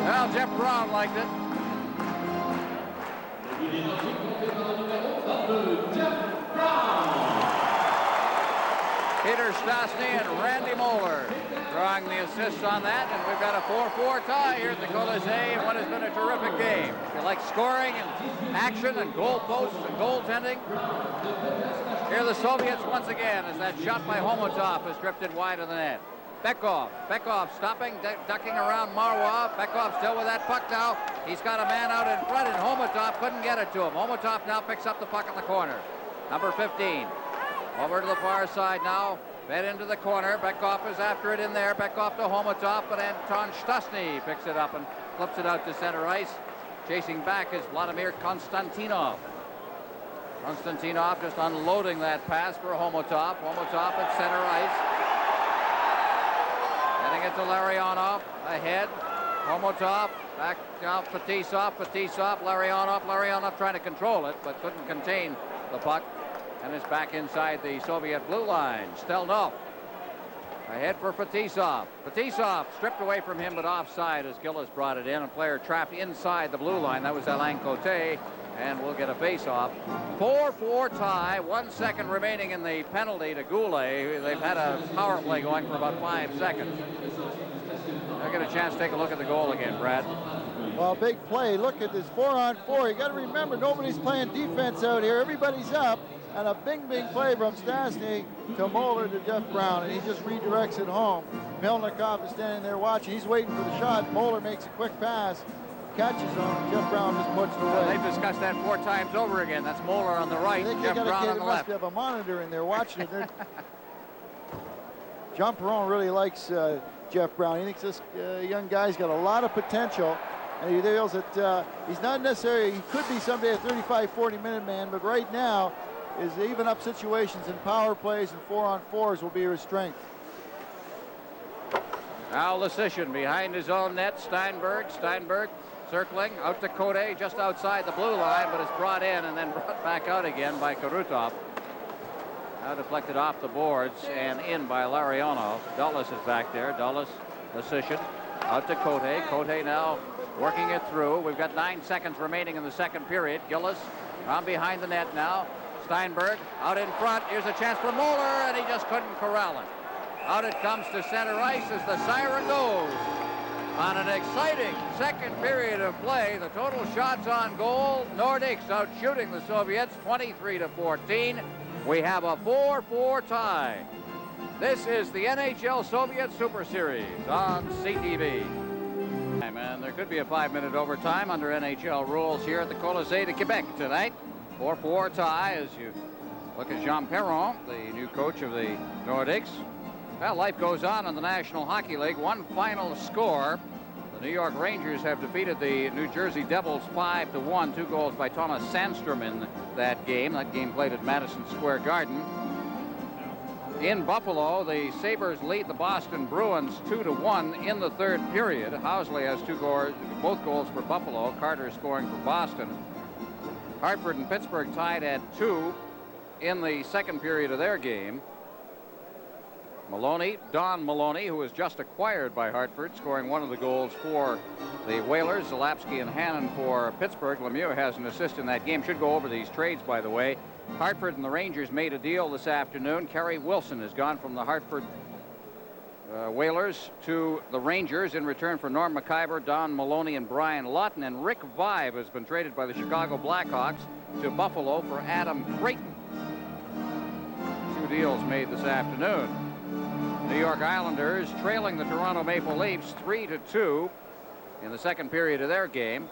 Well, Jeff Brown liked it. П.Штястны and Randy Moller drawing the assists on that, and we've got a 4-4 tie here at the Colisée in what has been a terrific game. If you like scoring and action and goal posts and goaltending, here are the Soviets once again as that shot by Homotov is drifted wide of the net. Bekov stopping, ducking around М.Маруа. Bekov still with that puck now. He's got a man out in front, and Homotov couldn't get it to him. Homotov now picks up the puck in the corner. Number 15. Over to the far side now. Fed into the corner. Bekov is after it in there. Bekov to Homotov, but Šťastný picks it up and flips it out to center ice. Chasing back is Vladimir Konstantinov. Konstantinov just unloading that pass for Homotov. Homotov at center ice. Getting it to Larionov. Ahead. Homotov. Back out Fetisov. Larionov trying to control it, but couldn't contain the puck. And it's back inside the Soviet blue line. Stelnov ahead for Fetisov. Fetisov stripped away from him, but offside as Gillis brought it in. A player trapped inside the blue line. That was A.Cote, and we'll get a face-off. 4-4 tie. 1 second remaining in the penalty to Gulе. They've had a power play going for about 5 seconds. I'll get a chance to take a look at the goal again, Brad. Well, big play. Look at this 4-on-4. You got to remember, nobody's playing defense out here. Everybody's up. And a big play from Šťastný to Moller to Jeff Brown, and he just redirects it home. Melnikov is standing there watching. He's waiting for the shot. Moller makes a quick pass, catches him, and Jeff Brown just puts it away. They've discussed that 4 times over again. That's Moller on the right, Jeff Brown on the left. They must have a monitor in there watching it. Jean Perron really likes Jeff Brown. He thinks this young guy's got a lot of potential. And he feels that he's not necessarily, he could be someday a 35, 40-minute man, but right now, is even up situations in power plays and 4-on-4s will be his strength. Now Lysician behind his own net. Steinberg circling out to Kote just outside the blue line, but it's brought in and then brought back out again by Karutov. Now deflected off the boards and in by Lariano. Dulles is back there. Dulles, Lasician, out to Kote. Kote now working it through. We've got 9 seconds remaining in the second period. Gillis around behind the net now. Steinberg out in front. Here's a chance for Mollar, and he just couldn't corral it. Out it comes to center ice as the siren goes. On an exciting second period of play, the total shots on goal, Nordiques out shooting the Soviets 23-14. We have a 4-4 tie. This is the NHL Soviet Super Series on CTV. And there could be a 5-minute overtime under NHL rules here at the Colisée de Quebec tonight. 4-4 tie as you look at Jean Perron, the new coach of the Nordiques. Well, life goes on in the National Hockey League. One final score. The New York Rangers have defeated the New Jersey Devils 5-1. 2 goals by Thomas Sandstrom in that game. That game played at Madison Square Garden. In Buffalo, the Sabres lead the Boston Bruins 2-1 in the third period. Housley has both goals for Buffalo. Carter scoring for Boston. Hartford and Pittsburgh tied at 2 in the second period of their game. Maloney, Don Maloney, who was just acquired by Hartford, scoring one of the goals for the Whalers. Zalapsky and Hannon for Pittsburgh. Lemieux has an assist in that game. Should go over these trades, by the way. Hartford and the Rangers made a deal this afternoon. Kerry Wilson has gone from the Hartford Whalers to the Rangers in return for Norm McIver, Don Maloney, and Brian Lawton. And Rick Vive has been traded by the Chicago Blackhawks to Buffalo for Adam Creighton. 2 deals made this afternoon. New York Islanders trailing the Toronto Maple Leafs 3-2 in the second period of their game.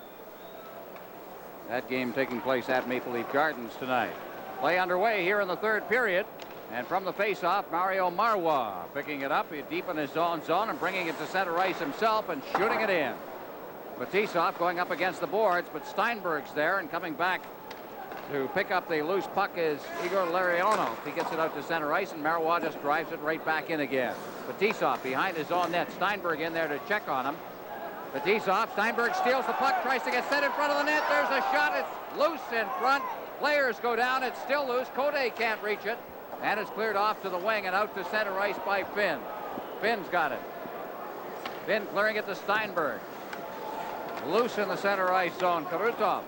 That game taking place at Maple Leaf Gardens tonight. Play underway here in the third period. And from the faceoff, Mario Marois picking it up deep in his own zone and bringing it to center ice himself and shooting it in. Fetisov going up against the boards, but Steinberg's there and coming back to pick up the loose puck is Igor Larionov. He gets it out to center ice, and Marois just drives it right back in again. Fetisov behind his own net. Steinberg in there to check on him. Fetisov, Steinberg steals the puck, tries to get set in front of the net. There's a shot. It's loose in front. Players go down. It's still loose. Kote can't reach it. And it's cleared off to the wing and out to center ice by Finn. Finn's got it. Finn clearing it to Steinberg. Loose in the center ice zone. Karutov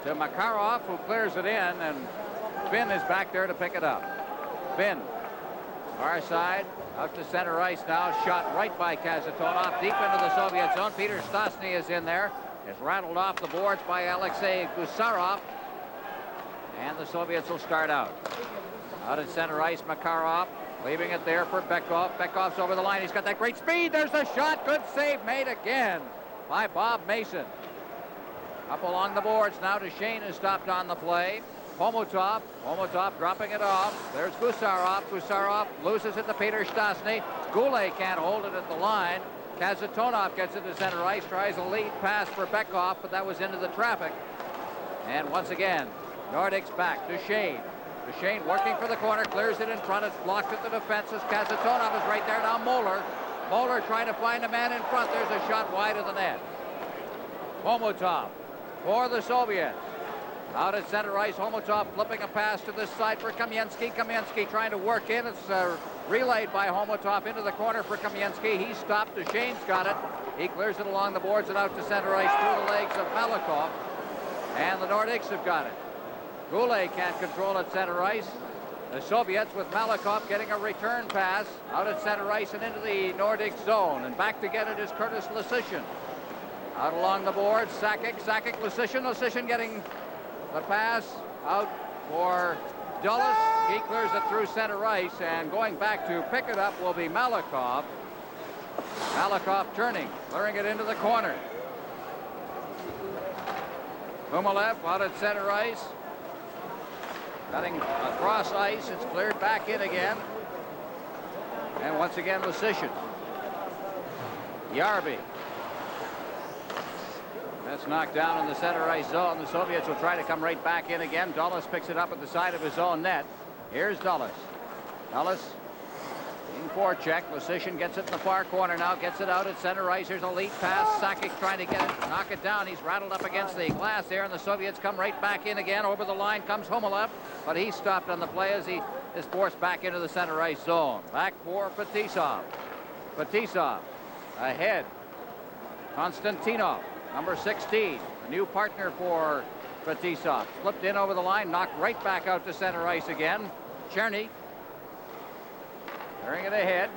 to Makarov, who clears it in, and Finn is back there to pick it up. Finn, far side, out to center ice now. Shot right by Kazatonov, deep into the Soviet zone. P.Штястны is in there. It's rattled off the boards by Alexei Gusarov. And the Soviets will start out. Out at center ice, Makarov leaving it there for Bekov. Bekov's over the line. He's got that great speed. There's the shot. Good save made again by Bob Mason. Up along the boards now. Deuchene is stopped on the play. Homotov dropping it off. There's Gusarov. Gusarov loses it to P.Штястны. Gule can't hold it at the line. Kazatonov gets it to center ice. Tries a lead pass for Bekov, but that was into the traffic. And once again, Nordiques back. Deuchene working for the corner. Clears it in front. It's blocked at the defense as Kazatonov is right there. Now Mollar. Mollar trying to find a man in front. There's a shot wide of the net. Homotov for the Soviets. Out at center ice, Homotov flipping a pass to this side for Kamensky. Kamensky trying to work in. It's relayed by Homotov into the corner for Kamensky. He's stopped. Deuchaine's got it. He clears it along the boards and out to center ice through the legs of Malakov. And the Nordiques have got it. Gule can't control at center ice. The Soviets with Malakov getting a return pass out at center ice and into the Nordic zone. And back to get it is Curtis Lasician. Out along the boards, Sakic, Lasician getting the pass out for Dulles. He clears it through center ice, and going back to pick it up will be Malakov. Malakov turning, clearing it into the corner. Kumalev out at center ice. Cutting across ice, it's cleared back in again. And once again, Lasician. Yarby. That's knocked down in the center ice zone. The Soviets will try to come right back in again. Dulles picks it up at the side of his own net. Here's Dulles. Dulles in forecheck. Lysician gets it in the far corner now, gets it out at center ice. Here's a lead pass. Sakic trying to get it, knock it down. He's rattled up against the glass there, and the Soviets come right back in again. Over the line comes Homolev, but he stopped on the play as he is forced back into the center ice zone. Back for Fetisov. Fetisov ahead. Konstantinov, number 16, a new partner for Fetisov. Flipped in over the line, knocked right back out to center ice again. Cherny carrying it ahead.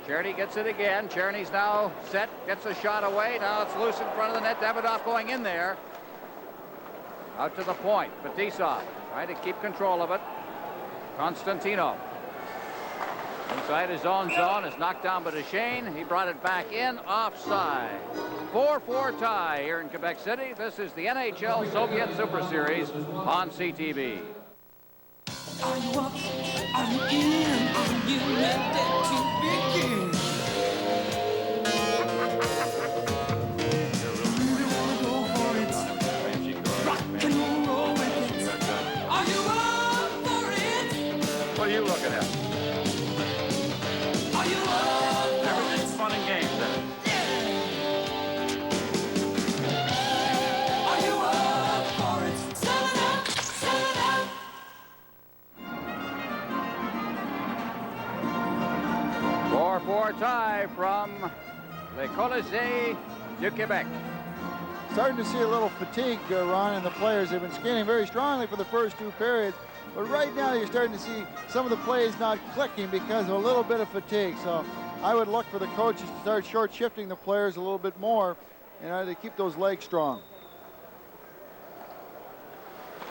Cherny gets it again. Cherny's now set, gets a shot away. Now it's loose in front of the net. Davidoff going in there. Out to the point. Fetisov trying to keep control of it. Konstantinov inside his own zone is knocked down by Duchesne. He brought it back in, offside. 4-4 tie here in Quebec City. This is the NHL Soviet Super Series on CTV. Are you up? Are you in? Are you ready to begin? You wanna go for it? Rock and roll with it. Are you up for it? What are you looking at? Are you up for Everything's fun and games then. Are you up for it? Sell it out, sell it out. 4-4 tie from the Colisée du Québec. Starting to see a little fatigue, Ron, and the players have been skating very strongly for the first two periods. But right now you're starting to see some of the plays not clicking because of a little bit of fatigue. So I would look for the coaches to start short shifting the players a little bit more, you know, to keep those legs strong.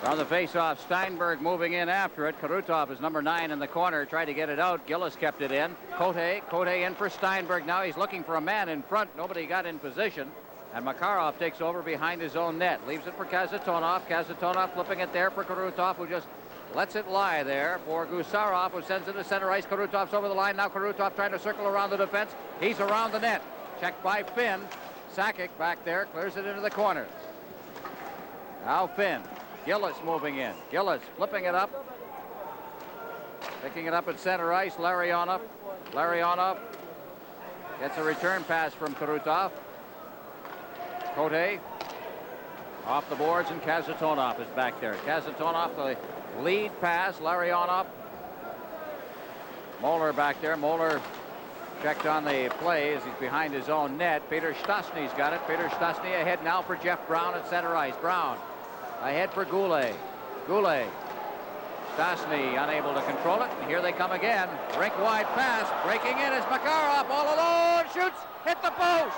On the face-off, Steinberg moving in after it. Karutov is number 9 in the corner, tried to get it out. Gillis kept it in. Cote in for Steinberg. Now he's looking for a man in front. Nobody got in position. And Makarov takes over behind his own net. Leaves it for Kazatonov. Kazatonov flipping it there for Karutov, who just lets it lie there for Gusarov, who sends it to center ice. Karutov's over the line. Now Karutov trying to circle around the defense. He's around the net. Checked by Finn. Sakic back there, clears it into the corner. Now Finn. Gillis moving in. Gillis flipping it up. Picking it up at center ice. Larionov. Larionov gets a return pass from Karutov. Cote off the boards, and Kazatonov is back there. Kazatonov, the lead pass. Larionov. Mollar back there. Mollar checked on the play as he's behind his own net. P.Штястны's got it. П.Штястны ahead now for Jeff Brown at center ice. Brown ahead for Gulé. Gulé. Štястны unable to control it. And here they come again. Rink-wide pass. Breaking in is Makarov all alone. Shoots. Hit the post.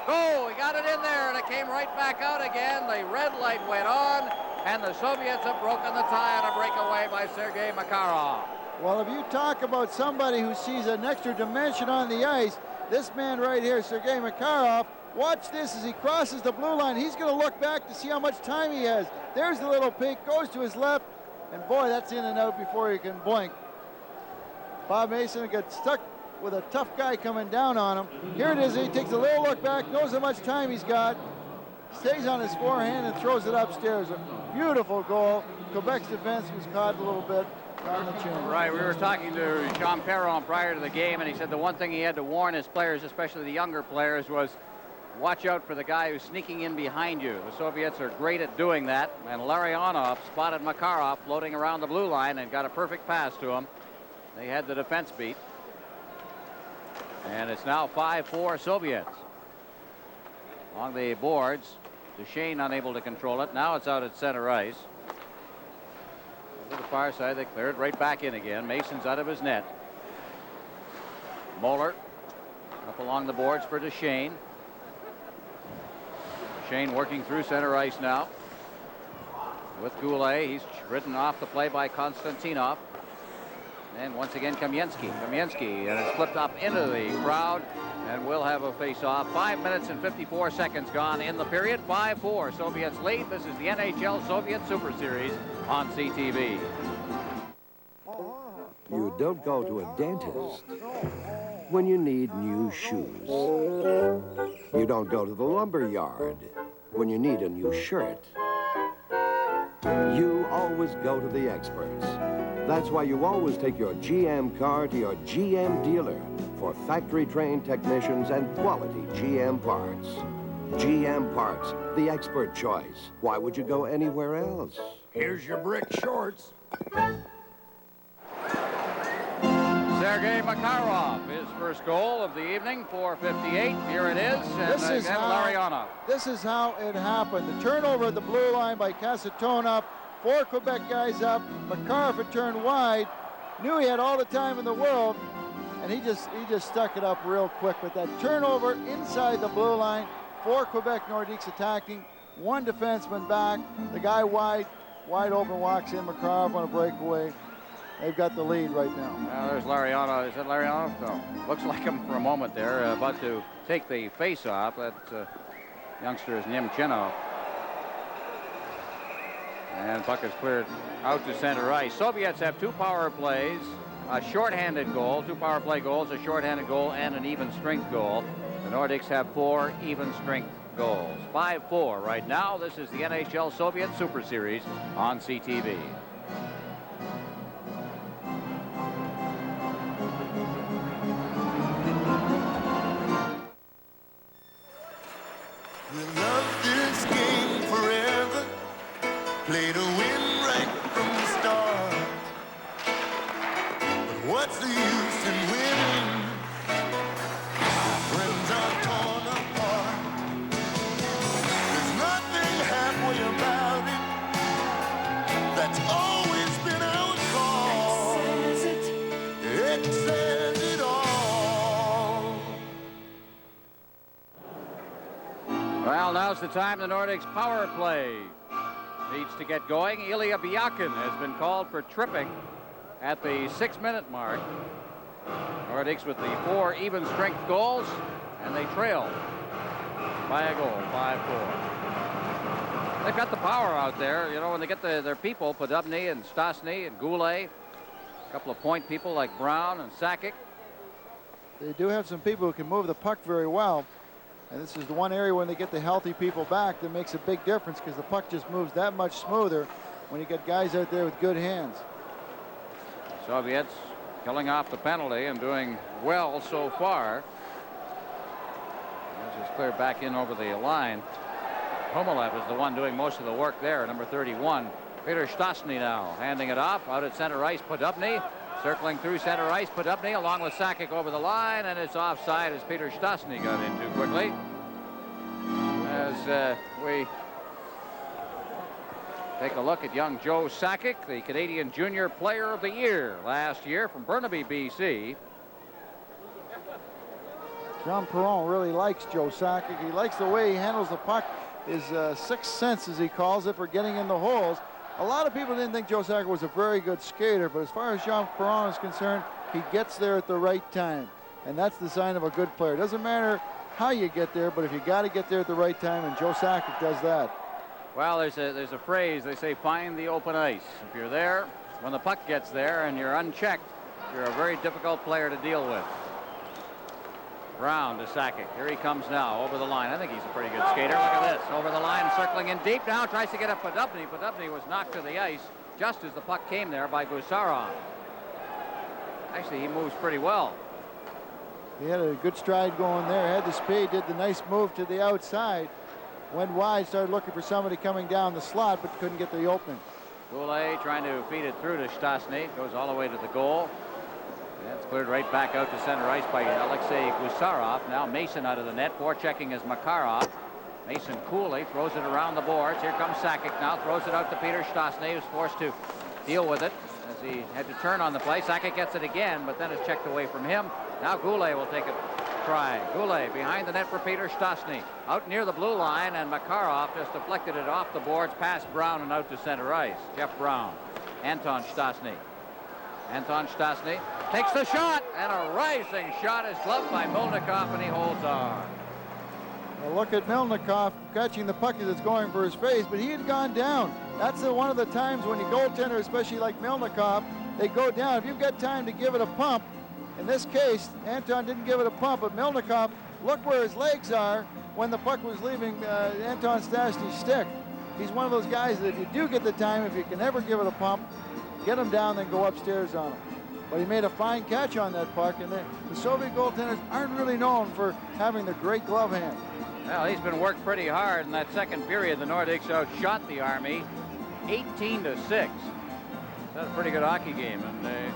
Go. He got it in there, and it came right back out again. The red light went on, and the Soviets have broken the tie on a breakaway by Sergei Makarov. Well, if you talk about somebody who sees an extra dimension on the ice, this man right here, Sergei Makarov, watch this as he crosses the blue line. He's going to look back to see how much time he has. There's the little peek, goes to his left, and boy, that's in and out before he can blink. Bob Mason got stuck with a tough guy coming down on him. Here it is, he takes a little look back, knows how much time he's got, stays on his forehand and throws it upstairs. A beautiful goal. Quebec's defense was caught a little bit on the chin. Right, we were talking to Jean Perron prior to the game, and he said the one thing he had to warn his players, especially the younger players, was watch out for the guy who's sneaking in behind you. The Soviets are great at doing that, and Larionov spotted Makarov floating around the blue line and got a perfect pass to him. They had the defense beat. And it's now 5-4 Soviets. Along the boards, Duchesne unable to control it. Now it's out at center ice. To the far side, they clear it right back in again. Mason's out of his net. Mollar up along the boards for Duchesne. Duchesne working through center ice now with Goulet. He's ridden off the play by Konstantinov. And once again, Kamensky, and it's flipped up into the crowd, and we'll have a face-off. 5 minutes and 54 seconds gone in the period. 5-4, Soviets lead. This is the NHL Soviet Super Series on CTV. You don't go to a dentist when you need new shoes. You don't go to the lumber yard when you need a new shirt. You always go to the experts. That's why you always take your GM car to your GM dealer for factory-trained technicians and quality GM parts. GM Parts, the expert choice. Why would you go anywhere else? Here's your brick shorts. Sergei Makarov, his first goal of the evening, 4:58. Here it is, and This is again, how- Lariano. This is how it happened. The turnover at the blue line by Casatona, 4 Quebec guys up. Makarov had turned wide, knew he had all the time in the world, and he just stuck it up real quick. But that turnover inside the blue line, 4 Quebek Nordiques attacking, 1 defenseman back. The guy wide open walks in. Makarov on a breakaway. They've got the lead right now. Now there's Lariano. Is that Lariano? No. Looks like him for a moment there, about to take the face off. That youngster is Nemchenov. And puck is cleared out to center ice. Soviets have 2 power plays, a shorthanded goal, 2 power play goals, a shorthanded goal, and an even strength goal. The Nordiques have 4 even strength goals. 5-4 right now. This is the NHL Soviet Super Series on CTV. We'll love this game forever. Play to win right from the start. But what's the use in winning? Friends are torn apart. There's nothing halfway about it. That's always been our call. It says it all. Well, now's the time the Nordiques power play needs to get going. Ilya Byakin has been called for tripping at the 6-minute mark. Nordiques with the 4 even strength goals, and they trail by a goal, 5-4. They've got the power out there. You know, when they get their people, Podubny and Šťastny and Gule, a couple of point people like Brown and Sakic. They do have some people who can move the puck very well. And this is the one area when they get the healthy people back that makes a big difference, because the puck just moves that much smoother when you get guys out there with good hands. Soviets killing off the penalty and doing well so far. This is cleared back in over the line. Homolev is the one doing most of the work there, number 31. П.Штястны now handing it off out at center ice. Podubny circling through center ice. Podubny along with Sakic over the line, and it's offside as П.Штястны got in too quickly. As we take a look at young Joe Sakic, the Canadian Junior Player of the Year last year from Burnaby, BC. John Perron really likes Joe Sakic. He likes the way he handles the puck. His sixth sense, as he calls it, for getting in the holes. A lot of people didn't think Joe Sakic was a very good skater, but as far as John Perron is concerned, he gets there at the right time. And that's the sign of a good player. It doesn't matter how you get there, but if you got to get there at the right time, and Joe Sakic does that. Well, there's a phrase, they say, find the open ice. If you're there, when the puck gets there and you're unchecked, you're a very difficult player to deal with. Brown to Sakic. Here he comes now over the line. I think he's a pretty good skater. Look at this. Over the line, circling in deep now. Tries to get up Podubny. Podubny was knocked to the ice just as the puck came there by Gusarov. Actually, he moves pretty well. He had a good stride going there. Had the speed, did the nice move to the outside. Went wide, started looking for somebody coming down the slot, but couldn't get the opening. Gule trying to feed it through to Šťastny. Goes all the way to the goal. That's cleared right back out to center ice by Alexei Gusarov. Now Mason out of the net. Forechecking is Makarov. Mason coolly throws it around the boards. Here comes Sakic now. Throws it out to П.Штястны, who's forced to deal with it as he had to turn on the play. Sakic gets it again, but then it's checked away from him. Now Gule will take a try. Gule behind the net for П.Штястны. Out near the blue line, and Makarov just deflected it off the boards past Brown and out to center ice. Jeff Brown. Anton Šťastny. Anton Šťastny takes the shot, and a rising shot is gloved by Milnikov, and he holds on. Well, look at Milnikov catching the puck as it's going for his face, but he had gone down. That's one of the times when you goaltender, especially like Milnikov, they go down. If you've got time to give it a pump, in this case, Anton didn't give it a pump, but Milnikov, look where his legs are when the puck was leaving Anton Šťastny's stick. he's one of those guys that if you do get the time, if you can ever give it a pump, get him down, then go upstairs on him. But he made a fine catch on that puck, and the Soviet goaltenders aren't really known for having the great glove hand. Well, he's been worked pretty hard in that second period. The Nordiques outshot the Army 18-6. That's a pretty good hockey game, and they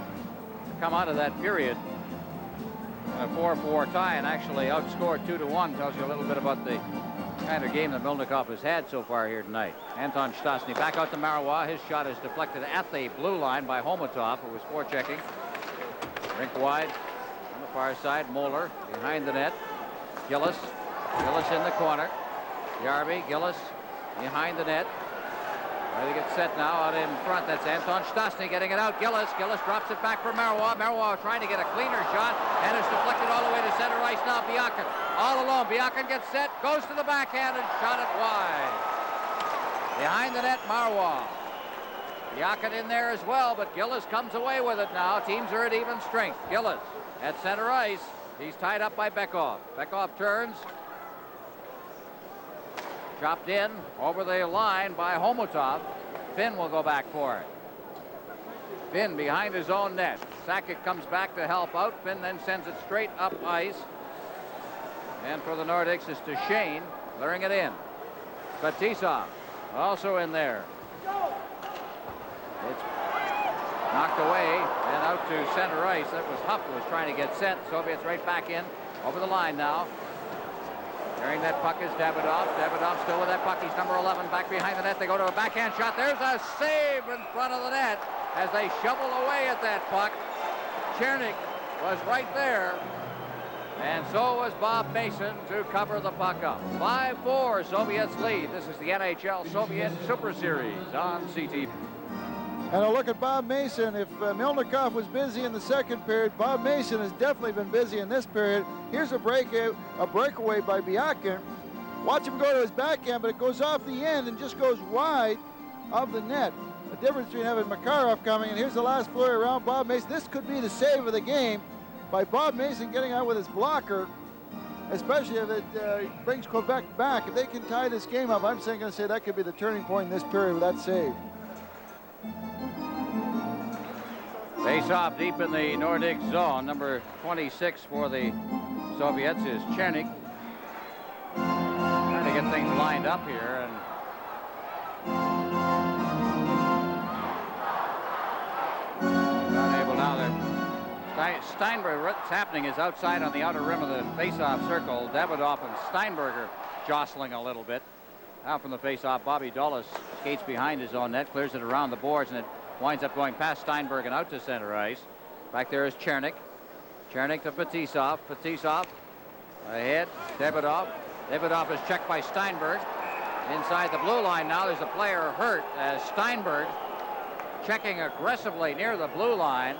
come out of that period a 4-4 tie and actually outscored 2-1. Tells you a little bit about the kind of game that Milnikov has had so far here tonight. Anton Stasny back out to Marois. His shot is deflected at the blue line by Homotov, who was forechecking. Rink wide on the far side. Mollar behind the net. Gillis. Gillis in the corner. Yarby. Gillis behind the net. Ready to get set now out in front. That's Anton Stasny getting it out. Gillis. Gillis drops it back for Marois. Marois trying to get a cleaner shot, and it's deflected all the way to center ice now. Byakin all alone. Byakin gets set, goes to the backhand, and shot it wide. Behind the net, Marois. Byakin in there as well, but Gillis comes away with it now. Teams are at even strength. Gillis at center ice. He's tied up by Bekov. Bekov turns. Chopped in over the line by Homotov. Finn will go back for it. Finn behind his own net. Sakic comes back to help out. Finn then sends it straight up ice. And for the Nordiques is Deuchene clearing it in. Fetisov also in there. It's knocked away and out to center ice. That was Huff who was trying to get set. Soviets right back in over the line now. Carrying that puck is Davidoff. Davidoff still with that puck. He's number 11 back behind the net. They go to a backhand shot. There's a save in front of the net as they shovel away at that puck. Chernik was right there. And so was Bob Mason to cover the puck up. 5-4, Soviets lead. This is the NHL Soviet Super Series on CTV. And a look at Bob Mason. If Milnikov was busy in the second period, Bob Mason has definitely been busy in this period. Here's a breakaway by Byakin. Watch him go to his backhand, but it goes off the end and just goes wide of the net. The difference between having Makarov coming, and here's the last flurry around Bob Mason. This could be the save of the game by Bob Mason getting out with his blocker, especially if it brings Quebec back. If they can tie this game up, I'm going to say that could be the turning point in this period with that save. Face off deep in the Nordic zone. Number 26 for the Soviets is Chernik. Trying to get things lined up here. And unable now. Steinberg, what's happening is outside on the outer rim of the face-off circle. Davidoff and Steinberger jostling a little bit. Out from the face-off, Bobby Dulles skates behind his own net, clears it around the boards, and it winds up going past Steinberg and out to center ice. Back there is Chernik. Chernik to Fetisov. Fetisov ahead. Davidoff. Davidoff is checked by Steinberg. Inside the blue line now, there's a player hurt as Steinberg checking aggressively near the blue line.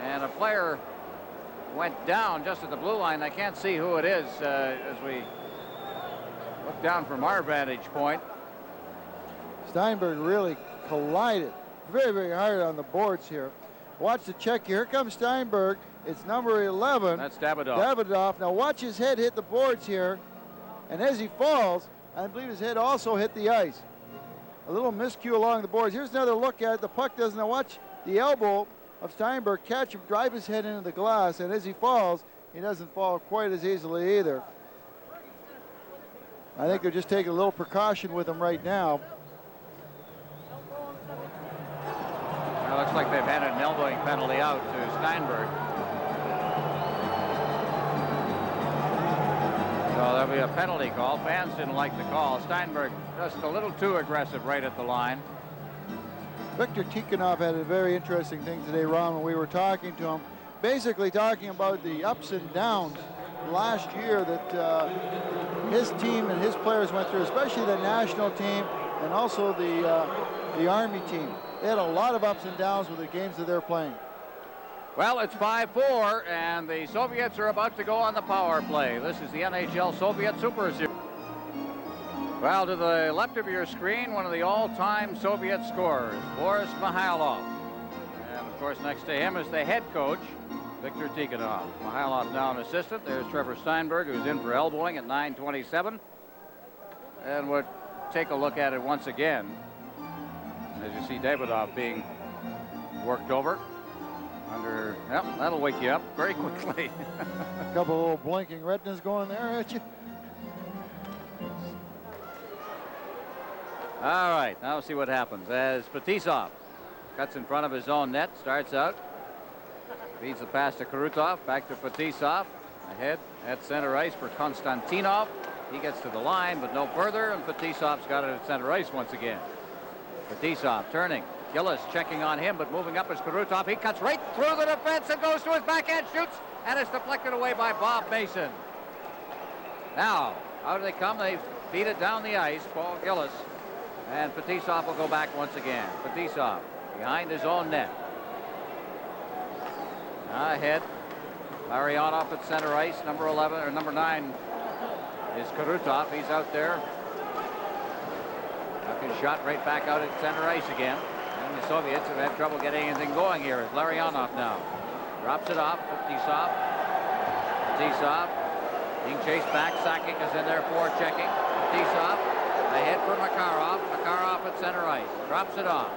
And a player went down just at the blue line. I can't see who it is as we look down from our vantage point. Steinberg really collided very, very hard on the boards here. Watch the check here. Here comes Steinberg. It's number 11. That's Davidoff. Davidoff. Now watch his head hit the boards here. And as he falls, I believe his head also hit the ice. A little miscue along the boards. Here's another look at it. The puck doesn't. Now watch the elbow of Steinberg catch him, drive his head into the glass, and as he falls, he doesn't fall quite as easily either. I think they're just taking a little precaution with him right now. Well, looks like they've had an elbowing penalty out to Steinberg. So there'll be a penalty call. Fans didn't like the call. Steinberg just a little too aggressive right at the line. Viktor Tikhonov had a very interesting thing today, Ron, when we were talking to him. Basically talking about the ups and downs last year that his team and his players went through, especially the national team and also the Army team. They had a lot of ups and downs with the games that they're playing. Well, it's 5-4, and the Soviets are about to go on the power play. This is the NHL Soviet Super Series. Well, to the left of your screen, one of the all-time Soviet scorers, Boris Mikhailov. And, of course, next to him is the head coach, Viktor Tikhonov. Mikhailov now an assistant. There's Trevor Steinberg, who's in for elbowing at 9:27. And what take a look at it once again. As you see Davidov being worked over. Under, yep, that'll wake you up very quickly. A couple of little blinking retinas going there at you. All right, now we'll see what happens as Fetisov cuts in front of his own net, starts out, feeds the pass to Krutov, back to Fetisov, ahead at center ice for Konstantinov. He gets to the line, but no further, and Fetisov's got it at center ice once again. Fetisov turning. Gillis checking on him, but moving up is Krutov. He cuts right through the defense and goes to his backhand, shoots, and it's deflected away by Bob Mason. Now, how do they come? They feed it down the ice, Paul Gillis, and Fetisov will go back once again. Fetisov behind his own net. Ahead, Larianoff at center ice, number 11, or number 9 is Krutov. He's out there. Took his shot right back out at center ice again. And the Soviets have had trouble getting anything going here. It's Larianoff now. Drops it off. Fetisov. Fetisov being chased back. Sakic is in there for checking. Fetisov ahead for Makarov. Makarov at center ice. Drops it off.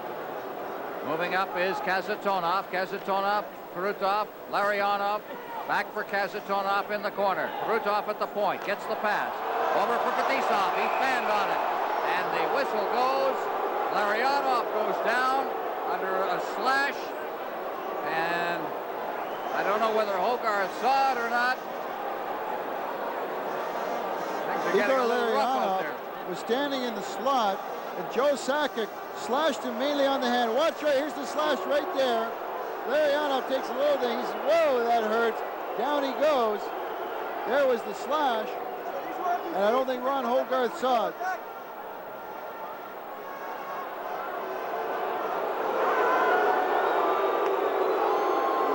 Moving up is Kazatonov. Kazatonov, Krutov, Larianoff. Back for Kazatonov in the corner. Krutov at the point. Gets the pass. Over for Fetisov. He fanned on it. And the whistle goes. Larianoff goes down under a slash. And I don't know whether Hogarth saw it or not. Things are getting a little rough out there. Was standing in the slot, and Joe Sakic slashed him mainly on the hand. Watch right, here's the slash right there. Larianoff takes a little thing. He says, whoa, that hurts. Down he goes. There was the slash. And I don't think Ron Hogarth saw it.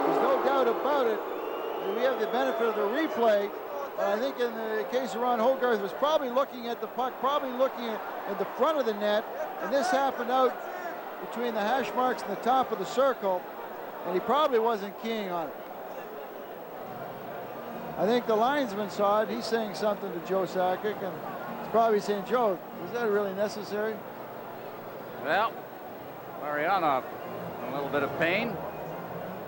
There's no doubt about it. We have the benefit of the replay. But I think in the case of Ron Hogarth was probably looking at the puck, probably looking at the front of the net. And this happened out between the hash marks and the top of the circle. And he probably wasn't keying on it. I think the linesman saw it. He's saying something to Joe Sakic, and he's probably saying, Joe, was that really necessary? Well, Larianoff in a little bit of pain.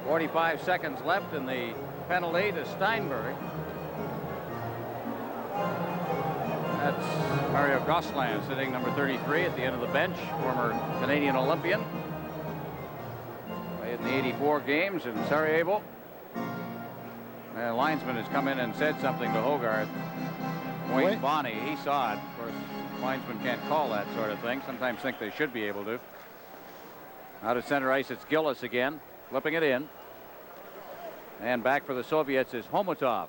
45 seconds left in the penalty to Steinberg. That's Mario Gosselin sitting number 33 at the end of the bench, former Canadian Olympian. Played in the 84 games in Sarajevo. The linesman has come in and said something to Hogarth. Wayne Bonney, he saw it. Of course, linesmen can't call that sort of thing. Sometimes think they should be able to. Out of center ice, it's Gillis again, flipping it in. And back for the Soviets is Homotov.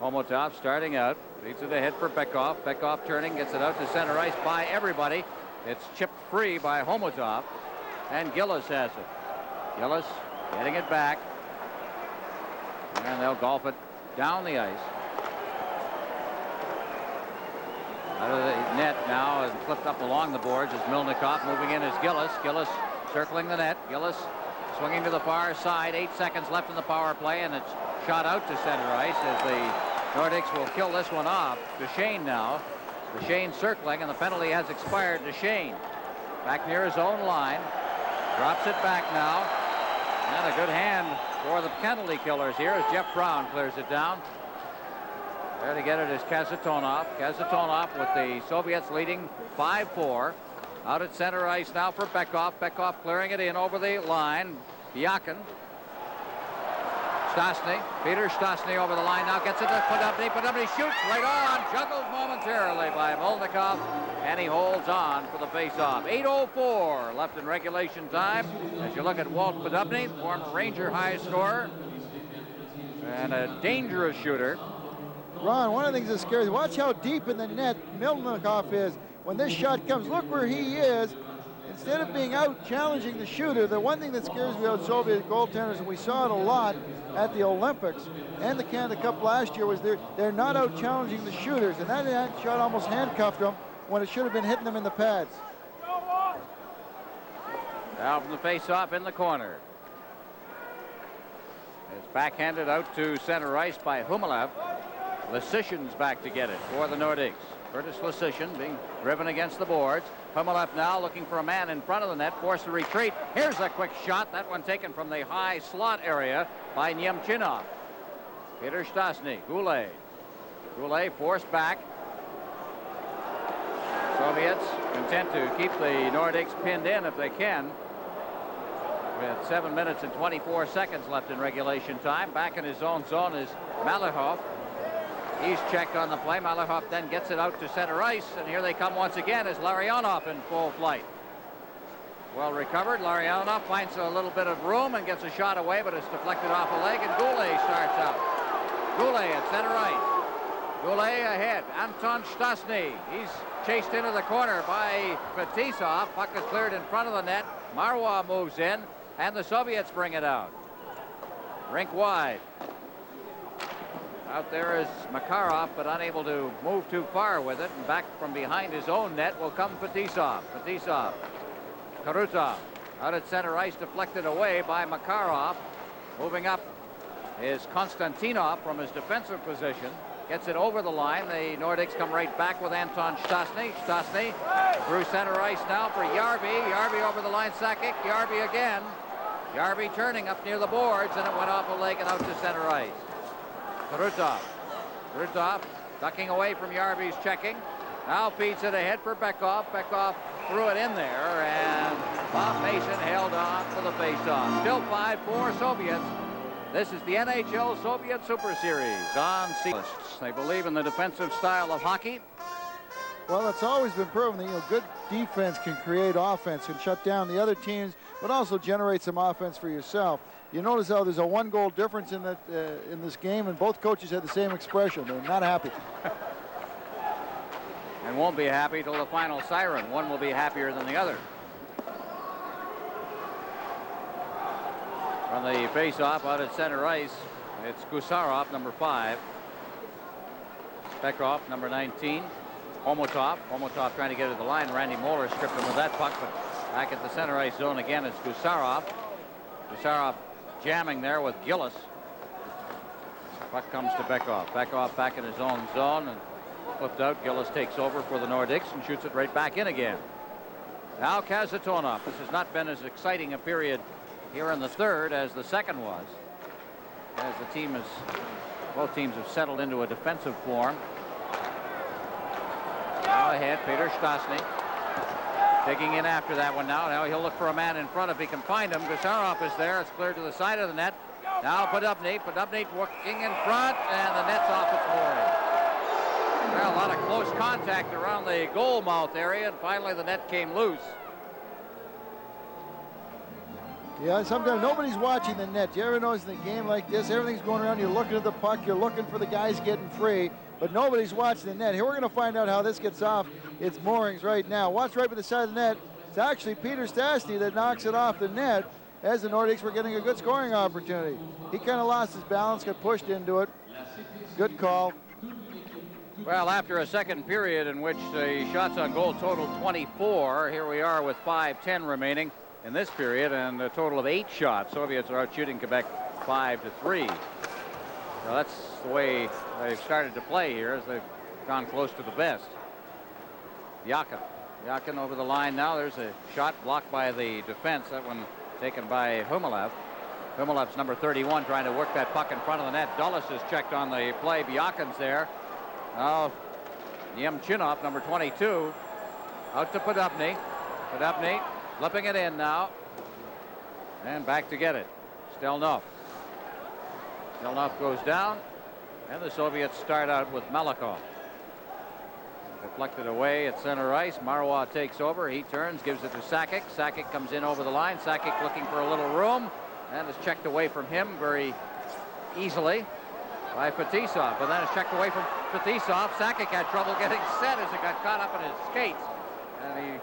Homotov starting out, leads it ahead for Bekov. Bekov turning, gets it out to center ice by everybody. It's chipped free by Homotov, and Gillis has it. Gillis getting it back. And they'll golf it down the ice. Out of the net now and flipped up along the boards is Milnikov. Moving in is Gillis. Gillis circling the net. Gillis swinging to the far side. 8 seconds left in the power play, and it's shot out to center ice as the Nordiques will kill this one off. Deuchene now. Deuchene circling, and the penalty has expired. Deuchene back near his own line. Drops it back now. And a good hand for the penalty killers here as Jeff Brown clears it down. There to get it is Kazatonov. Kazatonov with the Soviets leading 5-4. Out at center ice now for Bekov. Bekov clearing it in over the line. Byakin. Stasny. Peter Stasny over the line now. Gets it to Podubny. Podubny shoots right on. Juggled momentarily by Milnikov. And he holds on for the face-off. 8:04 left in regulation time. As you look at Walt Podubny, former Ranger high scorer. And a dangerous shooter. Ron, one of the things that scares you, watch how deep in the net Milnikov is. When this shot comes, look where he is. Instead of being out challenging the shooter, the one thing that scares me about Soviet goaltenders, and we saw it a lot at the Olympics and the Canada Cup last year, was they're not out challenging the shooters, and that shot almost handcuffed them when it should have been hitting them in the pads. Now from the face-off in the corner. It's backhanded out to center ice by Humalev. Lysician's back to get it for the Nordiques. Curtis Lasician being driven against the boards. Malahov now looking for a man in front of the net, forced to retreat. Here's a quick shot, that one taken from the high slot area by Nemchinov. П.Штястны, Gulе. Gulé forced back. Soviets content to keep the Nordiques pinned in if they can. With 7 minutes and 24 seconds left in regulation time. Back in his own zone is Malahov. He's checked on the play. Malahov then gets it out to center ice, and here they come once again as Larionov in full flight. Well recovered. Larionov finds a little bit of room and gets a shot away, but it's deflected off a leg, and Gulé starts out. Gulé at center ice. Gulé ahead. A.Штястны. He's chased into the corner by Fetisov. Puck is cleared in front of the net. М.Маруа moves in, and the Soviets bring it out. Rink wide. Out there is Makarov, but unable to move too far with it. And back from behind his own net will come Fetisov. Fetisov. Karutov. Out at center ice, deflected away by Makarov. Moving up is Konstantinov from his defensive position. Gets it over the line. The Nordiques come right back with A.Штястны. Штястны through center ice now for Järvi. Järvi over the line. Sakic. Järvi again. Järvi turning up near the boards, and it went off a leg and out to center ice. Karutov. Karutov ducking away from Järvi's checking. Now feeds it ahead for Bekov. Bekov threw it in there, and Bob Mason held on for the faceoff. Still 5-4 Soviets. This is the NHL Soviet Super Series on CSKA. They believe in the defensive style of hockey. Well, it's always been proven that, you know, good defense can create offense, can shut down the other teams, but also generate some offense for yourself. You notice how there's a 1-goal difference in that in this game, and both coaches had the same expression. They're not happy. And won't be happy till the final siren. One will be happier than the other. From the face-off out at center ice, it's Gusarov, number 5. Bekov, number 19. Homotov. Homotov trying to get to the line. Randy Mollер stripped him with that puck, but back at the center ice zone again, it's Gusarov. Gusarov jamming there with Gillis. Puck comes to Bekov. Bekov back in his own zone and flipped out. Gillis takes over for the Nordiques and shoots it right back in again. Now Kazatonov. This has not been as exciting a period here in the third as the second was, as the team is, both teams have settled into a defensive form. Now ahead, П.Штястны digging in after that one now. Now he'll look for a man in front if he can find him. Gusarov is there. It's cleared to the side of the net. Now Podubny working in front, and the net's off its mooring. Well, a lot of close contact around the goal mouth area, and finally the net came loose. Yeah, sometimes nobody's watching the net. You ever notice in a game like this, everything's going around, you're looking at the puck, you're looking for the guys getting free, but nobody's watching the net. Here we're going to find out how this gets off its moorings right now. Watch right by the side of the net. It's actually П.Штястны that knocks it off the net as the Nordiques were getting a good scoring opportunity. He kind of lost his balance, got pushed into it. Good call. Well, after a second period in which the shots on goal totaled 24, here we are with 5:10 remaining in this period, and a total of 8 shots. Soviets are out shooting Quebec 5-3. So that's the way they've started to play here, as they've gone close to the best. Byakin over the line now. There's a shot blocked by the defense. That one taken by Humalov. Humalov's number 31 trying to work that puck in front of the net. Dulles is checked on the play. Byakin's there. Now Nemchinov, number 22, out to Podubny. Podubny flipping it in now, and back to get it. Stelnov. Stelnov goes down, and the Soviets start out with Malahov. Deflected away at center ice. М.Маруа takes over. He turns, gives it to Sakic. Sakic comes in over the line. Sakic looking for a little room, and is checked away from him very easily by Fetisov. But then it's checked away from Fetisov. Sakic had trouble getting set as it got caught up in his skates, and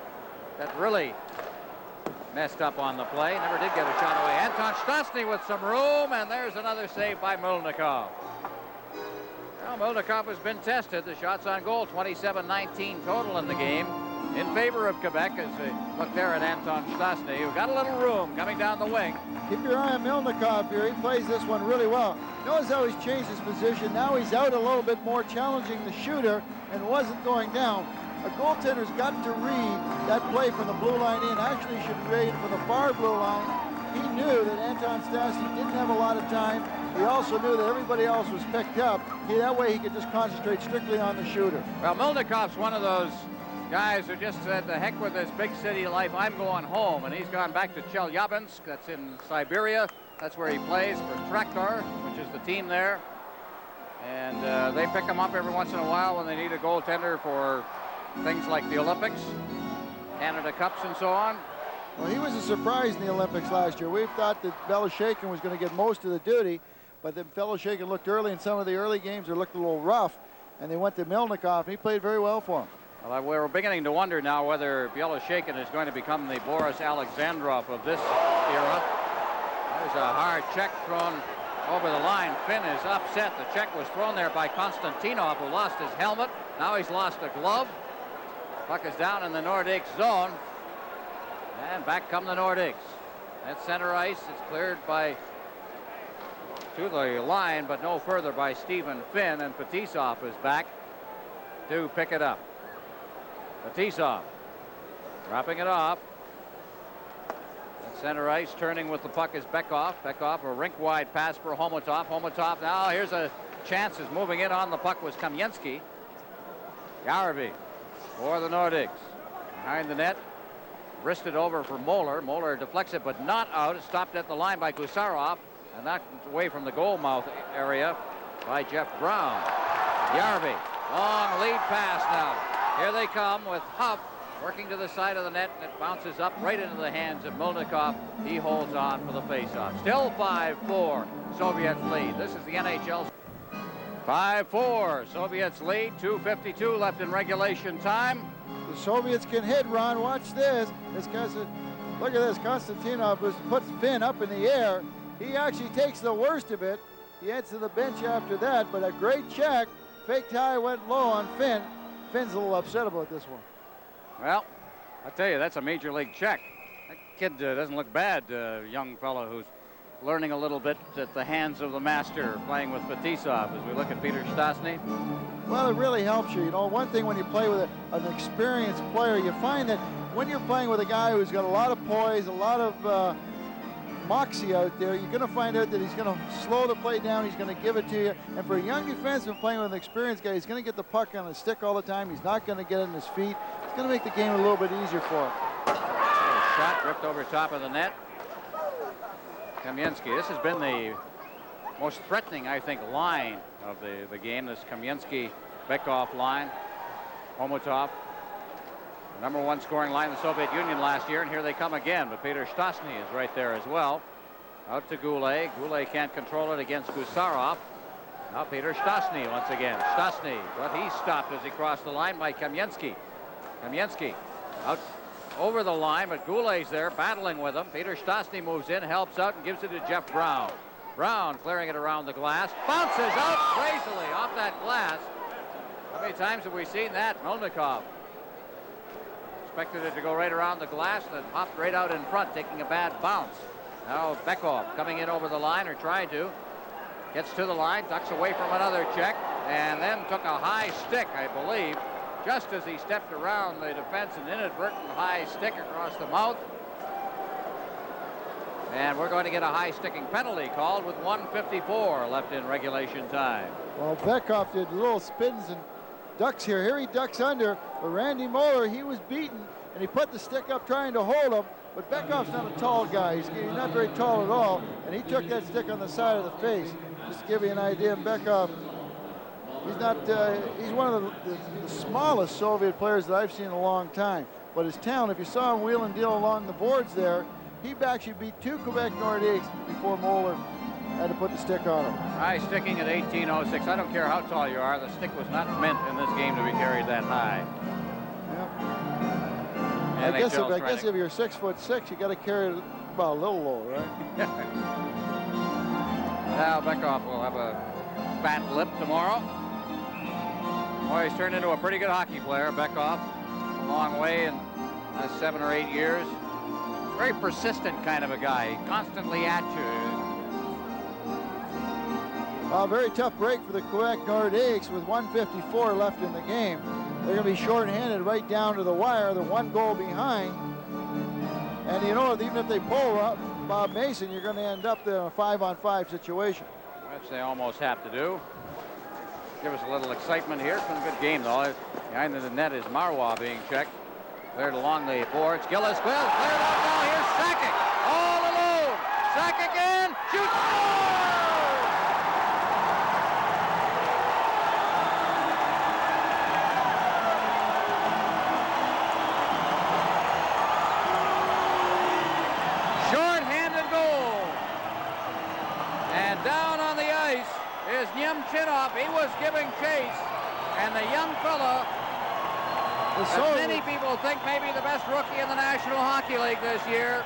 that really messed up on the play. Never did get a shot away. A.Штястны with some room, and there's another save by Melnikov. Well, Melnikov has been tested. The shots on goal, 27-19 total in the game in favor of Quebec, as they look there at A.Штястны, who got a little room coming down the wing. Keep your eye on Melnikov here. He plays this one really well. Notice how he's changed his position. Now he's out a little bit more, challenging the shooter. and wasn't going down. A goaltender's got to read that play from the blue line in. Actually, he should read it from the far blue line. He knew that A.Štястны didn't have a lot of time. He also knew that everybody else was picked up. That way he could just concentrate strictly on the shooter. Well, Milnikov's one of those guys who just said, the heck with this big city life, I'm going home. And he's gone back to Chelyabinsk, that's in Siberia. That's where he plays for Traktor, which is the team there. And they pick him up every once in a while when they need a goaltender for things like the Olympics, Canada Cups, and so on. Well, he was a surprise in the Olympics last year. We thought that Beloshakin was going to get most of the duty, but then Beloshakin looked early in some of the early games, or looked a little rough, and they went to Milnikov, and he played very well for him. Well, we're beginning to wonder now whether Beloshakin is going to become the Boris Alexandrov of this era. There's a hard check thrown over the line. Finn is upset. The check was thrown there by Konstantinov, who lost his helmet. Now he's lost a glove. Puck is down in the Nordiques zone. And back come the Nordiques. At center ice, it's cleared by to the line, but no further by Stephen Finn, and Fetisov is back to pick it up. Fetisov dropping it off. At center ice, turning with the puck is Bekov. Bekov, a rink-wide pass for Homotov. Homotov now, here's a chance, is moving in on the puck was Kamensky. Garvey for the Nordiques. Behind the net, wristed over for Moller. Moller deflects it, but not out. It's stopped at the line by Gusarov, and knocked away from the goal mouth area by Jeff Brown. Garvey, long lead pass now. Here they come with Huff working to the side of the net, and it bounces up right into the hands of Milnikov. He holds on for the faceoff. Still 5-4, Soviets lead. This is the NHL. 5-4, Soviets lead. 2:52 left in regulation time. The Soviets can hit, Ron. Watch this. Look at this. Konstantinov puts Finn up in the air. He actually takes the worst of it. He heads to the bench after that, but a great check. Fake tie went low on Finn. Finn's a little upset about this one. Well, I tell you, that's a major league check. That kid doesn't look bad, young fellow who's learning a little bit at the hands of the master, playing with Fetisov as we look at П.Штястны. Well, it really helps you. You know, one thing when you play with an experienced player, you find that when you're playing with a guy who's got a lot of poise, a lot of moxie out there, you're going to find out that he's going to slow the play down, he's going to give it to you. And for a young defenseman playing with an experienced guy, he's going to get the puck on his stick all the time. He's not going to get it in his feet. It's going to make the game a little bit easier for him. Shot ripped over top of the net. Kamensky, this has been the most threatening, I think, line of the game, this Kamensky-Bekov line. Homotov, the #1 scoring line in the Soviet Union last year, and here they come again, but П.Штястны is right there as well. Out to Gule. Gule can't control it against Gusarov. Now П.Штястны once again. Штястны, but he's stopped as he crossed the line by Kamensky. Kamensky out over the line, but Gule's there battling with him. П.Штястны moves in, helps out, and gives it to Jeff Brown. Brown clearing it around the glass. Bounces out crazily off that glass. How many times have we seen that? Milnikov expected it to go right around the glass, and it hopped right out in front, taking a bad bounce. Now Bekov coming in over the line, or tried to. Gets to the line, ducks away from another check, and then took a high stick, I believe, just as he stepped around the defense, an inadvertent high stick across the mouth. And we're going to get a high sticking penalty called with 1:54 left in regulation time. Well, Bekov did little spins and ducks here. Here he ducks under, but Randy Moller, he was beaten, and he put the stick up trying to hold him. But Bekov's not a tall guy. He's not very tall at all, and he took that stick on the side of the face. Just to give you an idea, Bekov, he's one of the smallest Soviet players that I've seen in a long time. But his talent, if you saw him wheel and deal along the boards there, he actually beat 2 Quebec Nordiques before Moller had to put the stick on him. High sticking at 18:06. I don't care how tall you are. The stick was not meant in this game to be carried that high. Yeah. I guess if you're 6'6", you got to carry it about a little low, right? Now Bekov will have a fat lip tomorrow. Boy, he's turned into a pretty good hockey player, Bekov. A long way in the last 7 or 8 years. Very persistent kind of a guy, constantly at you. Well, a very tough break for the Quebek Nordikes with 1:54 left in the game. They're going to be short-handed right down to the wire. They're 1 goal behind. And you know, even if they pull up Bob Mason, you're going to end up in a 5-on-5 situation. Which they almost have to do. Give us a little excitement here. It's been a good game, though. Behind the net is М.Маруа being checked. Cleared along the boards. Gillis cleared out now. Here's Sakic. All alone. Sakic in. Shoots. Short-handed goal. And down on the ice is Nemchinov. He was giving chase. And the young fella, that many people think may be the best rookie in the National Hockey League this year.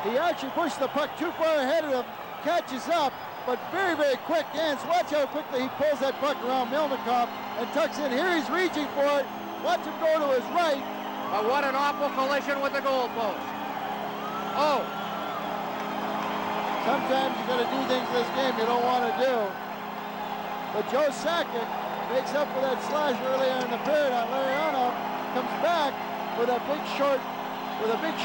He actually pushed the puck too far ahead of him, catches up, but very, very quick hands. Watch how quickly he pulls that puck around Melnikov and tucks in. Here he's reaching for it. Watch him go to his right. But what an awful collision with the goalpost. Oh. Sometimes you got to do things in this game you don't want to do. But Joe Sakic makes up for that slash earlier in the period on Larionov, comes back with a big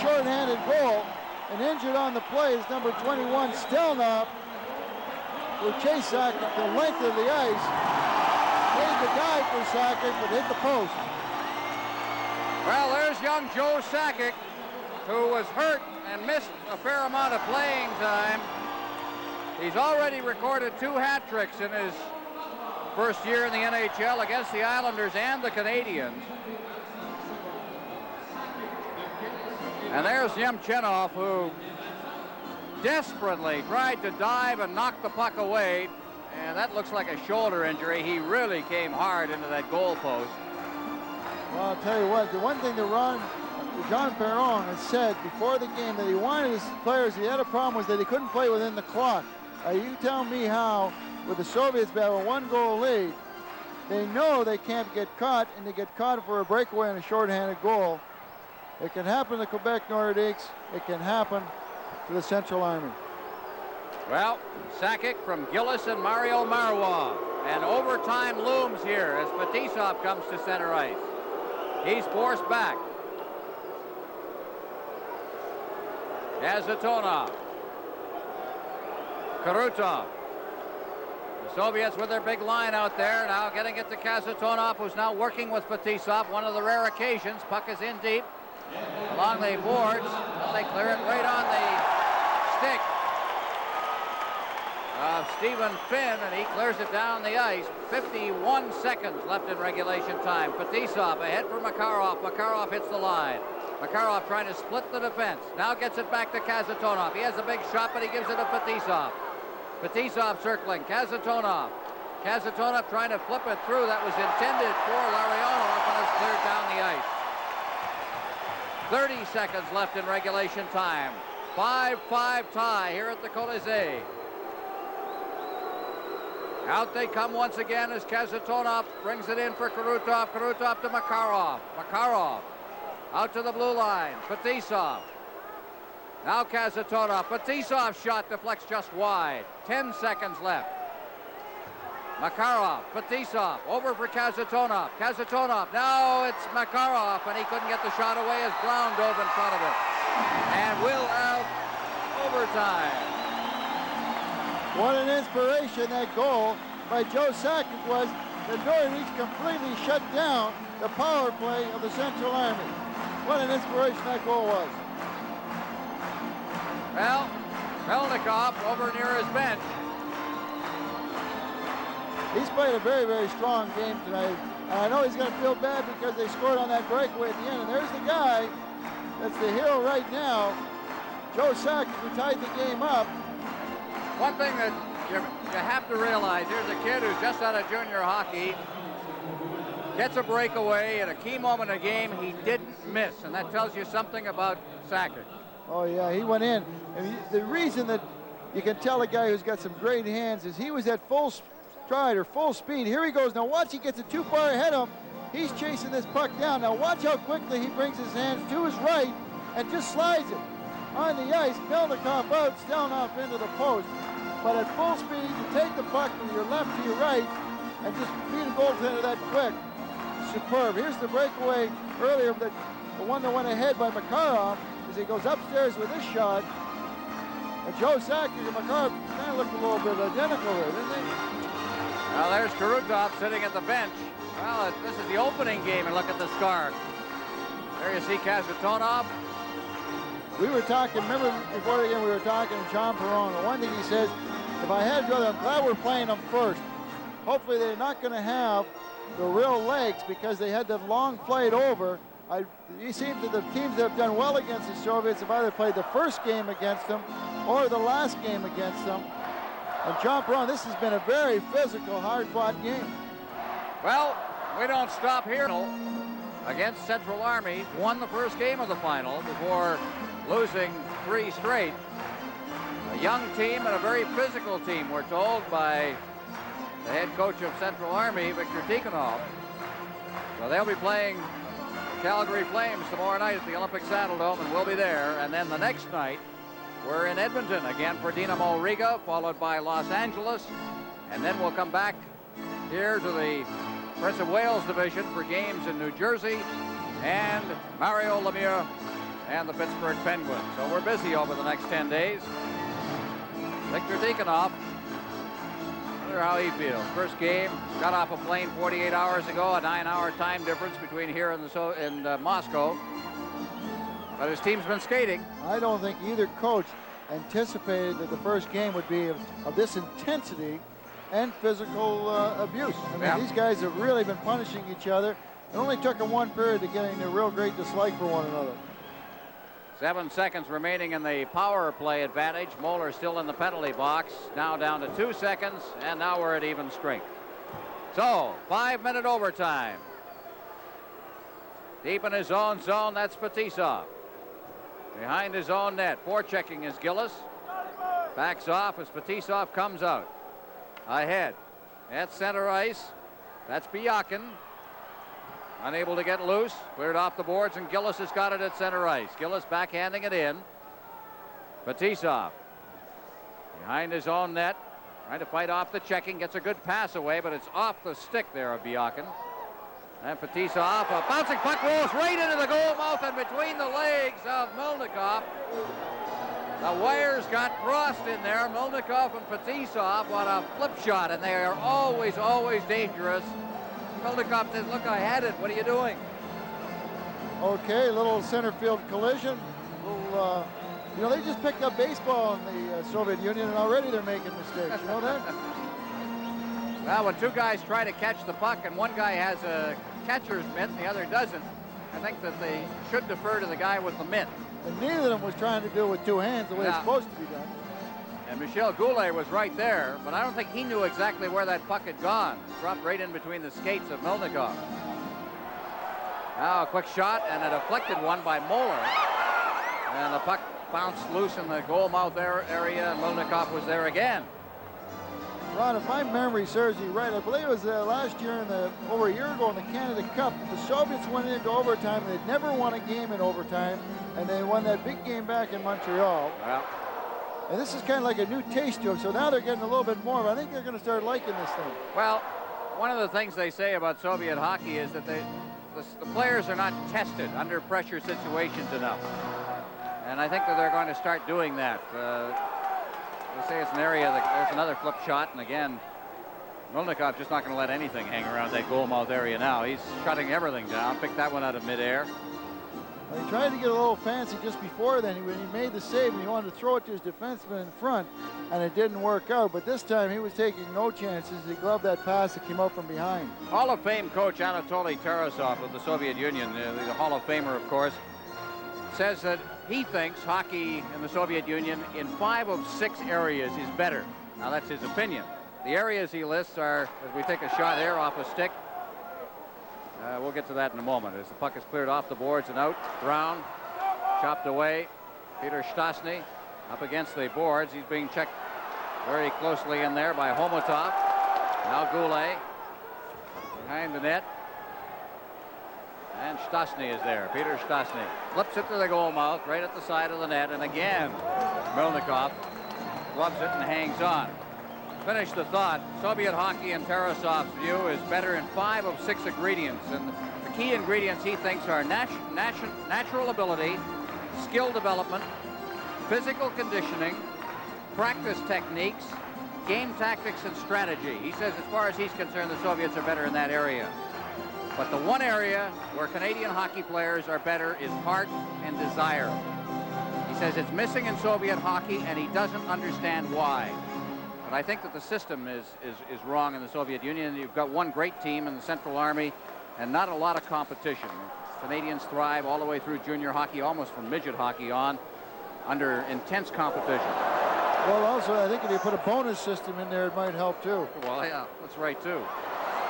short-handed goal, and injured on the play is number 21 Stelnov, who chased Sakic the length of the ice, made the dive for Sakic, but hit the post. Well, there's young Joe Sakic, who was hurt and missed a fair amount of playing time. He's already recorded 2 hat tricks in his first year in the NHL against the Islanders and the Canadians. And there's Nemchinov, who desperately tried to dive and knock the puck away, and that looks like a shoulder injury. He really came hard into that goal post. Well, I'll tell you what, the one thing that Jean Perron had said before the game that he wanted his players, he had a problem was that he couldn't play within the clock. You tell me how, with the Soviets have a 1-goal lead, they know they can't get caught, and they get caught for a breakaway and a shorthanded goal. It can happen to the Quebec Nordiques. It can happen to the Central Army. Well, Sakic from Gillis and Mario М.Маруа. And overtime looms here as Фетисов comes to center ice. He's forced back. Kazatonov. Karutov. The Soviets with their big line out there, now getting it to Kazatonov, who's now working with Фетисов. One of the rare occasions. Puck is in deep along the boards. Well, they clear it right on the stick of Stephen Finn, and he clears it down the ice. 51 seconds left in regulation time. Фетисов ahead for Makarov. Makarov hits the line. Makarov trying to split the defense. Now gets it back to Kazatonov. He has a big shot, but he gives it to Фетисов. Фетисов circling. Kazatonov. Kazatonov trying to flip it through. That was intended for Lariionov, and it's cleared down the ice. 30 seconds left in regulation time. 5-5 tie here at the Colisée. Out they come once again as Kazatonov brings it in for Karutov. Karutov to Makarov. Makarov out to the blue line. Фетисов. Now Kazatonov. Фетисov's shot deflects just wide. 10 seconds left. Makarov. Фетисов over for Kazatonov. Kazatonov. Now it's Makarov, and he couldn't get the shot away as Brown dove in front of it. And we'll have overtime. What an inspiration that goal by Joe Sakic was. The Nordiques completely shut down the power play of the Central Army. What an inspiration that goal was. Well, Melnikov over near his bench. He's played a very, very strong game tonight. And I know he's going to feel bad because they scored on that breakaway at the end. And there's the guy that's the hero right now, Joe Sakic, who tied the game up. One thing that you have to realize, here's a kid who's just out of junior hockey, gets a breakaway at a key moment of the game. He didn't miss, and that tells you something about Sakic. Oh, yeah, he went in. And the reason that you can tell a guy who's got some great hands is he was at full stride or full speed. Here he goes. Now watch, he gets it too far ahead of him. He's chasing this puck down. Now watch how quickly he brings his hands to his right and just slides it on the ice. Melnikov out, Stelnov into the post. but at full speed, you take the puck from your left to your right and just beat a goaltender that quick. Superb. Here's the breakaway earlier, the one that went ahead by Makarov as he goes upstairs with this shot. And Joe Sakic and Makarov kind of looked a little bit identical there, didn't they? Well, there's Karutov sitting at the bench. Well, this is the opening game, and look at the scarf. There you see Kazatonov. We were talking, remember before the game we were talking to John Perron, and one thing he says, if I had to, I'm glad we're playing them first. Hopefully they're not going to have the real legs because they had the long flight over. It seems that the teams that have done well against the Soviets have either played the first game against them or the last game against them. And John Perron, this has been a very physical, hard-fought game. Well, we don't stop here. Against Central Army, won the first game of the final before losing 3 straight. A young team and a very physical team, we're told by the head coach of Central Army, Viktor Tikhonov. So they'll be playing Calgary Flames tomorrow night at the Olympic Saddledome, and we'll be there. And then the next night, we're in Edmonton again for Dinamo Riga, followed by Los Angeles. And then we'll come back here to the Prince of Wales division for games in New Jersey and Mario Lemieux and the Pittsburgh Penguins. So we're busy over the next 10 days. Viktor Tikhonov, I wonder how he feels. First game, got off a plane 48 hours ago, a 9-hour time difference between here and Moscow. But his team's been skating. I don't think either coach anticipated that the first game would be of this intensity and physical abuse. I mean, these guys have really been punishing each other. It only took them 1 period to get a real great dislike for one another. 7 seconds remaining in the power play advantage. Mollер still in the penalty box. Now down to 2 seconds, and now we're at even strength. So, 5-minute overtime. Deep in his own zone, that's Fetisov. Behind his own net, forechecking is Gillis. Backs off as Fetisov comes out. Ahead at center ice, that's Byakin. Unable to get loose, cleared off the boards, and Gillis has got it at center ice. Gillis backhanding it in. Fetisov behind his own net, trying to fight off the checking, gets a good pass away, but it's off the stick there of Byakin. And Fetisov, a bouncing puck rolls right into the goal mouth and between the legs of Melnikov. The wires got crossed in there. Melnikov and Fetisov on a flip shot, and they are always, always dangerous. Melnikov says, look, I had it. What are you doing? Okay, little center field collision. Little, you know, they just picked up baseball in the Soviet Union, and already they're making mistakes. You know that? Well, when 2 guys try to catch the puck and one guy has a catcher's mitt and the other doesn't, I think that they should defer to the guy with the mitt. And neither of them was trying to do it with 2 hands the way it's supposed to be done. And Michel Gulé was right there, but I don't think he knew exactly where that puck had gone. Dropped right in between the skates of Melnikov. Now a quick shot and a deflected one by Moller. And the puck bounced loose in the goal mouth area, and Melnikov was there again. Ron, if my memory serves me right, I believe it was last year, over a year ago in the Canada Cup, the Soviets went into overtime. They'd never won a game in overtime, and they won that big game back in Montreal. Well, and this is kind of like a new taste to them, so now they're getting a little bit more. But I think they're going to start liking this thing. Well, one of the things they say about Soviet hockey is that the players are not tested under pressure situations enough. And I think that they're going to start doing that. They say it's an area that there's another flip shot, and again, Melnikov just not going to let anything hang around that goal mouth area now. He's shutting everything down. Picked that one out of midair. Well, he tried to get a little fancy just before then. When he made the save, and he wanted to throw it to his defenseman in front, and it didn't work out. But this time, he was taking no chances. He gloved that pass that came out from behind. Hall of Fame coach Anatoly Tarasov of the Soviet Union, the Hall of Famer, of course, says that he thinks hockey in the Soviet Union in 5 of 6 areas is better. Now, that's his opinion. The areas he lists are, as we take a shot there off a stick, we'll get to that in a moment. As the puck is cleared off the boards and out, Brown chopped away. П.Штястны up against the boards. He's being checked very closely in there by Homotov. Now Gulé behind the net. And Štястны is there. П.Штястны flips it to the goal mouth, right at the side of the net. And again, Melnikov gloves it and hangs on. Finish the thought. Soviet hockey in Tarasov's view is better in 5 of 6 ingredients. And the key ingredients he thinks are natural ability, skill development, physical conditioning, practice techniques, game tactics, and strategy. He says as far as he's concerned, the Soviets are better in that area. But the one area where Canadian hockey players are better is heart and desire. He says it's missing in Soviet hockey, and he doesn't understand why. But I think that the system is wrong in the Soviet Union. You've got one great team in the Central Army and not a lot of competition. Canadians thrive all the way through junior hockey, almost from midget hockey on, under intense competition. Well, also, I think if you put a bonus system in there, it might help, too. Well, yeah, that's right, too.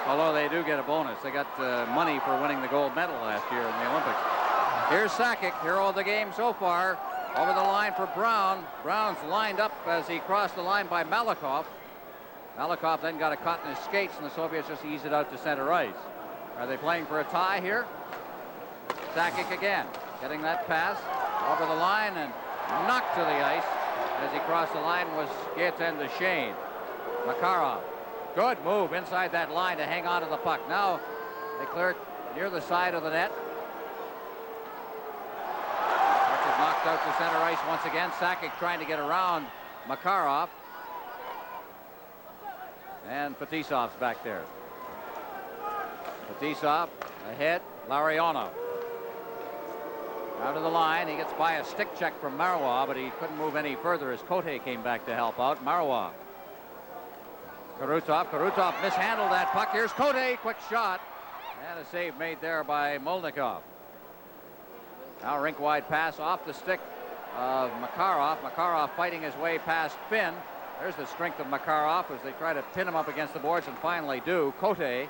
Although they do get a bonus. They got money for winning the gold medal last year in the Olympics. Here's Sakic, hero of the game so far. Over the line for Brown. Brown's lined up as he crossed the line by Malahov. Malahov then got a caught in his skates, and the Soviets just eased it out to center ice. Are they playing for a tie here? Sakic again, getting that pass over the line and knocked to the ice. As he crossed the line was G.Dюшейn. Makarov. Good move inside that line to hang on to the puck. Now they clear it near the side of the net. Puck is knocked out to center ice once again. Sakic trying to get around Makarov. And Fetisov's back there. Fetisov ahead. Lariano. Out of the line. He gets by a stick check from М.Маруа, but he couldn't move any further as А.Коте came back to help out. М.Маруа. Karutov mishandled that puck. Here's А.Коте, quick shot. And a save made there by Molnikov. Now rink-wide pass off the stick of Makarov. Makarov fighting his way past Finn. There's the strength of Makarov as they try to pin him up against the boards and finally do. А.Коте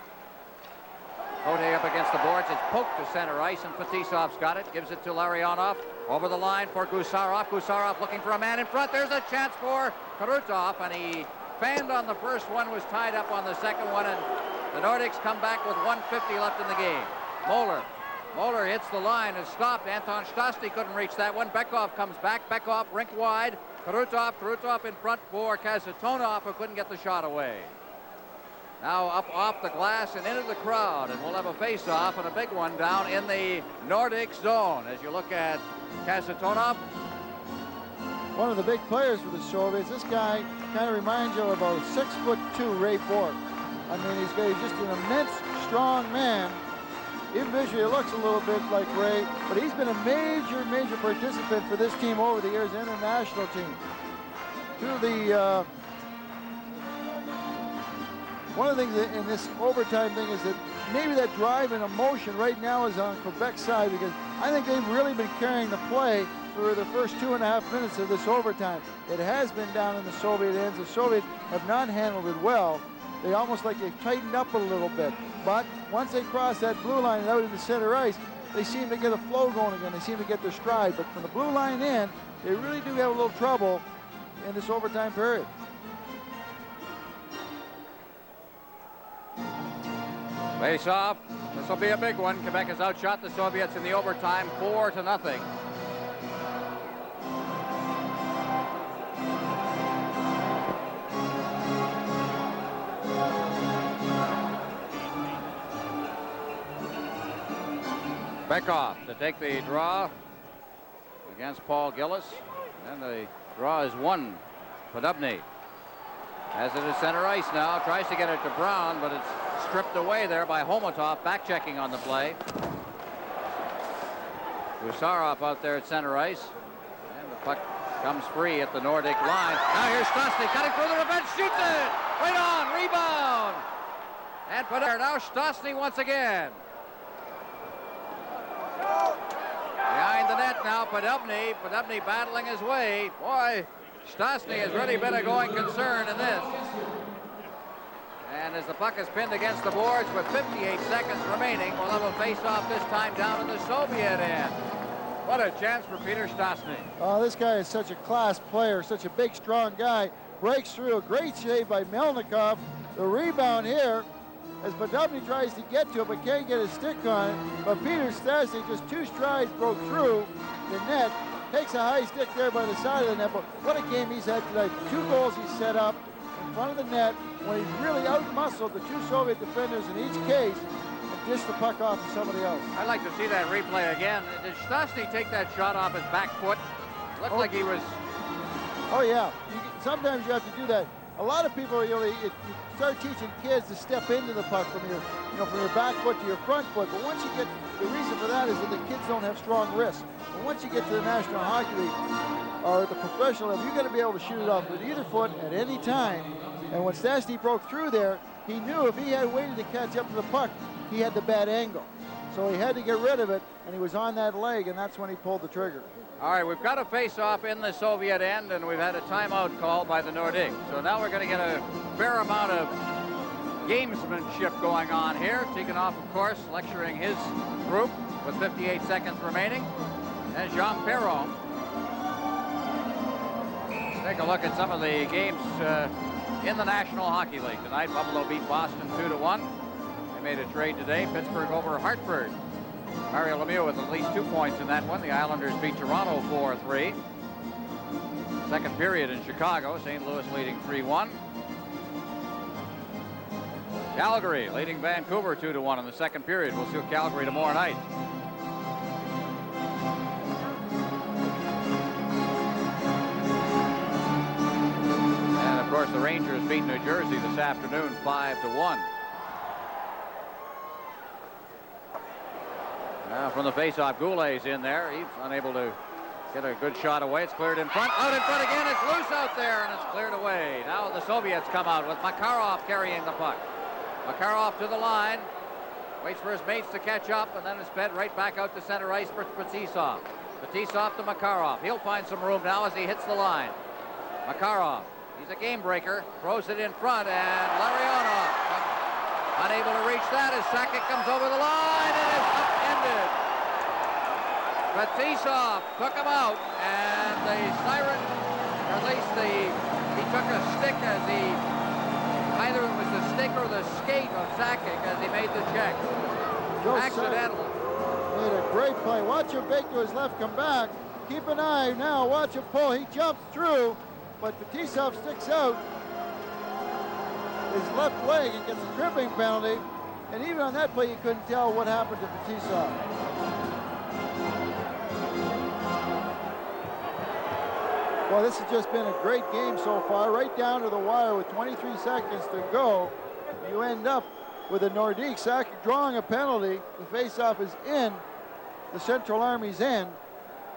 up against the boards. It's poked to center ice, and Fetisov's got it. Gives it to Larionov. Over the line for Gusarov. Gusarov looking for a man in front. There's a chance for Karutov, and he fanned on the first one, was tied up on the second one, and the Nordiques come back with 1:50 left in the game. Moller hits the line and stopped. A.Штястны couldn't reach that one. Bekov comes back. Bekov rink wide. Karutov in front for Kasatonov, who couldn't get the shot away. Now up off the glass and into the crowd, and we'll have a face-off and a big one down in the Nordic zone. As you look at Kasatonov. One of the big players for the Soviets. This guy kind of reminds you of about 6'2" Ray Bork. I mean, he's just an immense, strong man. Even visually, he looks a little bit like Ray, but he's been a major participant for this team over the years, international team. One of the things in this overtime thing is that maybe that drive and emotion right now is on Quebec's side, because I think they've really been carrying the play for the first 2.5 minutes of this overtime. It has been down in the Soviet ends. The Soviets have not handled it well. They almost like they've tightened up a little bit. But once they cross that blue line and out into center ice, they seem to get a flow going again. They seem to get their stride. But from the blue line in, they really do have a little trouble in this overtime period. Face off. This will be a big one. Quebec has outshot the Soviets in the overtime 4-0. Bekov to take the draw against П.Гиллис. And the draw is won. Podobny has it at center ice now. Tries to get it to Brown, but it's stripped away there by Homotov, back checking on the play. Gusarov out there at center ice. And the puck comes free at the Nordic line. Now here's A.Штястны cutting through the defense, shoots it! Right on, rebound! And put there now A.Штястны once again. Behind the net now, Podobny battling his way. Boy, A.Штястны has really been a going concern in this. And as the puck is pinned against the boards with 58 seconds remaining, we'll have a face-off this time down in the Soviet end. What a chance for A.Штястны. Oh, this guy is such a class player, such a big, strong guy. Breaks through, a great save by Melnikov. The rebound here, as Podobny tries to get to it, but can't get his stick on it. But A.Штястны, just 2 strides, broke through the net takes a high stick there by the side of the net, but what a game he's had tonight. 2 goals he set up in front of the net when he really out-muscled the 2 Soviet defenders in each case and dished the puck off to somebody else. I'd like to see that replay again. Did Štastny take that shot off his back foot? Looked like he was... Oh, yeah. Sometimes you have to do that. A lot of people, you start teaching kids to step into the puck from your back foot to your front foot. But once you get, the reason for that is that the kids don't have strong wrists. But once you get to the National Hockey League or the professional level, you got to be able to shoot it off with either foot at any time. And when Štastny broke through there, he knew if he had waited to catch up to the puck, he had the bad angle. So he had to get rid of it, and he was on that leg, and that's when he pulled the trigger. All right, we've got a face-off in the Soviet end, and we've had a timeout called by the Nordiques. So now we're going to get a fair amount of gamesmanship going on here. Tikhonov, of course, lecturing his group with 58 seconds remaining. And Jean Perron. Take a look at some of the games in the National Hockey League. Tonight, Buffalo beat Boston 2-1. They made a trade today. Pittsburgh over Hartford. Mario Lemieux with at least 2 points in that one. The Islanders beat Toronto 4-3. Second period in Chicago. St. Louis leading 3-1. Calgary leading Vancouver 2-1 in the second period. We'll see Calgary tomorrow night. And of course the Rangers beat New Jersey this afternoon 5-1. Now from the faceoff, Gule's in there. He's unable to get a good shot away. It's cleared in front. Out in front again. It's loose out there, and it's cleared away. Now the Soviets come out with Makarov carrying the puck. Makarov to the line. Waits for his mates to catch up, and then is fed right back out to center ice for Fetisov. Fetisov to Makarov. He'll find some room now as he hits the line. Makarov, he's a game breaker. Throws it in front, and Larionov unable to reach that as Sakic comes over the line, and it's upended. Fetisov took him out, and the siren, or at least he took a stick as either it was the stick or the skate of Sakic as he made the check. Accidental. Made a great play. Watch him bake to his left, come back. Keep an eye now, watch him pull. He jumps through, but Fetisov sticks out his left leg and gets a tripping penalty. And even on that play, you couldn't tell what happened to Fetisov. Well, this has just been a great game so far, right down to the wire with 23 seconds to go. You end up with the Nordiques drawing a penalty. The faceoff is in the Central Army's end,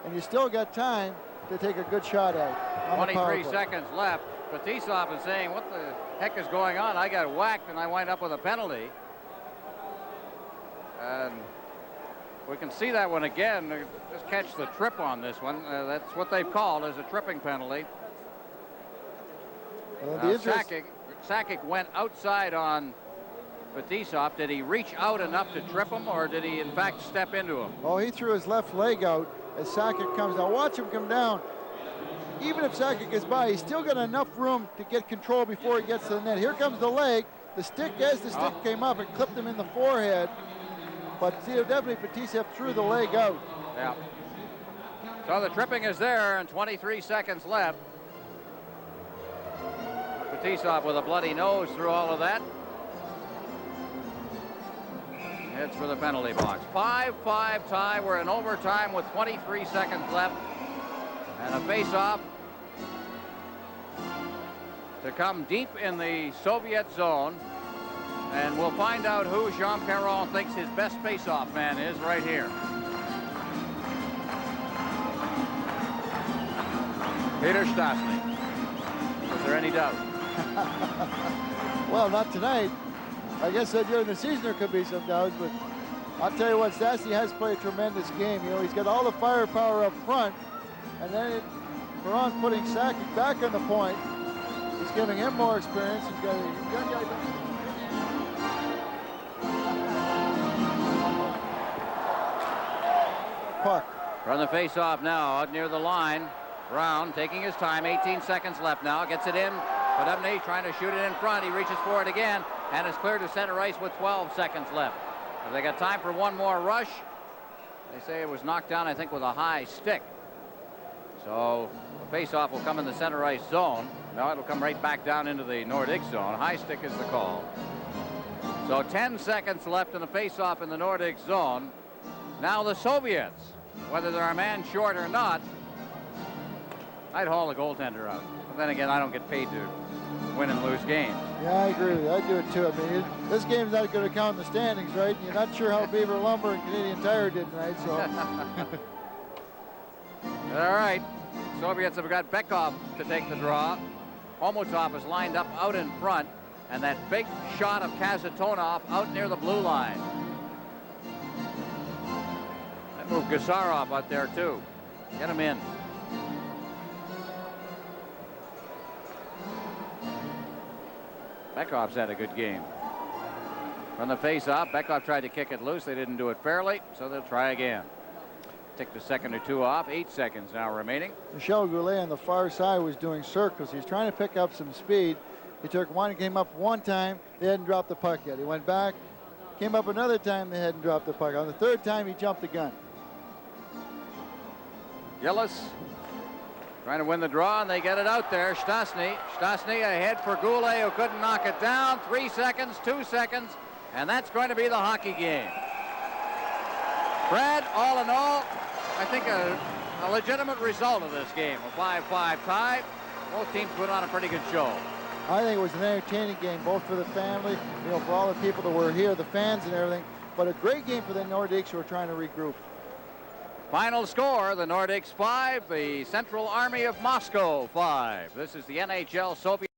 and you still got time to take a good shot at it. 23 seconds left. Fetisov is saying, what the heck is going on? I got whacked and I wind up with a penalty. And we can see that one again. Just catch the trip on this one. That's what they've called as a tripping penalty. Sakic went outside on Fetisov. Did he reach out enough to trip him, or did he in fact step into him? Oh, he threw his left leg out as Sakic comes down. Watch him come down. Even if Sakic gets by, he's still got enough room to get control before he gets to the net. Here comes the leg. The stick, as the stick came up, it clipped him in the forehead. But definitely Fetisov threw the leg out. Yeah. So the tripping is there, and 23 seconds left. Fetisov with a bloody nose through all of that. Heads for the penalty box. 5-5 tie. We're in overtime with 23 seconds left. And a face-off to come deep in the Soviet zone. And we'll find out who Jean Perron thinks his best face-off man is right here. P.Štyastny. Is there any doubt? Well, not tonight. I guess during the season there could be some doubts, but I'll tell you what, Štyastny has played a tremendous game. You know, he's got all the firepower up front, and then Perron's putting Sakic back on the point. He's giving him more experience. He's got a young guy. Puck. Run the face-off now out near the line. Brown taking his time. 18 seconds left now. Gets it in. Podubny trying to shoot it in front. He reaches for it again and is cleared to center ice with 12 seconds left. Have they got time for one more rush? They say it was knocked down, I think, with a high stick. So the face-off will come in the center ice zone. Now it'll come right back down into the Nordiques zone. High stick is the call. So 10 seconds left in the face-off in the Nordiques zone. Now the Soviets, whether they're a man short or not, I'd haul the goaltender out. But then again, I don't get paid to win and lose games. Yeah, I agree with you. I do it too. I mean, this game's not going to count in the standings, right? And you're not sure how Beaver Lumber and Canadian Tire did tonight, so. All right. Soviets have got Bekov to take the draw. Homotov is lined up out in front. And that big shot of Kazatonov out near the blue line. That moved Gusarov out there, too. Get him in. Bekov's had a good game. From the face-off, Bekov tried to kick it loose. They didn't do it fairly, so they'll try again. Ticked a second or two off. 8 seconds now remaining. Michel Goulet on the far side was doing circles. He's trying to pick up some speed. He took one, came up one time, they hadn't dropped the puck yet. He went back, came up another time, they hadn't dropped the puck. On the third time, he jumped the gun. Gillis trying to win the draw, and they get it out there. A.Штястны ahead for Gule, who couldn't knock it down. 3 seconds, 2 seconds, and that's going to be the hockey game. Brad, all in all, I think a legitimate result of this game. A 5-5 tie. Both teams put on a pretty good show. I think it was an entertaining game, both for the family, you know, for all the people that were here, the fans and everything, but a great game for the Nordiques who are trying to regroup. Final score, the Nordiques 5, the Central Army of Moscow 5. This is the NHL Soviet.